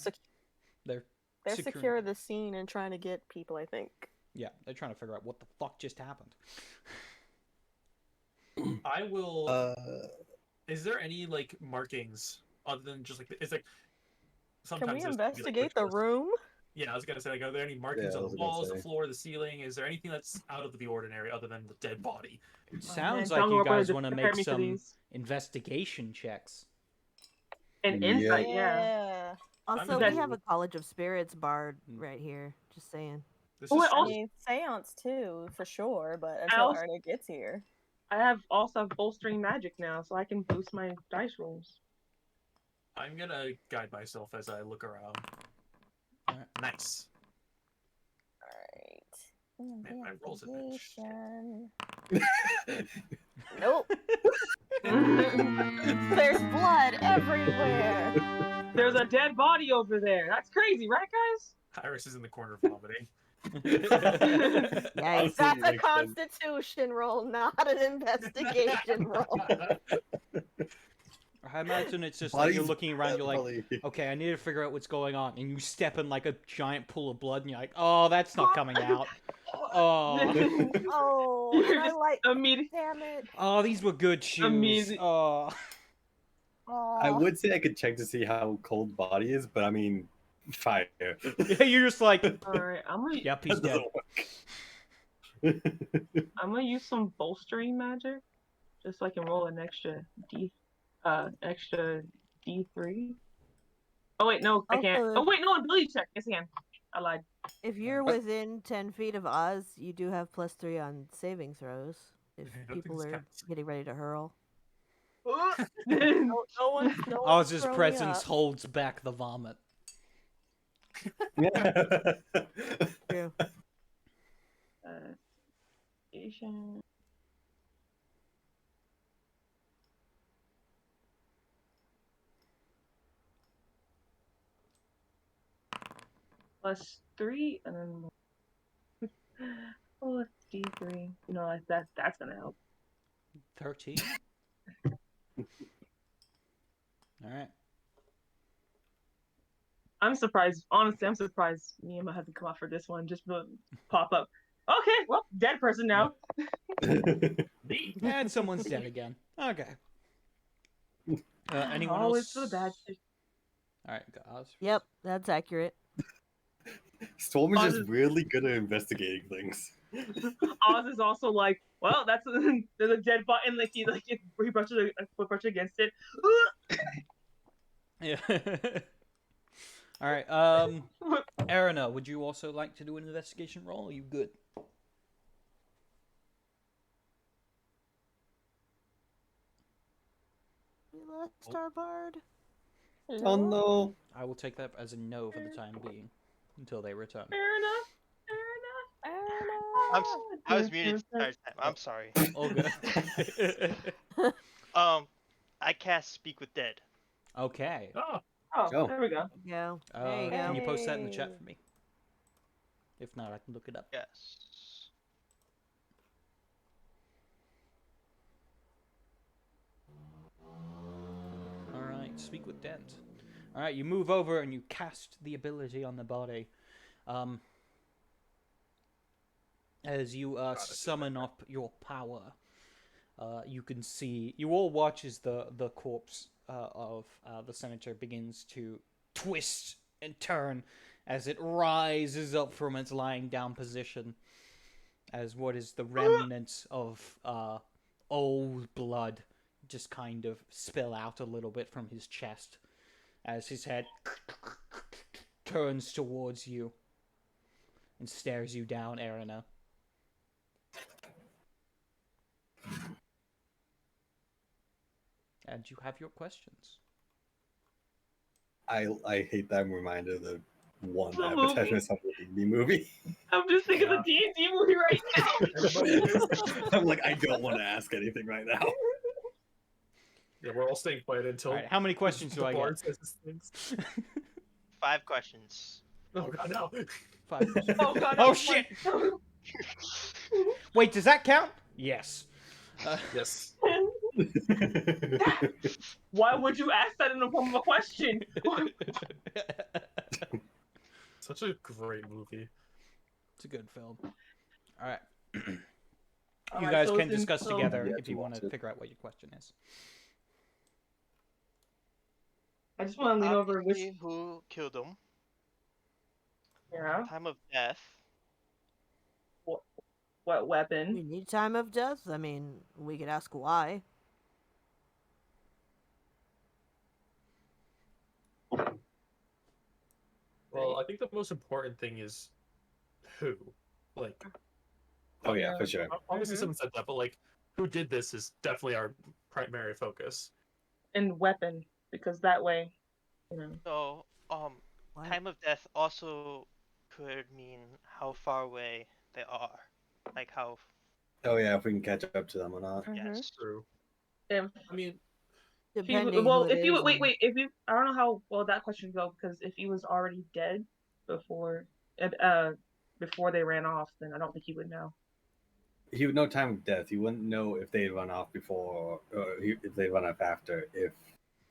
Speaker 7: they're
Speaker 1: They're
Speaker 7: They're
Speaker 1: Securing-
Speaker 7: secure the scene and trying to get people, I think.
Speaker 1: Yeah, they're trying to figure out what the fuck just happened.
Speaker 5: I will.
Speaker 2: Uh,
Speaker 5: Is there any like markings other than just like it's like
Speaker 7: Can
Speaker 5: sometimes
Speaker 7: we
Speaker 5: there's gonna be, like,
Speaker 7: investigate the
Speaker 5: rituals.
Speaker 7: room?
Speaker 5: Yeah, I was gonna say, like, are there any markings
Speaker 2: Yeah, I
Speaker 5: on
Speaker 2: was
Speaker 5: the
Speaker 2: gonna
Speaker 5: walls, the
Speaker 2: say.
Speaker 5: floor, the ceiling? Is there anything that's out of the ordinary other than the dead body?
Speaker 1: It
Speaker 4: Oh,
Speaker 1: sounds
Speaker 4: man,
Speaker 1: like
Speaker 4: tell me
Speaker 1: you
Speaker 4: what
Speaker 1: guys
Speaker 4: to
Speaker 1: want to
Speaker 4: prepare
Speaker 1: make
Speaker 4: me for
Speaker 1: some
Speaker 4: these.
Speaker 1: investigation checks.
Speaker 4: And
Speaker 2: Yeah.
Speaker 4: insight, yeah.
Speaker 6: Also,
Speaker 4: gonna
Speaker 6: we
Speaker 4: do-
Speaker 6: have a College of Spirits bard right here. Just saying.
Speaker 5: This
Speaker 4: Oh,
Speaker 5: is
Speaker 4: I
Speaker 7: I
Speaker 4: also-
Speaker 7: mean, seance too, for sure, but until
Speaker 4: also-
Speaker 7: Arna gets here.
Speaker 4: I also have bolstering magic now, so I can boost my dice rolls.
Speaker 5: I'm gonna guide myself as I look around.
Speaker 1: Alright.
Speaker 5: Nice.
Speaker 7: Alright.
Speaker 5: Man, my rolls have been shit.
Speaker 7: Investigation. Nope. There's blood everywhere.
Speaker 4: There's a dead body over there. That's crazy, right, guys?
Speaker 5: Iris is in the corner vomiting.
Speaker 6: Yikes.
Speaker 7: That's a
Speaker 2: Makes sense.
Speaker 7: constitution roll, not an investigation roll.
Speaker 1: I imagine it's just like you're
Speaker 2: Bodies
Speaker 1: looking around, you're like,
Speaker 2: probably-
Speaker 1: okay, I need to figure out what's going on, and you step in like a giant pool of blood, and you're like, oh, that's not coming out. Oh,
Speaker 7: Oh,
Speaker 4: You're
Speaker 7: and I
Speaker 4: just
Speaker 7: like,
Speaker 4: Immediately.
Speaker 7: damn it.
Speaker 1: oh, these were good shoes.
Speaker 4: Amazing.
Speaker 1: Oh,
Speaker 2: I
Speaker 7: Aw.
Speaker 2: would say I could check to see how cold the body is, but I mean, fire.
Speaker 1: yeah, you're just like,
Speaker 4: Alright,
Speaker 1: yep, he's
Speaker 2: That
Speaker 1: dead.
Speaker 2: doesn't work.
Speaker 4: I'm gonna use some bolstering magic, just so I can roll an extra D3. Oh wait, no, I can't.
Speaker 6: Also-
Speaker 4: Oh wait, no, ability check. Yes, I can. I lied.
Speaker 6: If you're within 10 feet of Oz, you do have +3 on saving throws. If
Speaker 5: I don't think
Speaker 6: people
Speaker 5: this
Speaker 6: are
Speaker 5: counts.
Speaker 6: getting ready to hurl.
Speaker 7: No one's
Speaker 1: Oz's
Speaker 7: throwing
Speaker 1: presence
Speaker 7: up.
Speaker 1: holds back the vomit.
Speaker 6: True.
Speaker 4: Station. +3, and then oh, it's D3. You know, like that's gonna help.
Speaker 1: 13. Alright.
Speaker 4: I'm surprised. Honestly, I'm surprised Miyama hasn't come out for this one. Just pop up. Okay, well, dead person now.
Speaker 1: And someone's dead again. Okay. Anyone
Speaker 4: Always
Speaker 1: else?
Speaker 4: for the bad shit.
Speaker 1: Alright, got Oz.
Speaker 6: Yep, that's accurate.
Speaker 2: Storm is
Speaker 4: Oz
Speaker 2: just
Speaker 4: is-
Speaker 2: really good at investigating things.
Speaker 4: Oz is also like, well, that's there's a dead body, and like he brushes against it.
Speaker 1: Yeah. Alright, Erina, would you also like to do an investigation roll? Or are you good?
Speaker 6: We lost our bard.
Speaker 2: Oh no.
Speaker 1: I will take that as a no for the time being. Until they return.
Speaker 4: Fair enough.
Speaker 3: I was muted the entire time. I'm sorry.
Speaker 1: All good.
Speaker 3: I cast Speak with Dead.
Speaker 1: Okay.
Speaker 5: Oh,
Speaker 4: Oh,
Speaker 2: Oh.
Speaker 4: there we go.
Speaker 6: Go. There you
Speaker 1: Can
Speaker 6: go.
Speaker 1: you post that in the chat
Speaker 7: Yay.
Speaker 1: for me? If not, I can look it up.
Speaker 3: Yes.
Speaker 1: Alright, speak with Dent. Alright, you move over and you cast the ability on the body. As you summon up your power, you can see, you all watch as the corpse of the senator begins to twist and turn as it rises up from its lying down position, as what is the remnants of old blood just kind of spill out a little bit from his chest as his head turns towards you and stares you down, Erina. And you have your questions.
Speaker 2: I hate that I'm reminded of the one
Speaker 4: The
Speaker 2: advertisement
Speaker 4: movie.
Speaker 2: of the D&D movie.
Speaker 4: I'm just thinking
Speaker 5: Yeah.
Speaker 4: of the D&D movie right now.
Speaker 2: I'm like, I don't want to ask anything right now.
Speaker 5: yeah, we're all staying quiet until
Speaker 1: Alright, how many questions do
Speaker 5: the
Speaker 1: I
Speaker 5: bard
Speaker 1: get?
Speaker 5: says his things.
Speaker 3: 5 questions.
Speaker 5: Oh god, no.
Speaker 1: 5 questions.
Speaker 4: Oh god.
Speaker 1: Oh,
Speaker 4: I'm
Speaker 1: shit!
Speaker 4: like-
Speaker 1: Wait, does that count? Yes.
Speaker 5: Yes.
Speaker 4: Why would you ask that in the form of a question?
Speaker 5: Such a great movie.
Speaker 1: It's a good film. All right.
Speaker 4: All
Speaker 1: You
Speaker 4: right,
Speaker 1: guys
Speaker 4: so
Speaker 1: can
Speaker 4: it's in-
Speaker 1: discuss
Speaker 4: so-
Speaker 1: together
Speaker 2: Yeah,
Speaker 1: if
Speaker 2: to
Speaker 1: you want
Speaker 2: watch
Speaker 1: to
Speaker 2: it.
Speaker 1: figure out what your question is.
Speaker 4: I just want to lean over which.
Speaker 3: Obviously, who killed him?
Speaker 4: Yeah.
Speaker 3: Time of death.
Speaker 4: What weapon?
Speaker 6: We need time of death. I mean, we could ask why.
Speaker 5: Well, I think the most important thing is who. Like,
Speaker 2: Oh yeah, for sure.
Speaker 5: obviously
Speaker 4: Mhm.
Speaker 5: someone said that, but like, who did this is definitely our primary focus.
Speaker 4: And weapon, because that way,
Speaker 3: So,
Speaker 6: What?
Speaker 3: time of death also could mean how far away they are. Like how,
Speaker 2: Oh yeah, if we can catch up to them or not.
Speaker 3: yes.
Speaker 5: True.
Speaker 4: if
Speaker 5: I mean,
Speaker 6: Depending
Speaker 4: well,
Speaker 6: who it
Speaker 4: if you
Speaker 6: is
Speaker 4: wait,
Speaker 6: and-
Speaker 4: wait, if you, I don't know how well that question go because if he was already dead before, before they ran off, then I don't think he would know.
Speaker 2: He would know time of death. He wouldn't know if they run off before, or if they run off after. If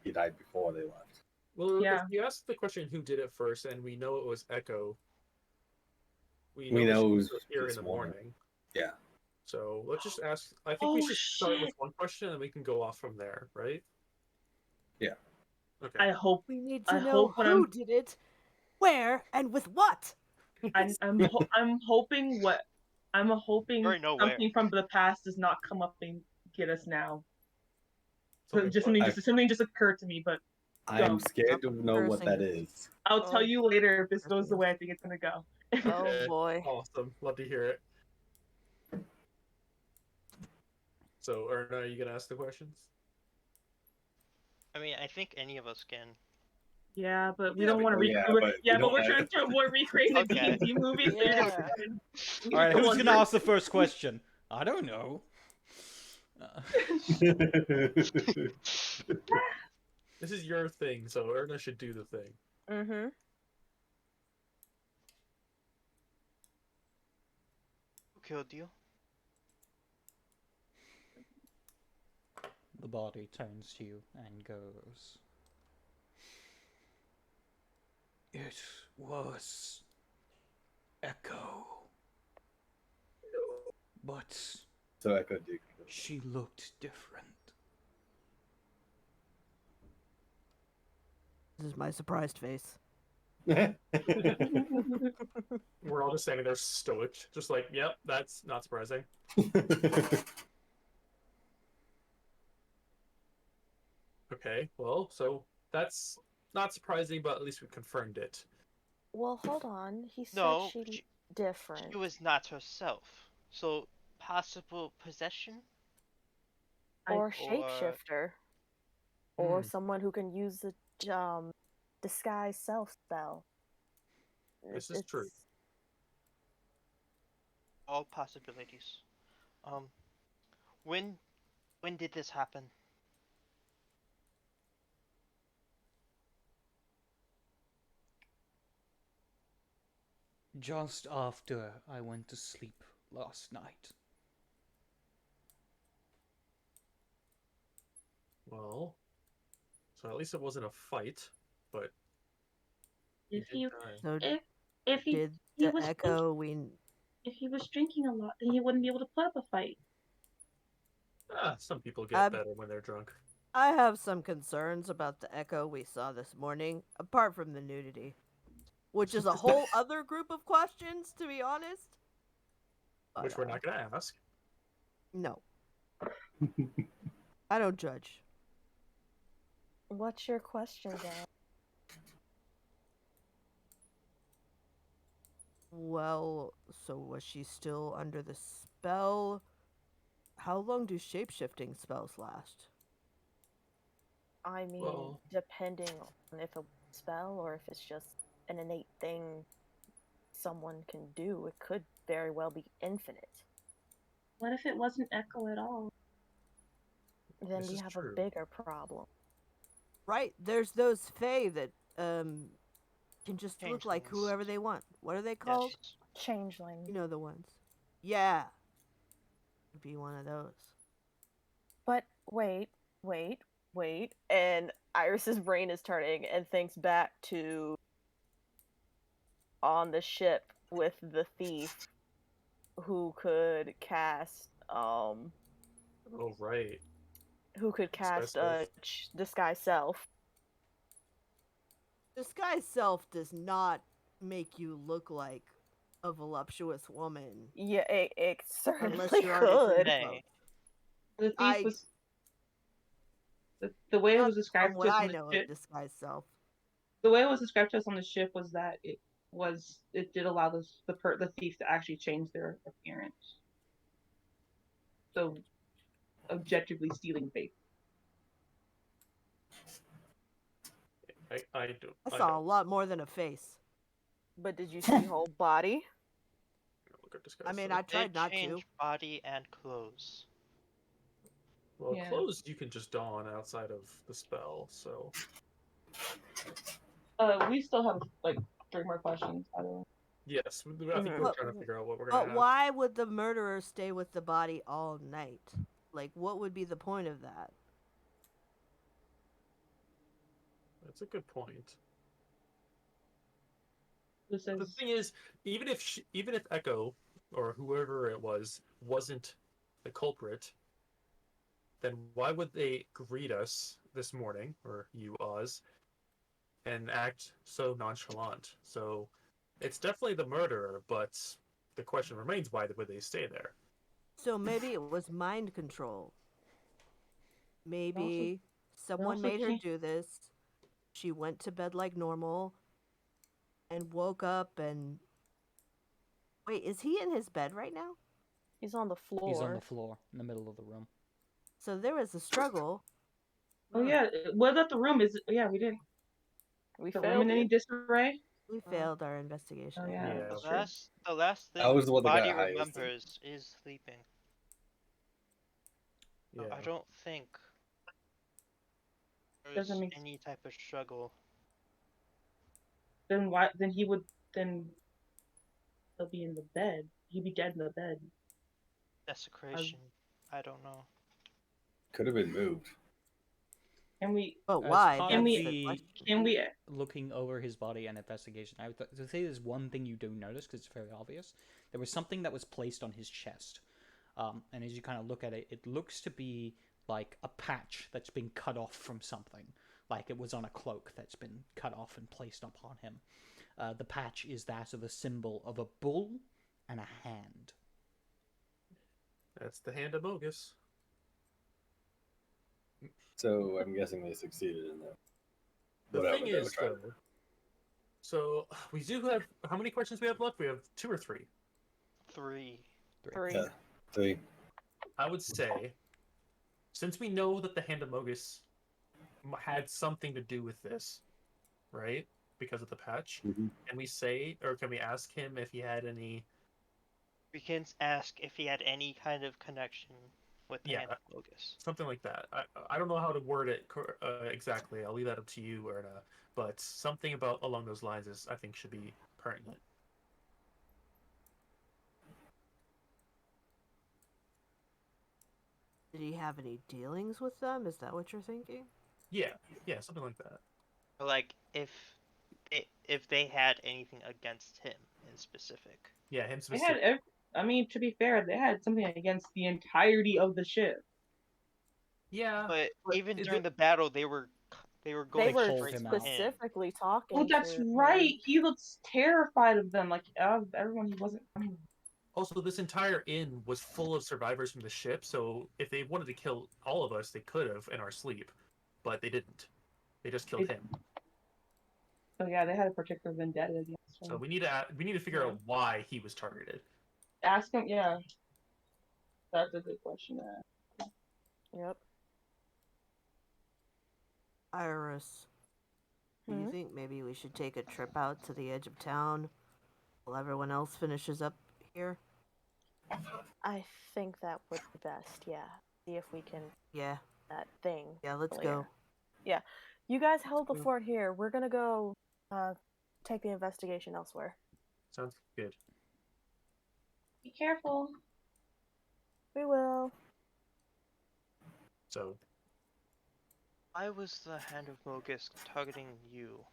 Speaker 2: he died before they left.
Speaker 5: well,
Speaker 4: Yeah.
Speaker 5: if you asked the question who did it first, and we know it was Echo, we
Speaker 2: We
Speaker 5: know
Speaker 2: know
Speaker 5: she
Speaker 2: it
Speaker 5: was
Speaker 2: was
Speaker 5: here in
Speaker 2: this
Speaker 5: the
Speaker 2: morning.
Speaker 5: morning.
Speaker 2: Yeah.
Speaker 5: So let's just ask. I think we
Speaker 4: Oh,
Speaker 5: should start with
Speaker 4: shit.
Speaker 5: one question, and we can go off from there, right?
Speaker 2: Yeah.
Speaker 5: Okay.
Speaker 4: I hope
Speaker 6: we need
Speaker 4: I
Speaker 6: to know
Speaker 4: hope when
Speaker 6: who
Speaker 4: I'm-
Speaker 6: did it, where, and with what.
Speaker 4: I'm hoping what I'm hoping
Speaker 3: already know where.
Speaker 4: something from the past does not come up and get us now. So
Speaker 5: Something
Speaker 4: just
Speaker 5: what?
Speaker 4: something just occurred to me, but
Speaker 2: I'm scared to know what that
Speaker 6: Cursing.
Speaker 2: is.
Speaker 4: I'll tell
Speaker 7: Oh.
Speaker 4: you later if this goes the way I think it's gonna go.
Speaker 7: Oh
Speaker 5: Okay,
Speaker 7: boy.
Speaker 5: Awesome. Love to hear it. So, Erna, are you gonna ask the questions?
Speaker 3: I mean, I think any of us can.
Speaker 4: Yeah, but we
Speaker 5: Yeah,
Speaker 4: don't want to
Speaker 2: oh, yeah,
Speaker 4: recreate.
Speaker 2: but
Speaker 4: Yeah,
Speaker 2: we
Speaker 4: but
Speaker 2: don't
Speaker 4: we're
Speaker 2: have-
Speaker 4: trying to avoid recreating the
Speaker 3: Okay.
Speaker 4: D&D movie. So you're gonna
Speaker 7: Yeah.
Speaker 1: All right, who's gonna ask the first question? I don't know.
Speaker 5: This is your thing, so Erna should do the thing.
Speaker 7: Mm-hmm.
Speaker 3: Who killed you?
Speaker 1: The body turns to you and goes, "It was Echo. But
Speaker 2: So I could do.
Speaker 1: she looked different."
Speaker 6: This is my surprised face.
Speaker 5: We're all just standing there stoic, just like, yep, that's not surprising. Okay, well, so that's not surprising, but at least we confirmed it.
Speaker 7: Well, hold on. He said
Speaker 3: No,
Speaker 7: she
Speaker 3: she-
Speaker 7: different.
Speaker 3: She was not herself. So, possible possession?
Speaker 7: Or
Speaker 3: Or-
Speaker 7: shapeshifter. Or
Speaker 5: Hmm.
Speaker 7: someone who can use the disguise self spell.
Speaker 5: This is true.
Speaker 3: All possibilities. Um, when did this happen?
Speaker 1: Just after I went to sleep last night.
Speaker 5: Well, so at least it wasn't a fight, but he
Speaker 4: If
Speaker 5: did
Speaker 4: you
Speaker 5: die.
Speaker 6: So
Speaker 4: if he
Speaker 6: did
Speaker 4: he
Speaker 6: the
Speaker 4: was
Speaker 6: Echo we
Speaker 4: if he was drinking a lot, then he wouldn't be able to put up a fight.
Speaker 5: Some people get
Speaker 6: Um,
Speaker 5: better when they're drunk.
Speaker 6: I have some concerns about the Echo we saw this morning, apart from the nudity. Which is a whole other group of questions, to be honest. But,
Speaker 5: Which we're not gonna ask.
Speaker 6: No. I don't judge.
Speaker 7: What's your question, Dad?
Speaker 6: Well, so was she still under the spell? How long do shape-shifting spells last?
Speaker 7: I mean,
Speaker 5: Well-
Speaker 7: depending on if a spell or if it's just an innate thing someone can do, it could very well be infinite.
Speaker 4: What if it wasn't Echo at all?
Speaker 7: Then
Speaker 5: This
Speaker 7: we
Speaker 5: is
Speaker 7: have
Speaker 5: true.
Speaker 7: a bigger problem.
Speaker 6: Right, there's those fae that can just look like
Speaker 3: Changelings.
Speaker 6: whoever they want. What are they called?
Speaker 3: Yes.
Speaker 7: Changeling.
Speaker 6: You know the ones. Yeah. Be one of those.
Speaker 7: But wait. And Iris's brain is turning and thinks back to on the ship with the thief who could cast
Speaker 5: Oh right.
Speaker 7: disguise
Speaker 5: Self.
Speaker 7: disguise self.
Speaker 6: Disguise self does not make you look like a voluptuous woman
Speaker 7: Yeah, it
Speaker 6: unless
Speaker 7: certainly
Speaker 6: you're already
Speaker 7: could.
Speaker 3: Nay.
Speaker 4: The thief
Speaker 6: I
Speaker 4: was the way it
Speaker 6: not
Speaker 4: was
Speaker 6: from
Speaker 4: described to
Speaker 6: what
Speaker 4: us
Speaker 6: I
Speaker 4: on the
Speaker 6: know of
Speaker 4: ship.
Speaker 6: disguise self.
Speaker 4: The way it was described to us on the ship was that it did allow the thief to actually change their appearance. So objectively stealing faith.
Speaker 5: I don't.
Speaker 6: I
Speaker 5: I
Speaker 6: saw a
Speaker 5: don't
Speaker 6: lot more than a face.
Speaker 7: But did you see whole body?
Speaker 5: look at disguise.
Speaker 6: I mean,
Speaker 5: self.
Speaker 6: I tried
Speaker 3: They
Speaker 6: not
Speaker 3: change
Speaker 6: to.
Speaker 3: body and clothes.
Speaker 5: Well,
Speaker 4: Yeah.
Speaker 5: clothes you can just don outside of the spell, so.
Speaker 4: We still have like 3 more questions. I don't know.
Speaker 5: Yes, I think
Speaker 7: Mhm.
Speaker 5: we're trying to figure out what we're
Speaker 6: But
Speaker 5: gonna ask.
Speaker 6: why would the murderer stay with the body all night? Like, what would be the point of that?
Speaker 5: That's a good point.
Speaker 4: This
Speaker 5: The
Speaker 4: is
Speaker 5: thing is, even if Echo or whoever it was wasn't the culprit, then why would they greet us this morning, or you, Oz, and act so nonchalant? So it's definitely the murderer, but the question remains: why would they stay there?
Speaker 6: So maybe it was mind control. Maybe someone
Speaker 4: also
Speaker 6: made her
Speaker 4: can't-
Speaker 6: do this. She went to bed like normal and woke up and. Wait, is he in his bed right now?
Speaker 7: He's on the floor.
Speaker 1: He's on the floor in the middle of the room.
Speaker 6: So there was a struggle.
Speaker 4: Oh yeah, what about the room? Yeah, we didn't.
Speaker 7: We
Speaker 4: The room
Speaker 7: failed
Speaker 4: in any
Speaker 7: it.
Speaker 4: disarray?
Speaker 6: We failed our investigation.
Speaker 4: Oh yeah,
Speaker 5: Yeah.
Speaker 4: that's
Speaker 3: The
Speaker 4: true.
Speaker 3: last
Speaker 2: I
Speaker 3: thing
Speaker 2: was the one that got
Speaker 3: body
Speaker 2: highest.
Speaker 3: remembers is sleeping.
Speaker 5: Yeah.
Speaker 3: I don't think
Speaker 4: Doesn't
Speaker 3: there's
Speaker 4: make
Speaker 3: any type of struggle.
Speaker 4: Then why? Then he would then he'll be in the bed. He'd be dead in the bed.
Speaker 3: Desecration. I don't know.
Speaker 2: Could have been moved.
Speaker 4: Can we?
Speaker 6: But
Speaker 1: As
Speaker 6: why?
Speaker 1: part
Speaker 4: Can
Speaker 1: of
Speaker 6: That's
Speaker 4: we-
Speaker 6: the
Speaker 1: the
Speaker 6: question.
Speaker 4: Can we?
Speaker 1: looking over his body and investigation, I would to say there's one thing you do notice because it's very obvious. There was something that was placed on his chest, and as you kind of look at it, it looks to be like a patch that's been cut off from something, like it was on a cloak that's been cut off and placed upon him. The patch is that of a symbol of a bull and a hand.
Speaker 5: That's the hand of Mogus.
Speaker 2: So I'm guessing they succeeded in that.
Speaker 5: The
Speaker 2: Whatever
Speaker 5: thing
Speaker 2: they were
Speaker 5: is,
Speaker 2: trying
Speaker 5: though,
Speaker 2: to do.
Speaker 5: so we do have how many questions we have left? We have 2 or 3.
Speaker 3: 3.
Speaker 7: Three.
Speaker 2: Yeah. 3.
Speaker 5: I would say, since we know that the Hand of Mogus had something to do with this, right? Because of the patch,
Speaker 2: Mhm.
Speaker 5: can we say, or can we ask him if he had any?
Speaker 3: We can ask if he had any kind of connection with the
Speaker 5: Yeah.
Speaker 3: Hand of Bogus.
Speaker 5: Something like that. I don't know how to word it exactly. I'll leave that up to you, Erna. But something about along those lines is, I think, should be pertinent.
Speaker 6: Did he have any dealings with them? Is that what you're thinking?
Speaker 5: Yeah, something like that.
Speaker 3: Like if they had anything against him in specific.
Speaker 5: Yeah, him
Speaker 4: They
Speaker 5: specifically.
Speaker 4: had. I mean, to be fair, they had something against the entirety of the ship.
Speaker 5: Yeah,
Speaker 3: But even
Speaker 5: is
Speaker 3: during
Speaker 5: it-
Speaker 3: the battle, they were
Speaker 7: They
Speaker 3: going
Speaker 7: were
Speaker 1: called
Speaker 3: straight
Speaker 1: him
Speaker 3: for
Speaker 1: out.
Speaker 3: him.
Speaker 7: specifically talking.
Speaker 4: Oh, that's
Speaker 7: to
Speaker 4: right.
Speaker 7: him.
Speaker 4: He looks terrified of them. Like out of everyone, he wasn't.
Speaker 5: Also, this entire inn was full of survivors from the ship, so if they wanted to kill all of us, they could have in our sleep, but they didn't. They just killed him.
Speaker 4: So yeah, they had a particular vendetta against him.
Speaker 5: So we need to figure out why he was targeted.
Speaker 4: Ask him. Yeah, that's a good question to ask.
Speaker 7: Yep.
Speaker 6: Iris, do you
Speaker 7: Hmm?
Speaker 6: think maybe we should take a trip out to the edge of town while everyone else finishes up here?
Speaker 7: I think that would be best. Yeah. See if we can
Speaker 6: Yeah,
Speaker 7: that thing.
Speaker 6: yeah, let's
Speaker 7: earlier.
Speaker 6: go.
Speaker 7: Yeah. You guys held the
Speaker 6: Mm.
Speaker 7: fort here. We're gonna go take the investigation elsewhere.
Speaker 5: Sounds good.
Speaker 4: Be careful.
Speaker 7: We will.
Speaker 5: So
Speaker 3: Why was the Hand of Mogus targeting you?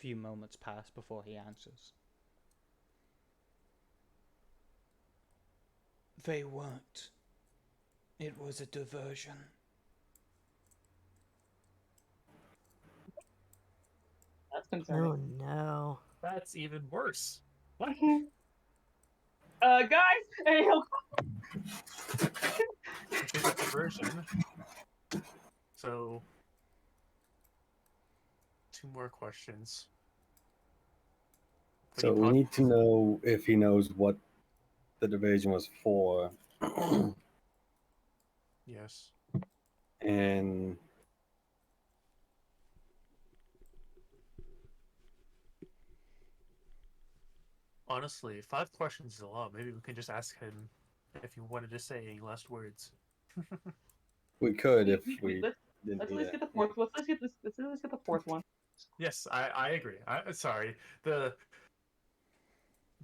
Speaker 1: few moments pass before he answers. They weren't. It was a diversion.
Speaker 4: That's
Speaker 6: Oh
Speaker 4: concerning.
Speaker 6: no.
Speaker 5: That's even worse. What?
Speaker 4: Guys, hey,
Speaker 5: If it's a diversion. So, 2 more questions. Could
Speaker 2: So
Speaker 5: he
Speaker 2: we need to know if he knows what the diversion was for,
Speaker 5: Yes.
Speaker 2: and
Speaker 5: Honestly, 5 questions is a lot. Maybe we can just ask him if he wanted to say any last words.
Speaker 2: we could if
Speaker 4: we,
Speaker 2: we didn't
Speaker 4: let's
Speaker 2: need
Speaker 4: let's
Speaker 2: it.
Speaker 4: get the fourth. Let's get this. Let's get the fourth one.
Speaker 5: Yes, I agree. Sorry. The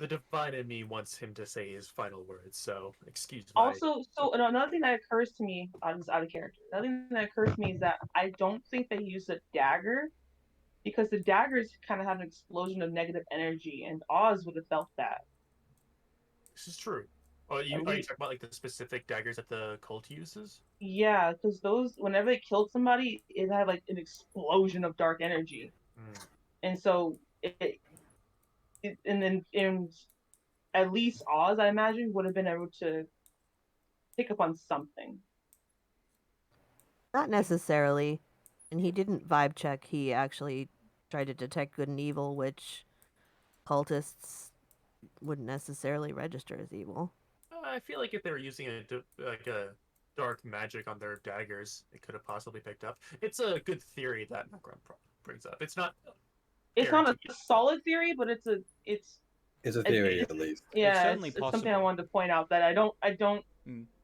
Speaker 5: divine in me wants him to say his final words, so excuse my...
Speaker 4: Also, so another thing that occurs to me, just out of character. Another thing that occurs to me is that I don't think they used a dagger because the daggers kind of have an explosion of negative energy, and Oz would have felt that.
Speaker 5: This is true. Oh, are you talking about like the specific daggers that the cult uses?
Speaker 4: Yeah, because those, whenever they killed somebody, it had like an explosion of dark energy, and so and at least Oz, I imagine, would have been able to pick up on something.
Speaker 6: Not necessarily. And he didn't vibe check. He actually tried to detect good and evil, which cultists wouldn't necessarily register as evil.
Speaker 5: I feel like if they were using a dark magic on their daggers, it could have possibly picked up. It's a good theory that Necron brings up. It's not
Speaker 4: Not
Speaker 5: guaranteed.
Speaker 4: a solid theory, but it's
Speaker 2: a theory at least.
Speaker 4: yeah,
Speaker 1: certainly
Speaker 4: it's something I
Speaker 1: possible.
Speaker 4: wanted to point out that I don't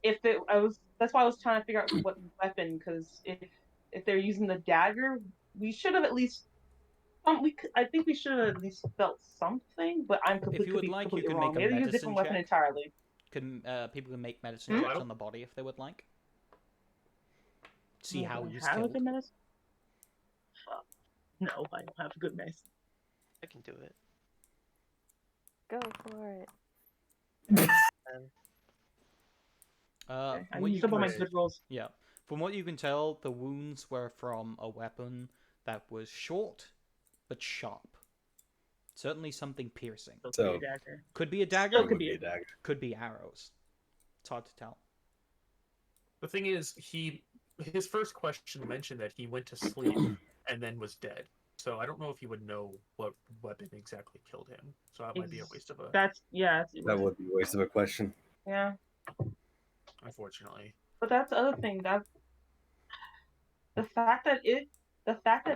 Speaker 4: if they, I was that's why I was trying to figure out what weapon, because if they're using the dagger, we should have at least I think we should have at least felt something, but
Speaker 1: If you
Speaker 4: could
Speaker 1: would
Speaker 4: be
Speaker 1: like, you
Speaker 4: completely
Speaker 1: can
Speaker 4: wrong.
Speaker 1: make a
Speaker 4: Maybe use a
Speaker 1: medicine
Speaker 4: different weapon
Speaker 1: check.
Speaker 4: entirely.
Speaker 1: People can make medicine
Speaker 4: Hmm?
Speaker 1: checks on the body if they would like. See how he was
Speaker 4: have a
Speaker 1: killed.
Speaker 4: good medicine? No, I don't have a good medicine.
Speaker 3: I can do it.
Speaker 7: Go for it.
Speaker 4: Okay. I
Speaker 1: From what you
Speaker 4: used up all my
Speaker 1: can,
Speaker 4: good rolls.
Speaker 1: yeah, from what you can tell, the wounds were from a weapon that was short but sharp. Certainly something piercing.
Speaker 4: Still could be a dagger.
Speaker 1: Could be a dagger.
Speaker 4: Still
Speaker 2: It
Speaker 4: could
Speaker 2: would
Speaker 4: be
Speaker 2: be
Speaker 4: a
Speaker 2: a dagger.
Speaker 1: Could be arrows. It's hard to tell.
Speaker 5: The thing is, his first question mentioned that he went to sleep and then was dead. So I don't know if he would know what weapon exactly killed him. So that might be a waste of a...
Speaker 4: That's
Speaker 2: That would be a waste of a question.
Speaker 4: yeah.
Speaker 5: Unfortunately.
Speaker 4: But that's the other thing, that the fact that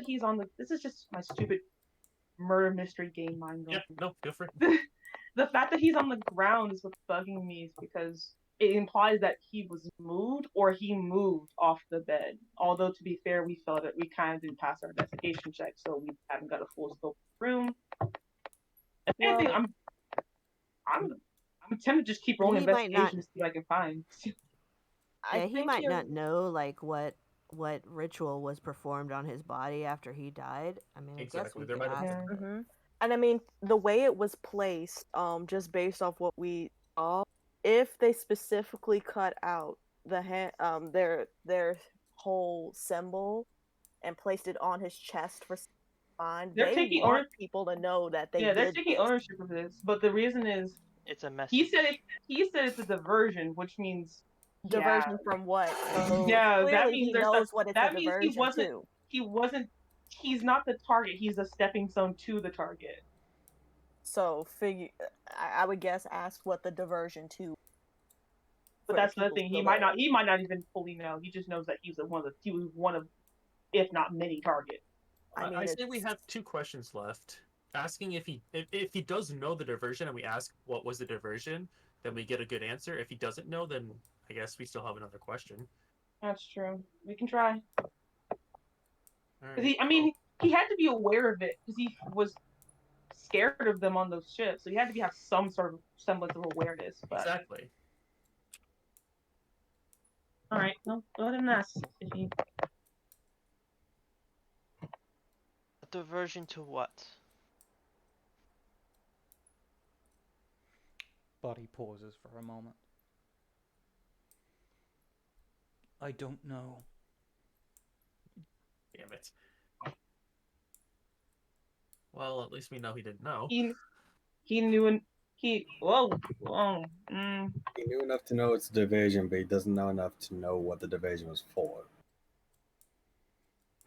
Speaker 4: he's on this is just my stupid murder mystery game mind going.
Speaker 5: Yeah, no, feel free.
Speaker 4: The fact that he's on the ground is what's bugging me, is because it implies that he was moved or he moved off the bed. Although, to be fair, we felt that we kind of didn't pass our investigation check, so we haven't got a full scope of the room. If anything, I'm tempted to just keep rolling investigation to see what I can find.
Speaker 6: Yeah, he might not know like what ritual was performed on his body after he died. I mean,
Speaker 5: Exactly.
Speaker 6: I
Speaker 5: There
Speaker 6: guess we
Speaker 5: might
Speaker 6: could
Speaker 5: have
Speaker 6: ask.
Speaker 5: been.
Speaker 7: Mm-hmm. And I mean, the way it was placed, just based off what we saw, if they specifically cut out the hand, their whole symbol and placed it on his chest for fine,
Speaker 4: They're
Speaker 7: they
Speaker 4: taking
Speaker 7: want people to know that they
Speaker 4: they're
Speaker 7: did
Speaker 4: taking
Speaker 7: this.
Speaker 4: ownership of this, but the reason is
Speaker 3: It's a message.
Speaker 4: he said it's a diversion, which means
Speaker 7: Diversion from what? So
Speaker 4: yeah, that
Speaker 7: clearly
Speaker 4: means
Speaker 7: he
Speaker 4: there's
Speaker 7: knows what it's a
Speaker 4: that means
Speaker 7: diversion to.
Speaker 4: he's not the target, he's a stepping stone to the target.
Speaker 7: So I would guess ask what the diversion to.
Speaker 4: But that's the thing, he might not even fully know. He just knows that he was one of, if not many, targets.
Speaker 5: I say we have 2 questions left. Asking if he does know the diversion and we ask what was the diversion, then we get a good answer. If he doesn't know, then I guess we still have another question.
Speaker 4: That's true. We can try.
Speaker 5: Right,
Speaker 4: he had to be aware of it because he was scared of them on those ships, so he had to have some sort of semblance of awareness. But...
Speaker 5: Exactly.
Speaker 4: All right, well, go ahead and ask.
Speaker 3: A diversion to what?
Speaker 1: Body pauses for a moment. I don't know.
Speaker 5: Damn it. Well, at least we know he didn't know.
Speaker 4: He knew and he whoa.
Speaker 2: He knew enough to know it's a division, but he doesn't know enough to know what the division was for.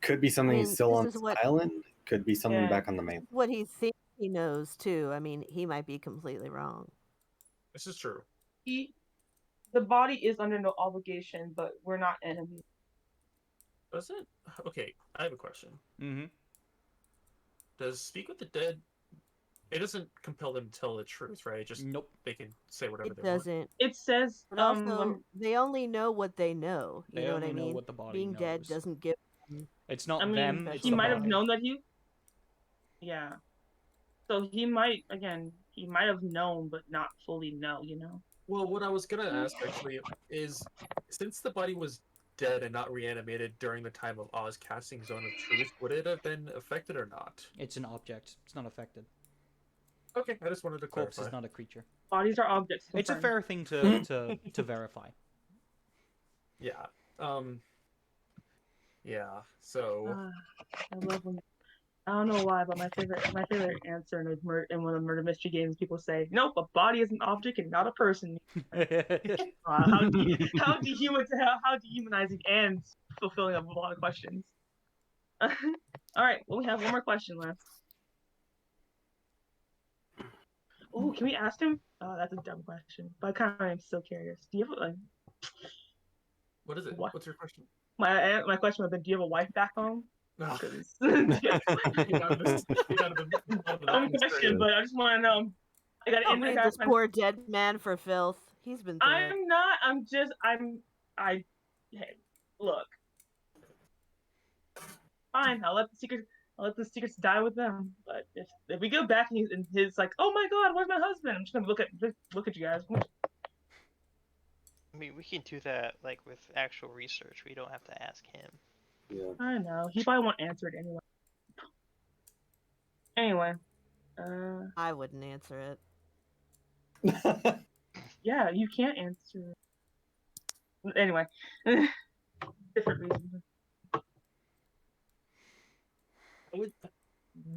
Speaker 2: Could be something he's still on
Speaker 6: this is
Speaker 2: this
Speaker 6: what
Speaker 2: island. Could be something
Speaker 4: Yeah.
Speaker 2: back on the main.
Speaker 6: what he thinks he knows too. I mean, he might be completely wrong.
Speaker 5: This is true.
Speaker 4: The body is under no obligation, but we're not enemies.
Speaker 5: Does it? Okay, I have a question.
Speaker 1: Mm-hmm.
Speaker 5: Does Speak with the Dead... It doesn't compel them to tell the truth, right? Just
Speaker 1: Nope.
Speaker 5: they can say whatever
Speaker 6: It
Speaker 5: they want.
Speaker 6: doesn't.
Speaker 4: It says
Speaker 6: But also, they only know what they know. You
Speaker 1: They
Speaker 6: know what I
Speaker 1: only know
Speaker 6: mean?
Speaker 1: what the body
Speaker 6: Being dead
Speaker 1: knows.
Speaker 6: doesn't give them.
Speaker 1: It's not
Speaker 4: I mean,
Speaker 1: them, it's
Speaker 4: he
Speaker 1: the
Speaker 4: might have
Speaker 1: body.
Speaker 4: known that he. Yeah. So he might have known, but not fully know. You know.
Speaker 5: Well, what I was gonna ask actually is, since the body was dead and not reanimated during the time of Oz casting Zone of Truth, would it have been affected or not?
Speaker 1: It's an object. It's not affected.
Speaker 5: Okay, I just wanted to
Speaker 1: Corpse
Speaker 5: clarify.
Speaker 1: is not a creature.
Speaker 4: Bodies are objects.
Speaker 1: It's a
Speaker 4: confirmed.
Speaker 1: fair thing to verify.
Speaker 5: Yeah. Yeah. So.
Speaker 4: I love when. I don't know why, but my favorite answer in one of the murder mystery games, people say, "Nope, a body is an object and not a person." How dehumanizing and fulfilling of a lot of questions. All right, well, we have one more question left. Oh, can we ask him? Oh, that's a dumb question, but I kind of am still curious. Do you have
Speaker 5: What is it?
Speaker 4: What?
Speaker 5: What's your question?
Speaker 4: my question would have been, do you have a wife back home?
Speaker 5: No.
Speaker 4: Yeah. Dumb question, but I just want to know. I got to
Speaker 6: Don't blame this poor dead man for filth. He's been through it.
Speaker 4: I'm not. Hey, look. Fine. I'll let the secrets die with them. But if we go back and he's like, oh my God, where's my husband? I'm just gonna look at you guys.
Speaker 3: I mean, we can do that like with actual research. We don't have to ask him.
Speaker 2: Yeah.
Speaker 4: I know. He probably won't answer it anyway. Anyway.
Speaker 6: I wouldn't answer it.
Speaker 4: Yeah, you can't answer it. Anyway. Different reasons.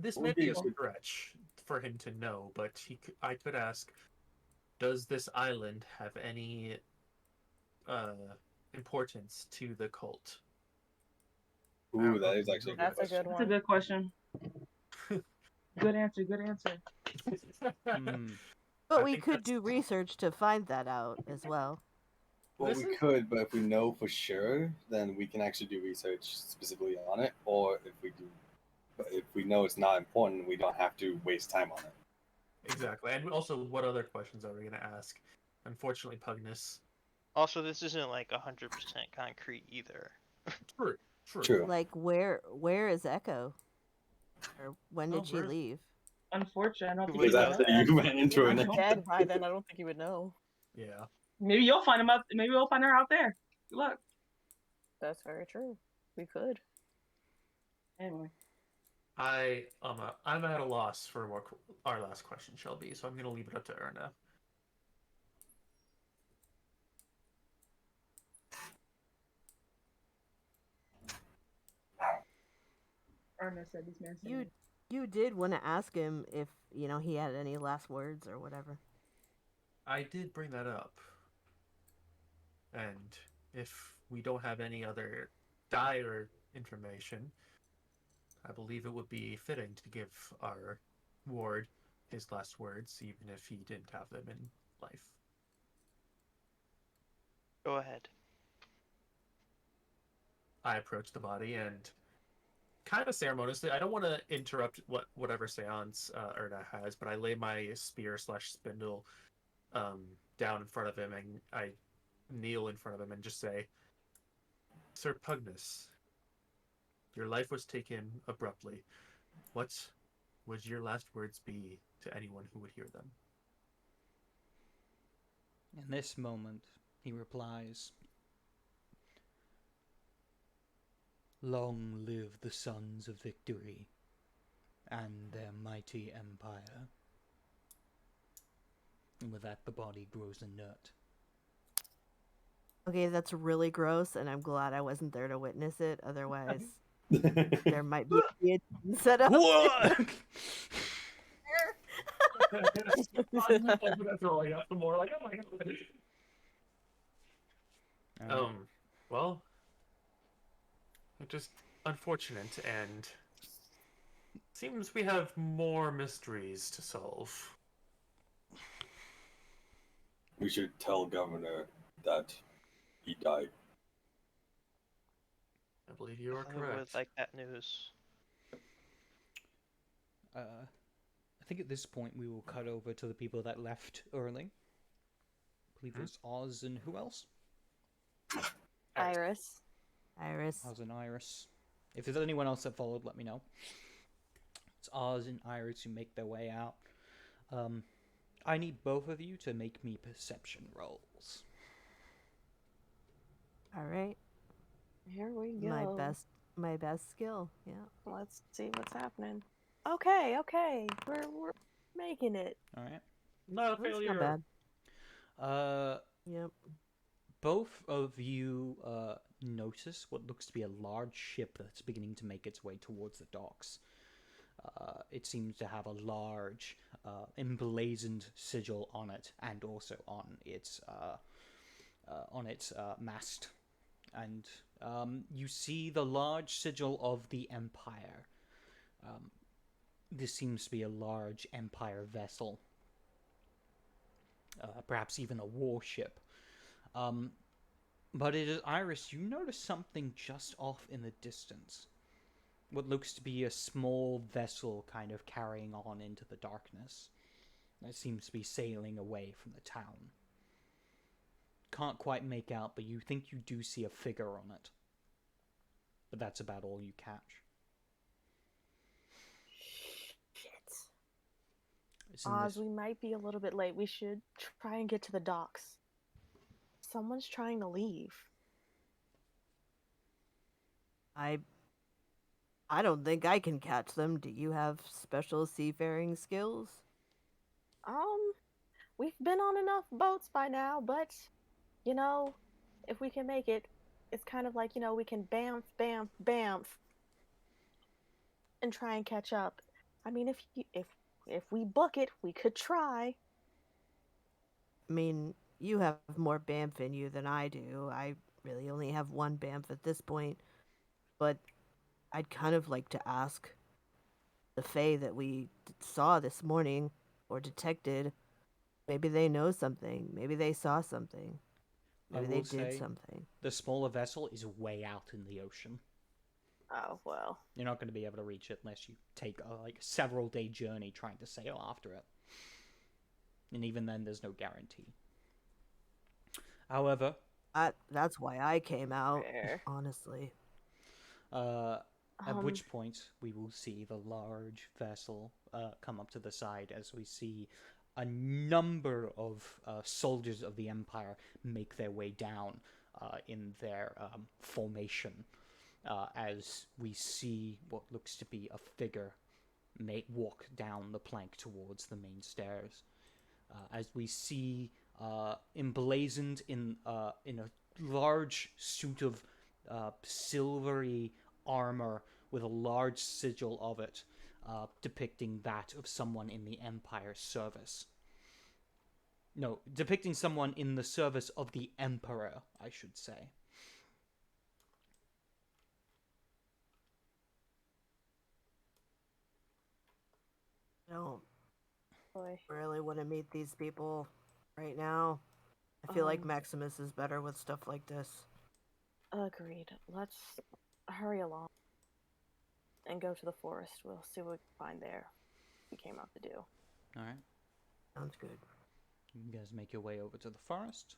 Speaker 5: This may be a stretch for him to know, but I could ask, does this island have any importance to the cult?
Speaker 2: Ooh, that is actually a good
Speaker 7: That's a
Speaker 2: question.
Speaker 7: good
Speaker 4: That's a
Speaker 7: one.
Speaker 4: good question. Good answer.
Speaker 6: But
Speaker 5: I
Speaker 6: we
Speaker 5: think
Speaker 6: could
Speaker 5: that's-
Speaker 6: do research to find that out as well.
Speaker 2: Well, we could, but if we know for sure, then we can actually do research specifically on it. Or if we know it's not important, we don't have to waste time on it.
Speaker 5: Exactly. And also, what other questions are we going to ask? Unfortunately, Pugnus.
Speaker 3: Also, this isn't like 100% concrete either.
Speaker 5: True.
Speaker 6: Like, where is Echo? Or when did she
Speaker 5: where's-
Speaker 6: leave?
Speaker 4: Unfortunate. I don't think
Speaker 2: Because
Speaker 4: he
Speaker 2: after
Speaker 4: knows.
Speaker 2: you went into
Speaker 7: If
Speaker 2: it,
Speaker 7: he's dead by then, I don't think you would know.
Speaker 5: Yeah.
Speaker 4: Maybe you'll find him out. Maybe we'll find her out there. Good luck.
Speaker 7: That's very true. We could.
Speaker 4: Anyway.
Speaker 5: I'm at a loss for what our last question shall be, so I'm going to leave it up to Erna.
Speaker 4: Arna said this man.
Speaker 6: You did want to ask him if, he had any last words or whatever.
Speaker 5: I did bring that up. And if we don't have any other dire information, I believe it would be fitting to give our ward his last words, even if he didn't have them in life.
Speaker 3: Go ahead.
Speaker 5: I approach the body and kind of ceremoniously, I don't want to interrupt whatever seance Erna has, but I lay my spear/spindle down in front of him, and I kneel in front of him and just say, Sir Pugnus, your life was taken abruptly. What would your last words be to anyone who would hear them?
Speaker 1: In this moment, he replies, "Long live the sons of victory and their mighty empire." And with that, the body grows inert.
Speaker 6: Okay, that's really gross, and I'm glad I wasn't there to witness it. Otherwise, there might be a scene set up.
Speaker 5: That's rolling up some more. Like, oh my god.
Speaker 1: Alright.
Speaker 5: Well, just unfortunate, and seems we have more mysteries to solve.
Speaker 2: We should tell Governor that he died.
Speaker 5: I believe you are
Speaker 3: I would
Speaker 5: correct.
Speaker 3: like that news.
Speaker 1: I think at this point we will cut over to the people that left early. I believe it was Oz and who else?
Speaker 7: Iris.
Speaker 6: Iris.
Speaker 1: Oz and Iris. If there's anyone else that followed, let me know. It's Oz and Iris who make their way out. I need both of you to make me perception rolls.
Speaker 6: All right.
Speaker 7: Here we go.
Speaker 6: My best skill. Yeah.
Speaker 7: Let's see what's happening. Okay. We're making it.
Speaker 1: All right.
Speaker 5: Not a
Speaker 6: That's
Speaker 5: failure.
Speaker 6: not bad. Yep.
Speaker 1: Both of you notice what looks to be a large ship that's beginning to make its way towards the docks. It seems to have a large emblazoned sigil on it, and also on its mast. And you see the large sigil of the Empire. This seems to be a large Empire vessel, perhaps even a warship. But it is Iris. You notice something just off in the distance. What looks to be a small vessel kind of carrying on into the darkness. It seems to be sailing away from the town. Can't quite make out, but you think you do see a figure on it. But that's about all you catch.
Speaker 7: Shit. Oz, we might be a little bit late. We should try and get to the docks. Someone's trying to leave.
Speaker 6: I don't think I can catch them. Do you have special seafaring skills?
Speaker 7: We've been on enough boats by now, but if we can make it, it's kind of like, we can bamf and try and catch up. I mean, if we book it, we could try.
Speaker 6: I mean, you have more bamf in you than I do. I really only have one bamf at this point, but I'd kind of like to ask the Fae that we saw this morning, or detected. Maybe they know something. Maybe they saw something. Maybe they did something.
Speaker 1: The smaller vessel is way out in the ocean.
Speaker 7: Oh, well.
Speaker 1: You're not going to be able to reach it unless you take a several day journey trying to sail after it. And even then, there's no guarantee. However...
Speaker 6: That's why I came out, honestly.
Speaker 1: At which point, we will see the large vessel come up to the side as we see a number of soldiers of the Empire make their way down in their formation as we see what looks to be a figure walk down the plank towards the main stairs. As we see emblazoned in a large suit of silvery armor with a large sigil of it, depicting that of someone in the Empire's service. No, depicting someone in the service of the Emperor, I should say.
Speaker 6: I don't really want to meet these people right now. I feel like Maximus is better with stuff like this.
Speaker 7: Agreed. Let's hurry along and go to the forest. We'll see what we can find there. We came out to do.
Speaker 1: Alright.
Speaker 6: Sounds good.
Speaker 1: You guys make your way over to the forest.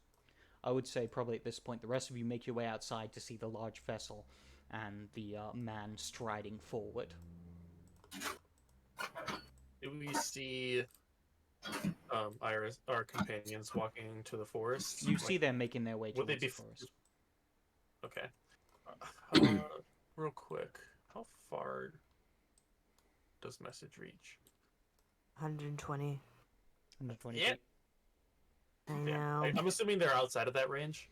Speaker 1: I would say probably at this point the rest of you make your way outside to see the large vessel and the man striding forward.
Speaker 5: Do we see Iris, our companions, walking to the forest?
Speaker 1: You see them making their way towards the forest.
Speaker 5: Okay. Real quick, how far does message reach?
Speaker 6: 120.
Speaker 1: 120
Speaker 5: Yeah.
Speaker 1: feet.
Speaker 6: I
Speaker 5: Yeah.
Speaker 6: know.
Speaker 5: I'm assuming they're outside of that range.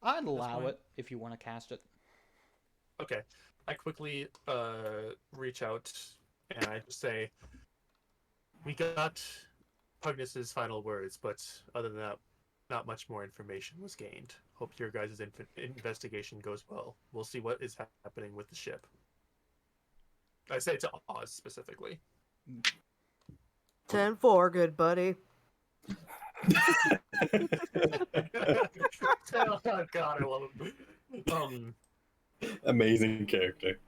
Speaker 1: I'd allow
Speaker 5: fine.
Speaker 1: it if you want to cast it.
Speaker 5: Okay. I quickly reach out and I just say, we got Pugnus's final words, but other than that, not much more information was gained. Hope your guys' investigation goes well. We'll see what is happening with the ship. I say to Oz specifically.
Speaker 6: 10-4, good buddy.
Speaker 5: Oh God, I love him.
Speaker 2: Amazing character.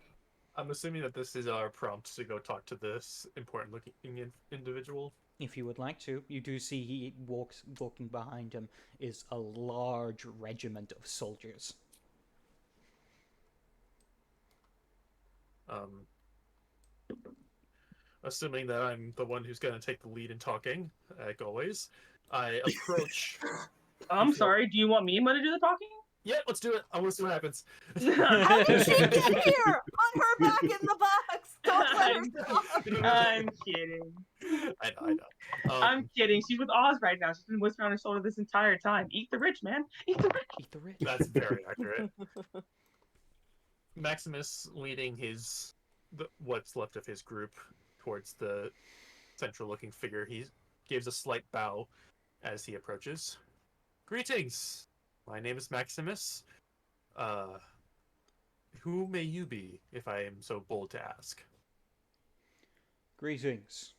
Speaker 5: I'm assuming that this is our prompt to go talk to this important-looking individual.
Speaker 1: If you would like to, you do see he walking behind him is a large regiment of soldiers.
Speaker 5: Assuming that I'm the one who's going to take the lead in talking, like always, I approach.
Speaker 4: I'm sorry, do you want me to do the talking?
Speaker 5: Yeah, let's do it. I want to see what happens.
Speaker 6: How did she get here? Put her back in the box. Don't let her talk.
Speaker 4: I'm kidding.
Speaker 5: I know.
Speaker 4: I'm kidding. She's with Oz right now. She's been whispering on her shoulder this entire time. Eat the rich, man. Eat the rich.
Speaker 1: Eat the rich.
Speaker 5: That's very accurate. Maximus leading what's left of his group towards the central-looking figure. He gives a slight bow as he approaches. Greetings. My name is Maximus. Who may you be, if I am so bold to ask?
Speaker 1: Greetings.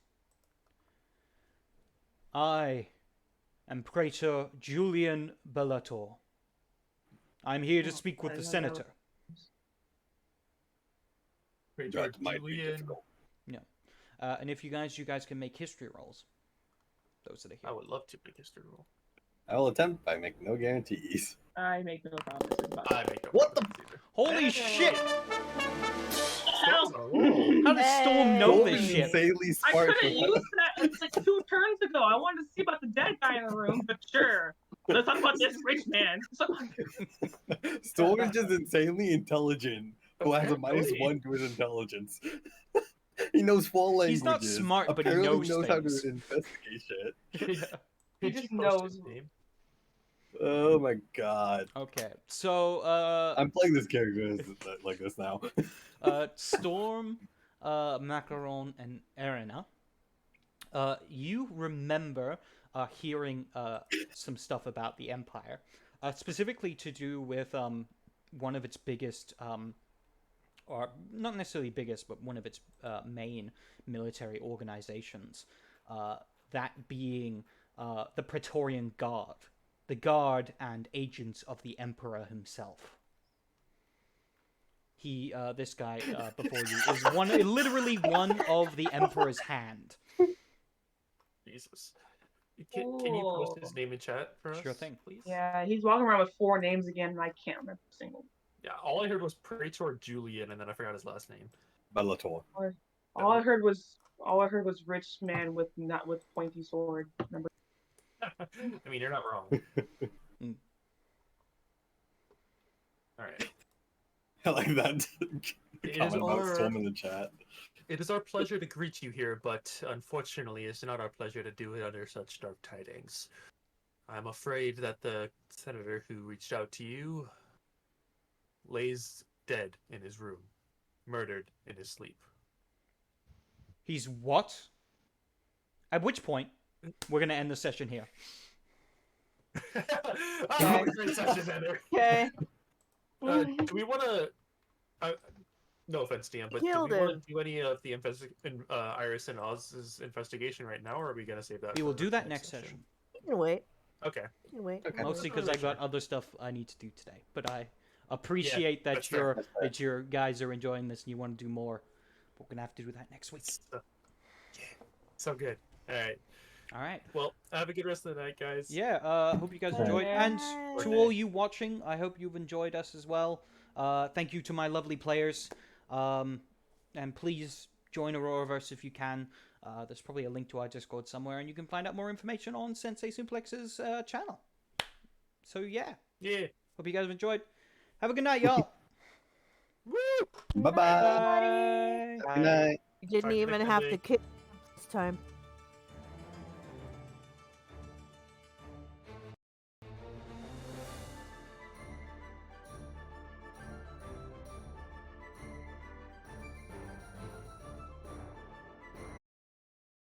Speaker 1: I am Praetor Julian Bellator. I'm here to speak with the senator.
Speaker 2: That might be
Speaker 5: Julian.
Speaker 2: difficult.
Speaker 1: And if you guys can make history rolls. Those that are
Speaker 5: I
Speaker 1: here.
Speaker 5: would love to make history roll.
Speaker 2: I will attempt, but I make no guarantees.
Speaker 4: I make no promises about
Speaker 5: I
Speaker 4: it.
Speaker 5: make no
Speaker 2: What the-
Speaker 5: promises either.
Speaker 1: Holy shit!
Speaker 5: Storm's on a roll.
Speaker 1: How does Storm know
Speaker 2: Storm
Speaker 1: this
Speaker 2: is
Speaker 1: shit?
Speaker 2: insanely
Speaker 4: I
Speaker 2: smart.
Speaker 4: could have used that like 2 turns ago. I wanted to see about the dead guy in the room, but sure. Let's talk about this rich man.
Speaker 2: Storm is just insanely intelligent, who has a
Speaker 5: Apparently.
Speaker 2: -1 to his intelligence. He knows 4 languages.
Speaker 1: He's not smart, but he
Speaker 2: Apparently
Speaker 1: knows
Speaker 2: how
Speaker 1: things.
Speaker 2: to investigate shit.
Speaker 5: Yeah.
Speaker 4: He
Speaker 5: Did
Speaker 4: just
Speaker 5: you post
Speaker 4: knows.
Speaker 5: his name?
Speaker 2: Oh my god.
Speaker 1: Okay, so
Speaker 2: I'm playing this character like this now.
Speaker 1: Storm, Macaron, and Erina. You remember hearing some stuff about the Empire, specifically to do with one of its biggest, or not necessarily biggest, but one of its main military organizations. That being the Praetorian Guard, the guard and agents of the Emperor himself. This guy before you is literally one of the Emperor's hand.
Speaker 5: Jesus. Can you post his name in chat for us?
Speaker 1: Sure thing.
Speaker 5: Please.
Speaker 4: Yeah, he's walking around with 4 names again, and I can't remember a single.
Speaker 5: Yeah. All I heard was Praetor Julian, and then I forgot his last name.
Speaker 2: Bellator.
Speaker 4: All I heard was rich man with pointy sword. Remember?
Speaker 5: I mean, you're not wrong.
Speaker 1: Mm.
Speaker 5: All right.
Speaker 2: I like that
Speaker 5: It is
Speaker 2: comment about
Speaker 5: our-
Speaker 2: Storm in the chat.
Speaker 5: It is our pleasure to greet you here, but unfortunately, it's not our pleasure to do it under such dark tidings. I'm afraid that the senator who reached out to you lays dead in his room, murdered in his sleep.
Speaker 1: He's what? At which point, we're gonna end the session here.
Speaker 5: Oh, great session, Heather.
Speaker 4: Okay.
Speaker 5: Do we want to? No offense, DM, but do we
Speaker 6: Killed
Speaker 5: want
Speaker 6: him.
Speaker 5: to do any of the Iris and Oz's investigation right now, or are we going to save that?
Speaker 1: We will
Speaker 5: for
Speaker 1: do that next session.
Speaker 6: You can wait.
Speaker 5: Okay.
Speaker 6: You can wait.
Speaker 2: Okay.
Speaker 1: Mostly because I've got other stuff I need to do today. But I appreciate
Speaker 5: that's
Speaker 1: that
Speaker 5: fair.
Speaker 1: that your guys are enjoying this and you want to do more. We're gonna have to do that next week.
Speaker 5: Yeah. So good. All right.
Speaker 1: All right.
Speaker 5: Well, have a good rest of the night, guys.
Speaker 1: Yeah. Hope you guys enjoyed, and to all you watching, I hope you've enjoyed us as well. Thank you to my lovely players. And please join Auroraverse if you can. There's probably a link to our Discord somewhere, and you can find out more information on Sensei Suplex's channel. So yeah.
Speaker 5: Yeah.
Speaker 1: Hope you guys have enjoyed. Have a good night, y'all.
Speaker 5: Woo!
Speaker 2: Bye bye.
Speaker 1: Bye.
Speaker 2: Good night.
Speaker 6: You didn't
Speaker 5: Sorry,
Speaker 6: even
Speaker 5: Nick,
Speaker 6: have
Speaker 5: Nick.
Speaker 6: to kick this time.